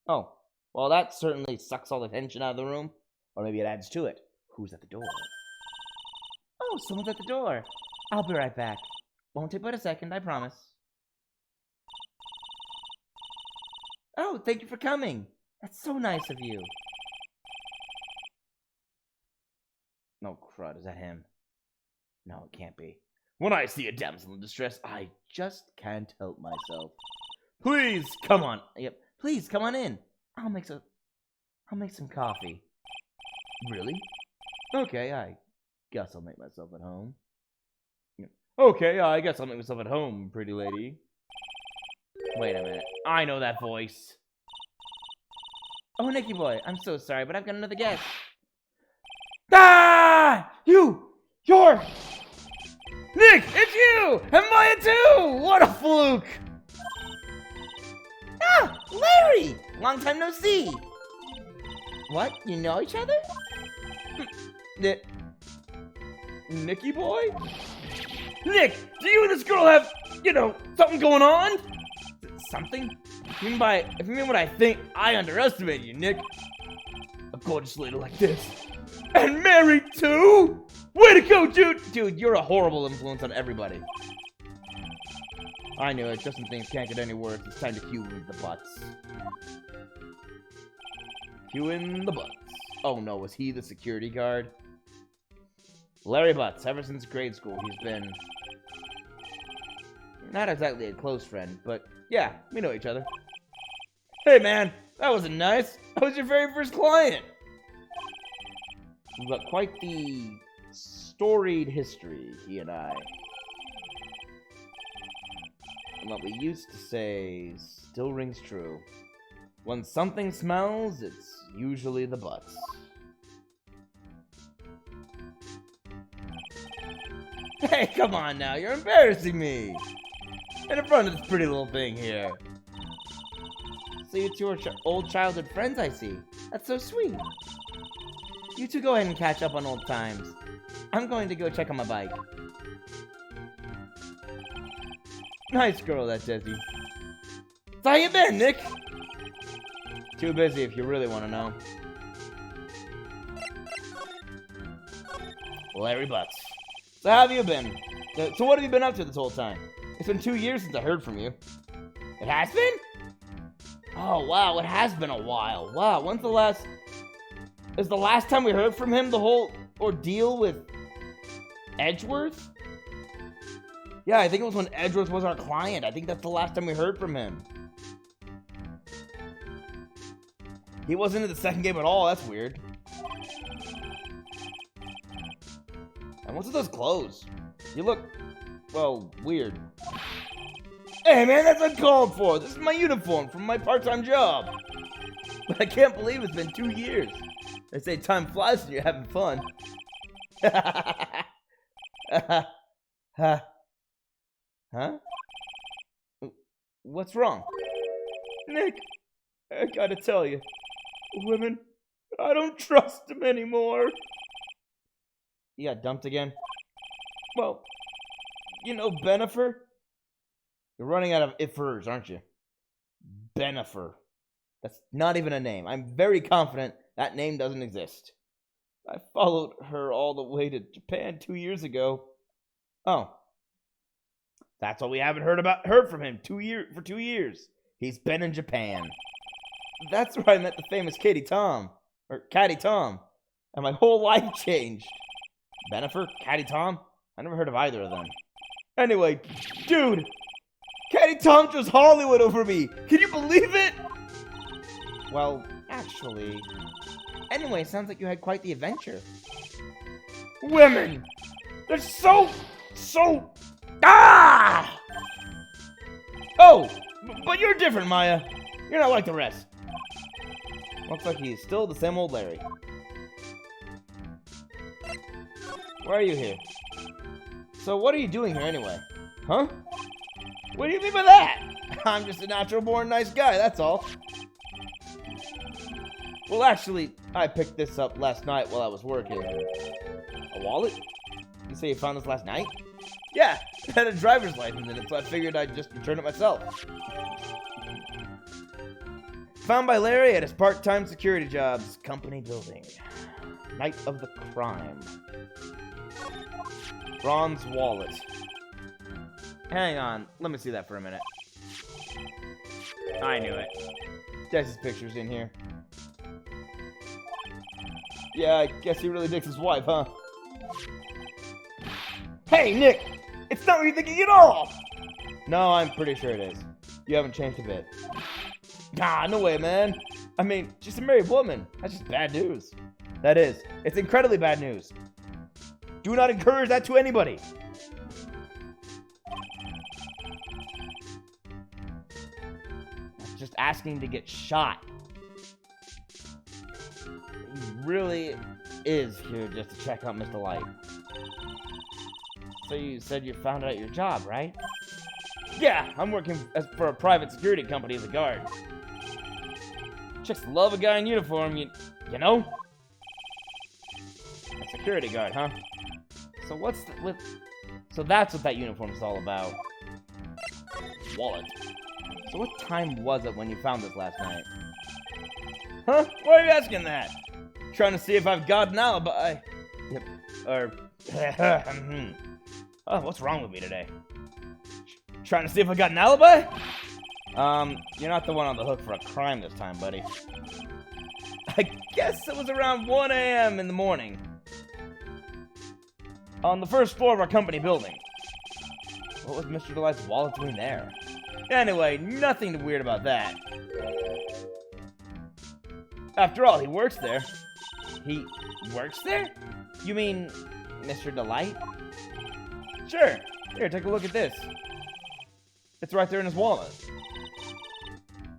Oh, well, that certainly sucks all the tension out of the room. Or maybe it adds to it. Who's at the door? Oh, someone's at the door. I'll be right back. Won't take but a second, I promise. Oh, thank you for coming. That's so nice of you. No crud, is that him? No, it can't be. When I see a damsel in distress, I just can't help myself. Please, come on. Yep, please come on in. I'll make some coffee. Really? Okay, I guess I'll make myself at home. Okay, I guess I'll make myself at home, pretty lady. Wait a minute. I know that voice. Oh, Nicky boy, I'm so sorry, but I've got another guest. Ah! You're... Nick, it's you! And Maya too! What a fluke! Ah, Larry! Long time no see. What? You know each other? Nicky boy? Nick, do you and this girl have, something going on? Something? If you mean what I think, I underestimated you, Nick. A gorgeous lady like this. And married too? Way to go, dude! Dude, you're a horrible influence on everybody. I knew it. Just when things can't get any worse, it's time to cue in the butts. Cue in the butts. Oh no, was he the security guard? Larry Butts, ever since grade school, he's been... not exactly a close friend, but yeah, we know each other. Hey man, that wasn't nice. I was your very first client. We've got quite the storied history, he and I. And what we used to say still rings true. When something smells, it's usually the butts. Hey, come on now, you're embarrassing me! In front of this pretty little thing here. So you two are old childhood friends, I see. That's so sweet. You two go ahead and catch up on old times. I'm going to go check on my bike. Nice girl, that Desi. So how you been, Nick? Too busy if you really want to know. Larry Butts. So how have you been? So what have you been up to this whole time? It's been 2 years since I heard from you. It has been? Oh, wow, it has been a while. Wow, when's the last... Is the last time we heard from him the whole ordeal with Edgeworth? Yeah, I think it was when Edgeworth was our client. I think that's the last time we heard from him. He wasn't in the second game at all. That's weird. And what's with those clothes? You look, well, weird. Hey, man, that's uncalled for. This is my uniform from my part-time job. But I can't believe it's been 2 years. They say time flies when you're having fun. Huh? What's wrong? Nick, I gotta tell you, women, I don't trust them anymore. You got dumped again? Well, you know Benifer? You're running out of ifers, aren't you? Benifer. That's not even a name. I'm very confident that name doesn't exist. I followed her all the way to Japan 2 years ago. Oh. That's all we haven't heard from him for 2 years. He's been in Japan. That's where I met the famous Caddy Tom. And my whole life changed. Benifer? Caddy Tom? I never heard of either of them. Anyway, dude! Caddy Tom chose Hollywood over me! Can you believe it? Well, actually... Anyway, sounds like you had quite the adventure. Women! They're so... Ah! Oh! But you're different, Maya. You're not like the rest. Looks like he's still the same old Larry. Why are you here? So what are you doing here anyway? Huh? What do you mean by that? I'm just a natural-born nice guy, that's all. Well, actually, I picked this up last night while I was working. A wallet? You say you found this last night? Yeah, it had a driver's license in it, so I figured I'd just return it myself. Found by Larry at his part-time security job's company building. Night of the crime. Bronze wallet. Hang on, let me see that for a minute. I knew it. Jess's picture's in here. Yeah, I guess he really digs his wife, huh? Hey, Nick! It's not what you're thinking at all! No, I'm pretty sure it is. You haven't changed a bit. Nah, no way, man. I mean, she's a married woman. That's just bad news. That is. It's incredibly bad news. Do not encourage that to anybody. Just asking to get shot. He really is here just to check out Mr. Light. So you said you found out your job, right? Yeah, I'm working for a private security company as a guard. Chicks love a guy in uniform, you know? A security guard, huh? So so that's what that uniform is all about. Wallet. So what time was it when you found this last night? Huh? Why are you asking that? Trying to see if I've got an alibi. Yep. Or... Oh, what's wrong with me today? Trying to see if I got an alibi? You're not the one on the hook for a crime this time, buddy. I guess it was around 1 a.m. in the morning. On the first floor of our company building. What was Mr. Delight's wallet doing there? Anyway, nothing weird about that. After all, he works there. He works there? You mean Mr. Delight? Sure. Here, take a look at this. It's right there in his wallet.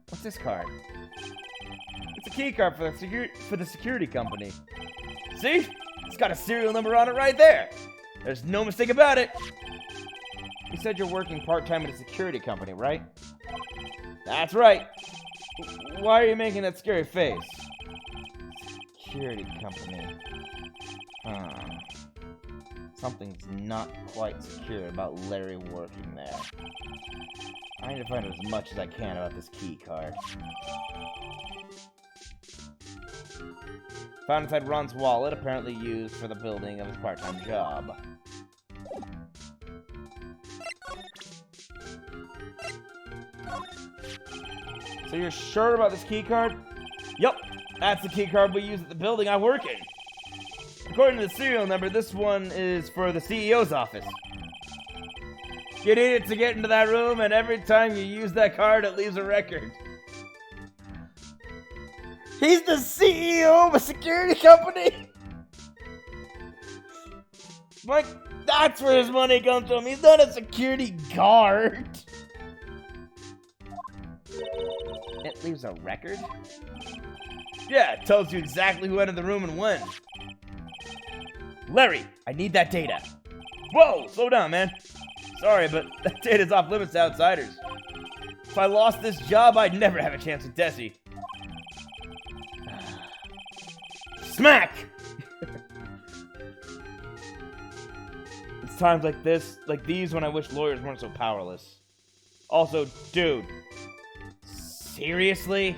What's this card? It's a key card for the security company. See? It's got a serial number on it right there. There's no mistake about it. You said you're working part-time at a security company, right? That's right. Why are you making that scary face? Security company. Something's not quite secure about Larry working there. I need to find out as much as I can about this key card. Found inside Ron's wallet, apparently used for the building of his part-time job. So you're sure about this key card? Yup, that's the key card we use at the building I work in. According to the serial number, this one is for the CEO's office. You need it to get into that room, and every time you use that card, it leaves a record. He's the CEO of a security company? Like, that's where his money comes from. He's not a security guard. It leaves a record? Yeah, it tells you exactly who entered the room and when. Larry, I need that data. Whoa, slow down, man. Sorry, but that data's off limits to outsiders. If I lost this job, I'd never have a chance with Desi. Smack! It's times like these when I wish lawyers weren't so powerless. Also, dude. Seriously?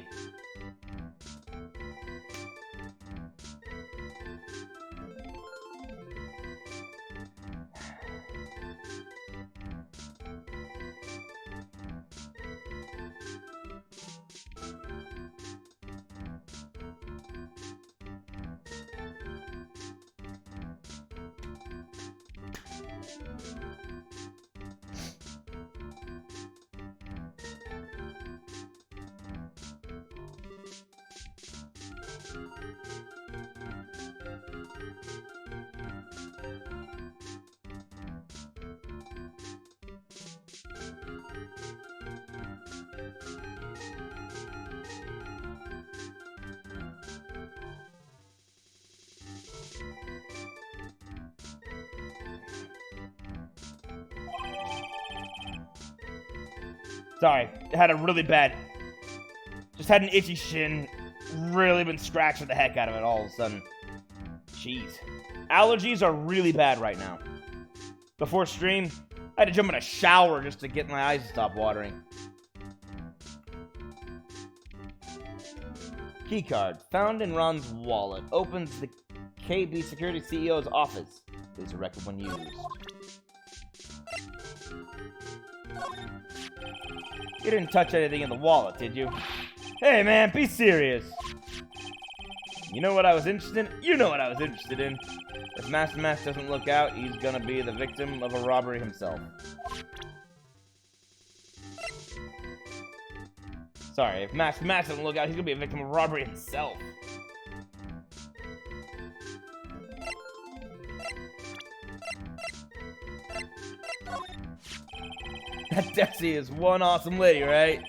Sorry, had a really bad... Just had an itchy shin. Really been scratching the heck out of it all of a sudden. Jeez. Allergies are really bad right now. Before stream, I had to jump in a shower just to get my eyes to stop watering. Keycard. Found in Ron's wallet. Opens the KB Security CEO's office. Leaves a record when used. You didn't touch anything in the wallet, did you? Hey, man, be serious. You know what I was interested in? You know what I was interested in. If Master Mask doesn't look out, he's gonna be the victim of a robbery himself. Sorry, if Master Mask doesn't look out, he's gonna be a victim of a robbery himself. That Desi is one awesome lady, right?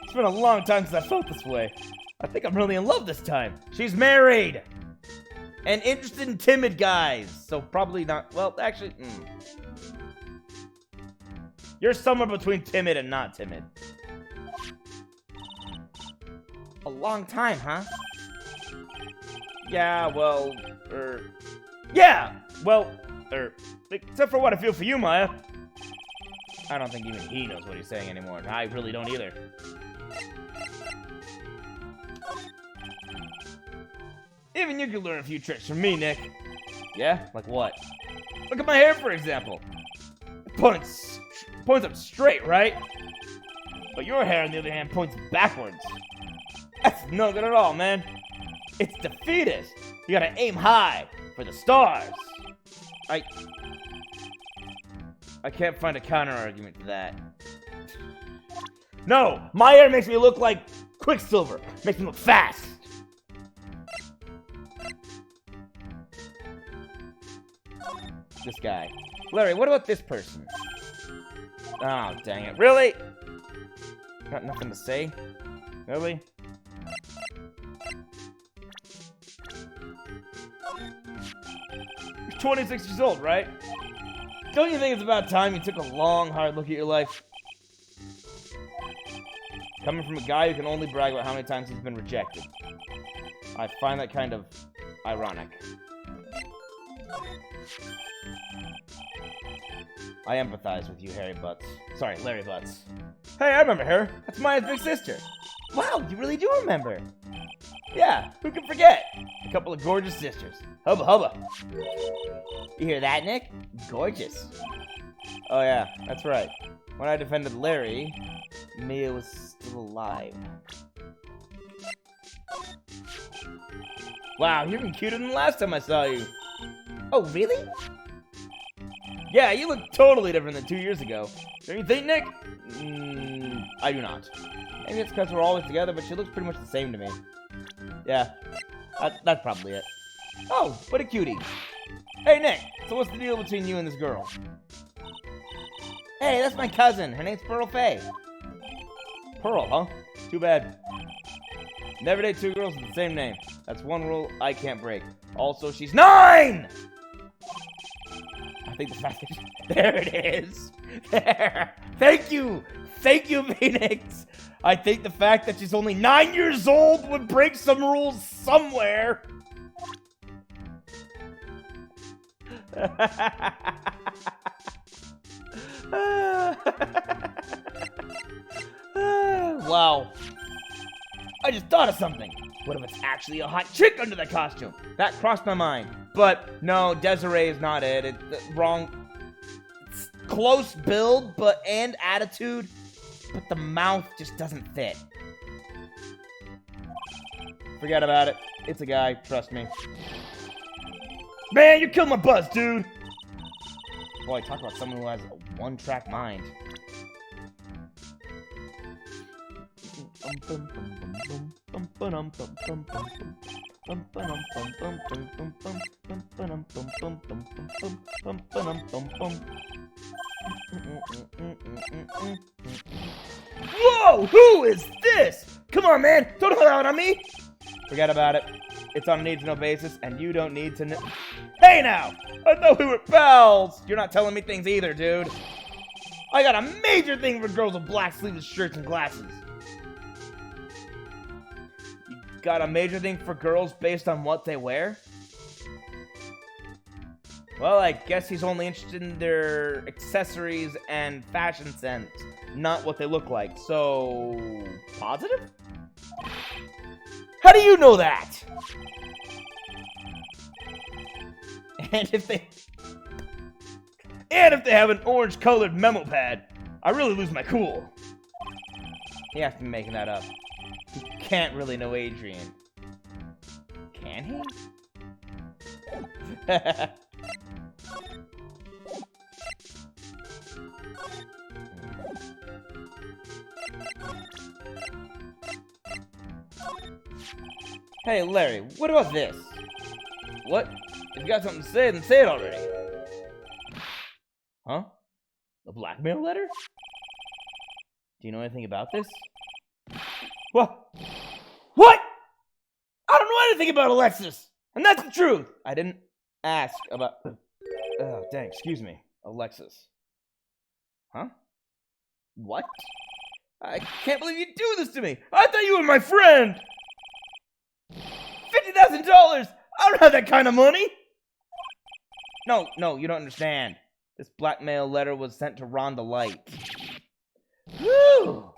It's been a long time since I felt this way. I think I'm really in love this time. She's married! And interested in timid guys. So probably not, well, actually, You're somewhere between timid and not timid. A long time, huh? Yeah, well, except for what I feel for you, Maya. I don't think even he knows what he's saying anymore. I really don't either. Even you could learn a few tricks from me, Nick. Yeah? Like what? Look at my hair, for example. It points up straight, right? But your hair, on the other hand, points backwards. That's no good at all, man. It's defeatist. You gotta aim high for the stars. I can't find a counter-argument to that. No! My hair makes me look like Quicksilver. Makes me look fast. This guy. Larry, what about this person? Oh, dang it. Really? Got nothing to say? Really? You're 26 years old, right? Don't you think it's about time you took a long, hard look at your life? Coming from a guy who can only brag about how many times he's been rejected. I find that kind of ironic. I empathize with you, Harry Butts. Sorry, Larry Butts. Hey, I remember her. That's Maya's big sister. Wow, you really do remember. Yeah, who can forget? A couple of gorgeous sisters. Hubba hubba. You hear that, Nick? Gorgeous. Oh yeah, that's right. When I defended Larry, Mia was still alive. Wow, you're even cuter than the last time I saw you. Oh, really? Yeah, you look totally different than 2 years ago. Don't you think, Nick? I do not. Maybe it's because we're always together, but she looks pretty much the same to me. Yeah, that's probably it. Oh, what a cutie. Hey, Nick, so what's the deal between you and this girl? Hey, that's my cousin. Her name's Pearl Faye. Pearl, huh? Too bad. Never date two girls with the same name. That's one rule I can't break. Also, she's 9! I think the fact that there it is. There. Thank you. Thank you, Phoenix. I think the fact that she's only 9 years old would break some rules somewhere. Wow. I just thought of something. What if it's actually a hot chick under that costume? That crossed my mind. But no, Desiree is not it. It's the wrong. It's close build, and attitude, but the mouth just doesn't fit. Forget about it. It's a guy, trust me. Man, you killed my buzz, dude. Boy, talk about someone who has a one-track mind. Whoa! Who is this? Come on, man! Don't hold out on me! Forget about it. It's on a need-to-know basis, and you don't need to know. Hey now! I thought we were pals! You're not telling me things either, dude. I got a major thing for girls with black sleeveless shirts and glasses. You got a major thing for girls based on what they wear? Well, I guess he's only interested in their accessories and fashion sense, not what they look like. So, positive? How do you know that? And if they have an orange-colored memo pad, I really lose my cool. He has to be making that up. He can't really know Adrian. Can he? Hey, Larry, what about this? What? If you got something to say, then say it already. Huh? A blackmail letter? Do you know anything about this? What? What? I don't know anything about Alexis! And that's the truth! I didn't ask about... Oh, dang, excuse me. Alexis. Huh? What? I can't believe you'd do this to me! I thought you were my friend! $50,000! I don't have that kind of money! No, you don't understand. This blackmail letter was sent to Rhonda Light. Whew!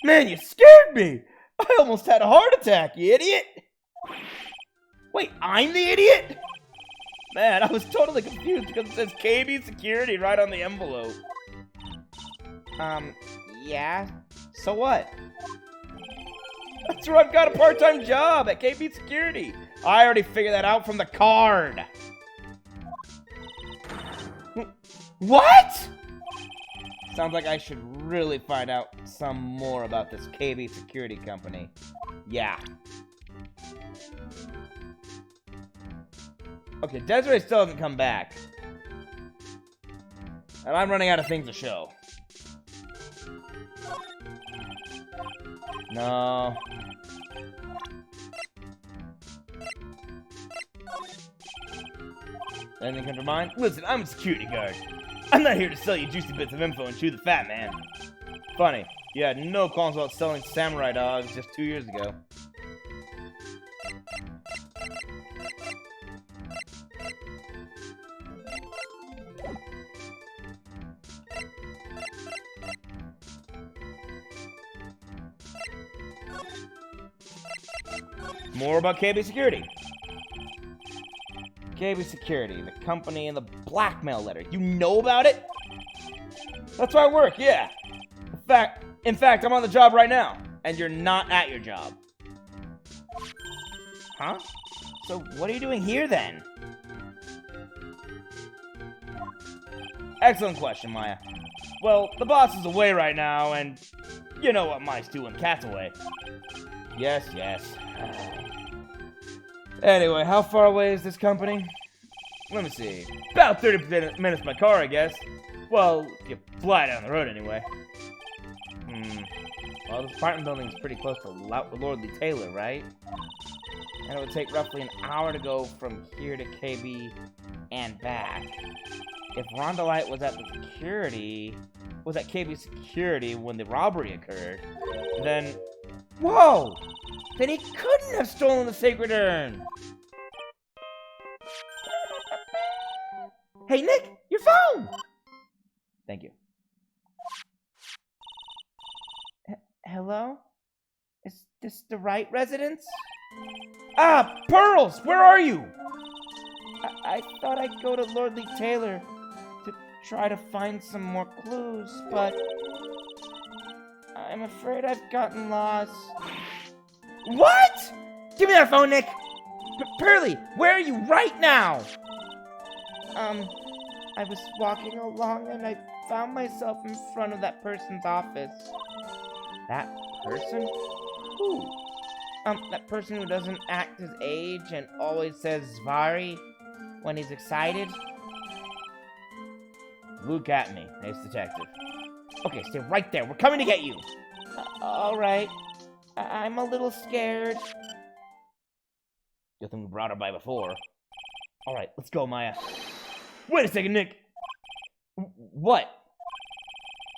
Man, you scared me! I almost had a heart attack, you idiot! Wait, I'm the idiot? Man, I was totally confused because it says KB Security right on the envelope. Yeah? So what? That's where I've got a part-time job at KB Security. I already figured that out from the card. What? Sounds like I should really find out some more about this KB Security company. Yeah. Okay, Desiree still hasn't come back. And I'm running out of things to show. No. Anything come to mind? Listen, I'm a security guard. I'm not here to sell you juicy bits of info and chew the fat, man. Funny, you had no qualms about selling samurai dogs just 2 years ago. More about KB Security. KB Security, the company and the blackmail letter. You know about it? That's where I work, yeah. In fact, I'm on the job right now, and you're not at your job. Huh? So what are you doing here then? Excellent question, Maya. Well, the boss is away right now, and you know what mice do when cat's away. Yes. Anyway, how far away is this company? Let me see. About 30 minutes by car, I guess. Well, if you fly down the road anyway. Well, this apartment building is pretty close to Lordly Taylor, right? And it would take roughly an hour to go from here to KB and back. If Rondolite was at KB Security when the robbery occurred, then... Whoa! Then he couldn't have stolen the sacred urn! Hey, Nick! Your phone! Thank you. Hello? Is this the Wright residence? Ah, Pearls! Where are you? I thought I'd go to Lordly Taylor to try to find some more clues, but I'm afraid I've gotten lost. What? Give me that phone, Nick! Pearly, where are you right now? I was walking along and I found myself in front of that person's office. That person? Who? That person who doesn't act his age and always says Zvari when he's excited? Look at me, Ace Detective. Okay, stay right there. We're coming to get you. Alright. I'm a little scared. Good thing we brought her by before. Alright, let's go, Maya. Wait a second, Nick. What?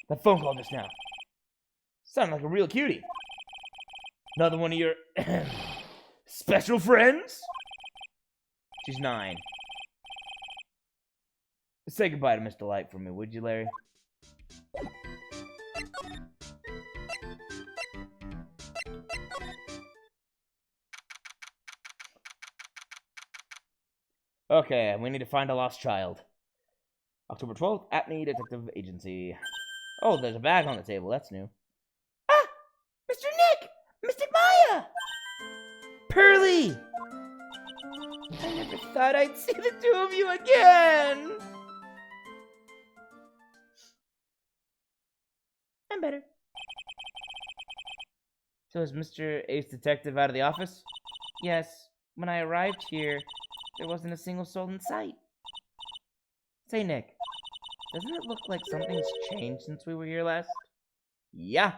That phone call just now. Sounded like a real cutie. Another one of your special friends? She's 9. Say goodbye to Mr. Light for me, would you, Larry? Okay, we need to find a lost child. October 12th, Atney Detective Agency. Oh, there's a bag on the table. That's new. Ah! Mr. Nick! Mr. Maya! Pearly! I never thought I'd see the two of you again! I'm better. So is Mr. Ace Detective out of the office? Yes. When I arrived here, there wasn't a single soul in sight. Say, Nick, doesn't it look like something's changed since we were here last? Yeah.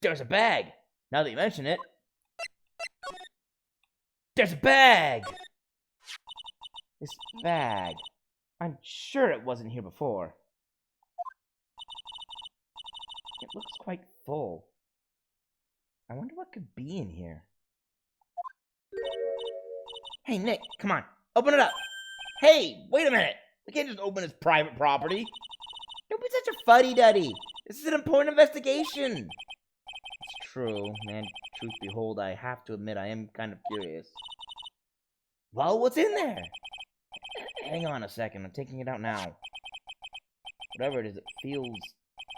There's a bag. Now that you mention it. There's a bag! This bag. I'm sure it wasn't here before. It looks quite full. I wonder what could be in here. Hey, Nick, come on. Open it up. Hey, wait a minute. We can't just open his private property. Don't be such a fuddy-duddy. This is an important investigation. It's true, and truth behold, I have to admit I am kind of curious. Well, what's in there? Hang on a second. I'm taking it out now. Whatever it is, it feels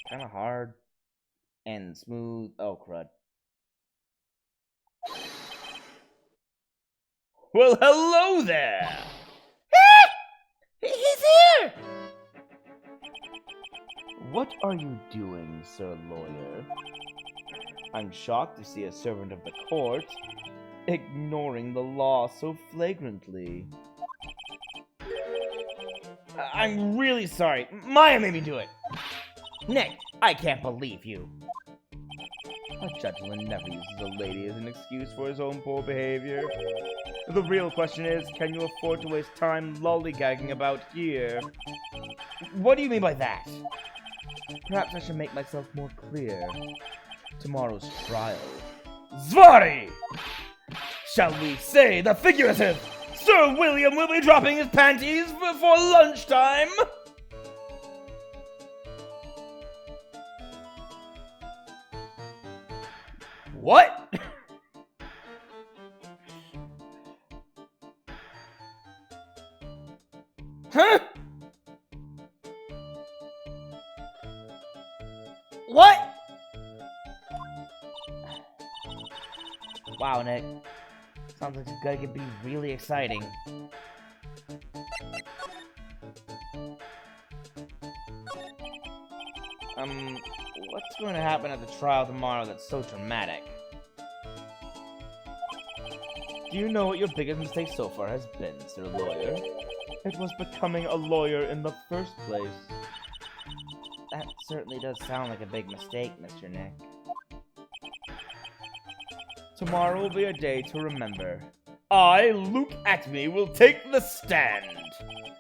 kind of hard and smooth. Oh, crud. Well, hello there! He's here! What are you doing, Sir Lawyer? I'm shocked to see a servant of the court ignoring the law so flagrantly. I'm really sorry. Maya made me do it. Nick, I can't believe you. A gentleman never uses a lady as an excuse for his own poor behavior. The real question is, can you afford to waste time lollygagging about here? What do you mean by that? Perhaps I should make myself more clear. Tomorrow's trial. Zvari! Shall we say the figurative? Sir William will be dropping his panties before lunchtime! What? Huh? What? Wow, Nick. Sounds like it's gonna be really exciting. What's going to happen at the trial tomorrow that's so dramatic? Do you know what your biggest mistake so far has been, Sir Lawyer? It was becoming a lawyer in the first place. That certainly does sound like a big mistake, Mr. Nick. Tomorrow will be a day to remember. I, Luke Acme, will take the stand.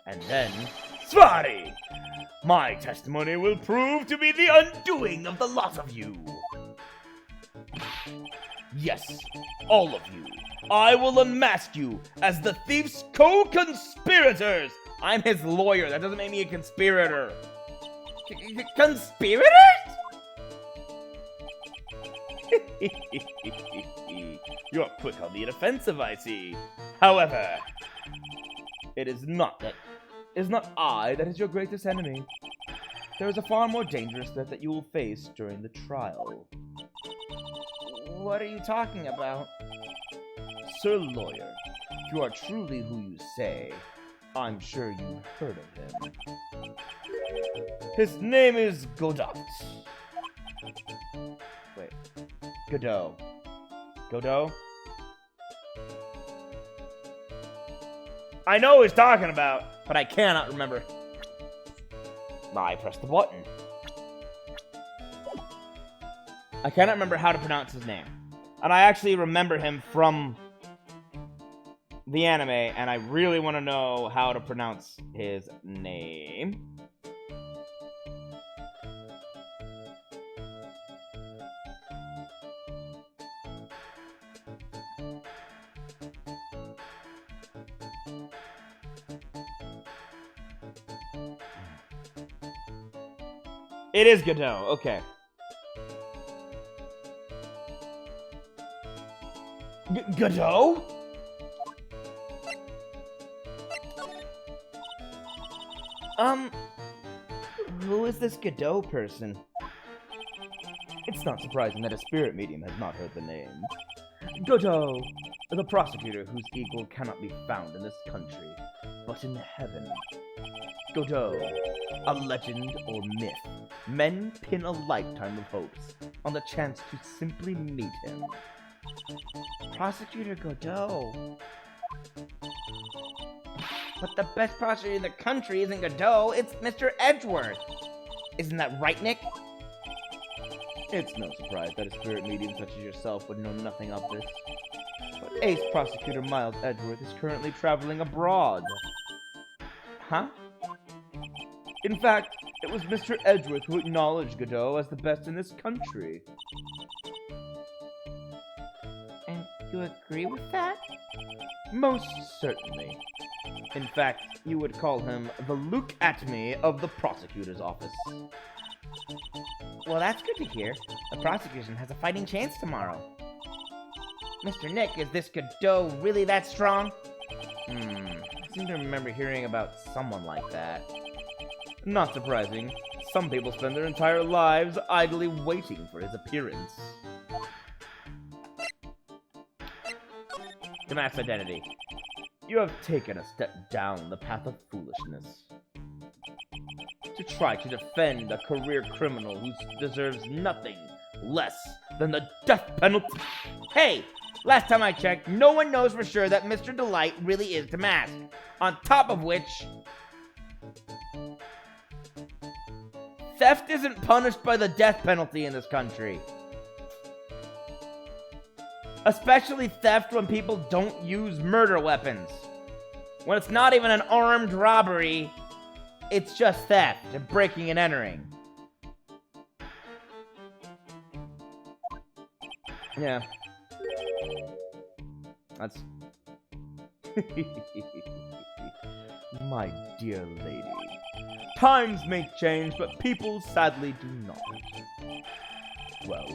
And then, Svari! My testimony will prove to be the undoing of the lot of you. Yes, all of you. I will unmask you as the thief's co-conspirators. I'm his lawyer. That doesn't make me a conspirator. Conspirators? You're quick on the offensive, I see. However, it is not I that is your greatest enemy. There is a far more dangerous threat that you will face during the trial. What are you talking about? Sir Lawyer, if you are truly who you say, I'm sure you've heard of him. His name is Godot. Wait. Godot. Godot? I know what he's talking about, but I cannot remember. I pressed the button. I cannot remember how to pronounce his name. And I actually remember him from the anime, and I really want to know how to pronounce his name. It is Godot, okay. Godot? Who is this Godot person? It's not surprising that a spirit medium has not heard the name. Godot, the prosecutor whose equal cannot be found in this country, but in heaven. Godot, a legend or myth. Men pin a lifetime of hopes on the chance to simply meet him. Prosecutor Godot. But the best prosecutor in the country isn't Godot, it's Mr. Edgeworth. Isn't that right, Nick? It's no surprise that a spirit medium such as yourself would know nothing of this. But Ace Prosecutor Miles Edgeworth is currently traveling abroad. Huh? In fact, it was Mr. Edgeworth who acknowledged Godot as the best in this country. And you agree with that? Most certainly. In fact, you would call him the Luke Acme of the prosecutor's office. Well, that's good to hear. The prosecution has a fighting chance tomorrow. Mr. Nick, is this Godot really that strong? I seem to remember hearing about someone like that. Not surprising. Some people spend their entire lives idly waiting for his appearance. The mask's identity. You have taken a step down the path of foolishness. To try to defend a career criminal who deserves nothing less than the death penalty. Hey! Last time I checked, no one knows for sure that Mr. Delight really is the mask. On top of which, theft isn't punished by the death penalty in this country. Especially theft when people don't use murder weapons. When it's not even an armed robbery, it's just theft and breaking and entering. Yeah. That's... My dear lady. Times may change, but people sadly do not. Well,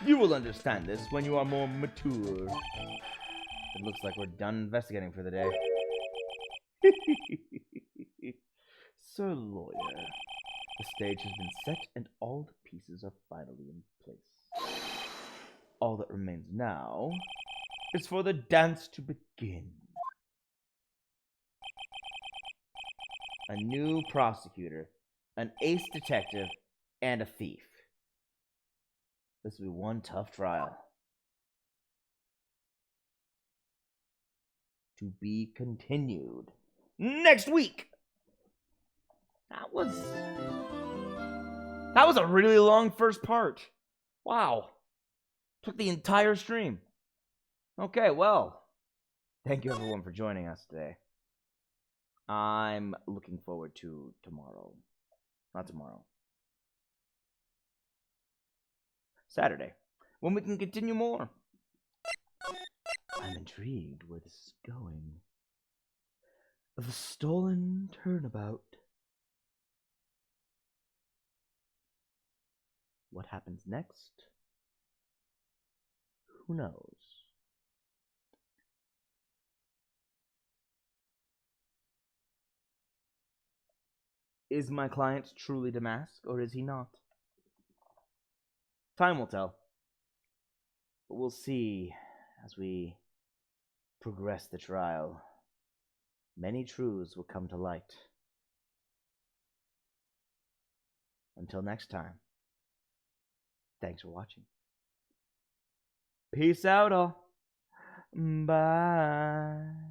you will understand this when you are more mature. It looks like we're done investigating for the day. Sir Lawyer, the stage has been set and all the pieces are finally in place. All that remains now is for the dance to begin. A new prosecutor, an ace detective, and a thief. This will be one tough trial. To be continued next week. That was a really long first part. Wow. Took the entire stream. Okay, well, thank you everyone for joining us today. I'm looking forward to tomorrow. Not tomorrow. Saturday, when we can continue more. I'm intrigued where this is going. The stolen turnabout. What happens next? Who knows? Is my client truly Damask, or is he not? Time will tell. But we'll see as we progress the trial. Many truths will come to light. Until next time, thanks for watching. Peace out, all. Bye.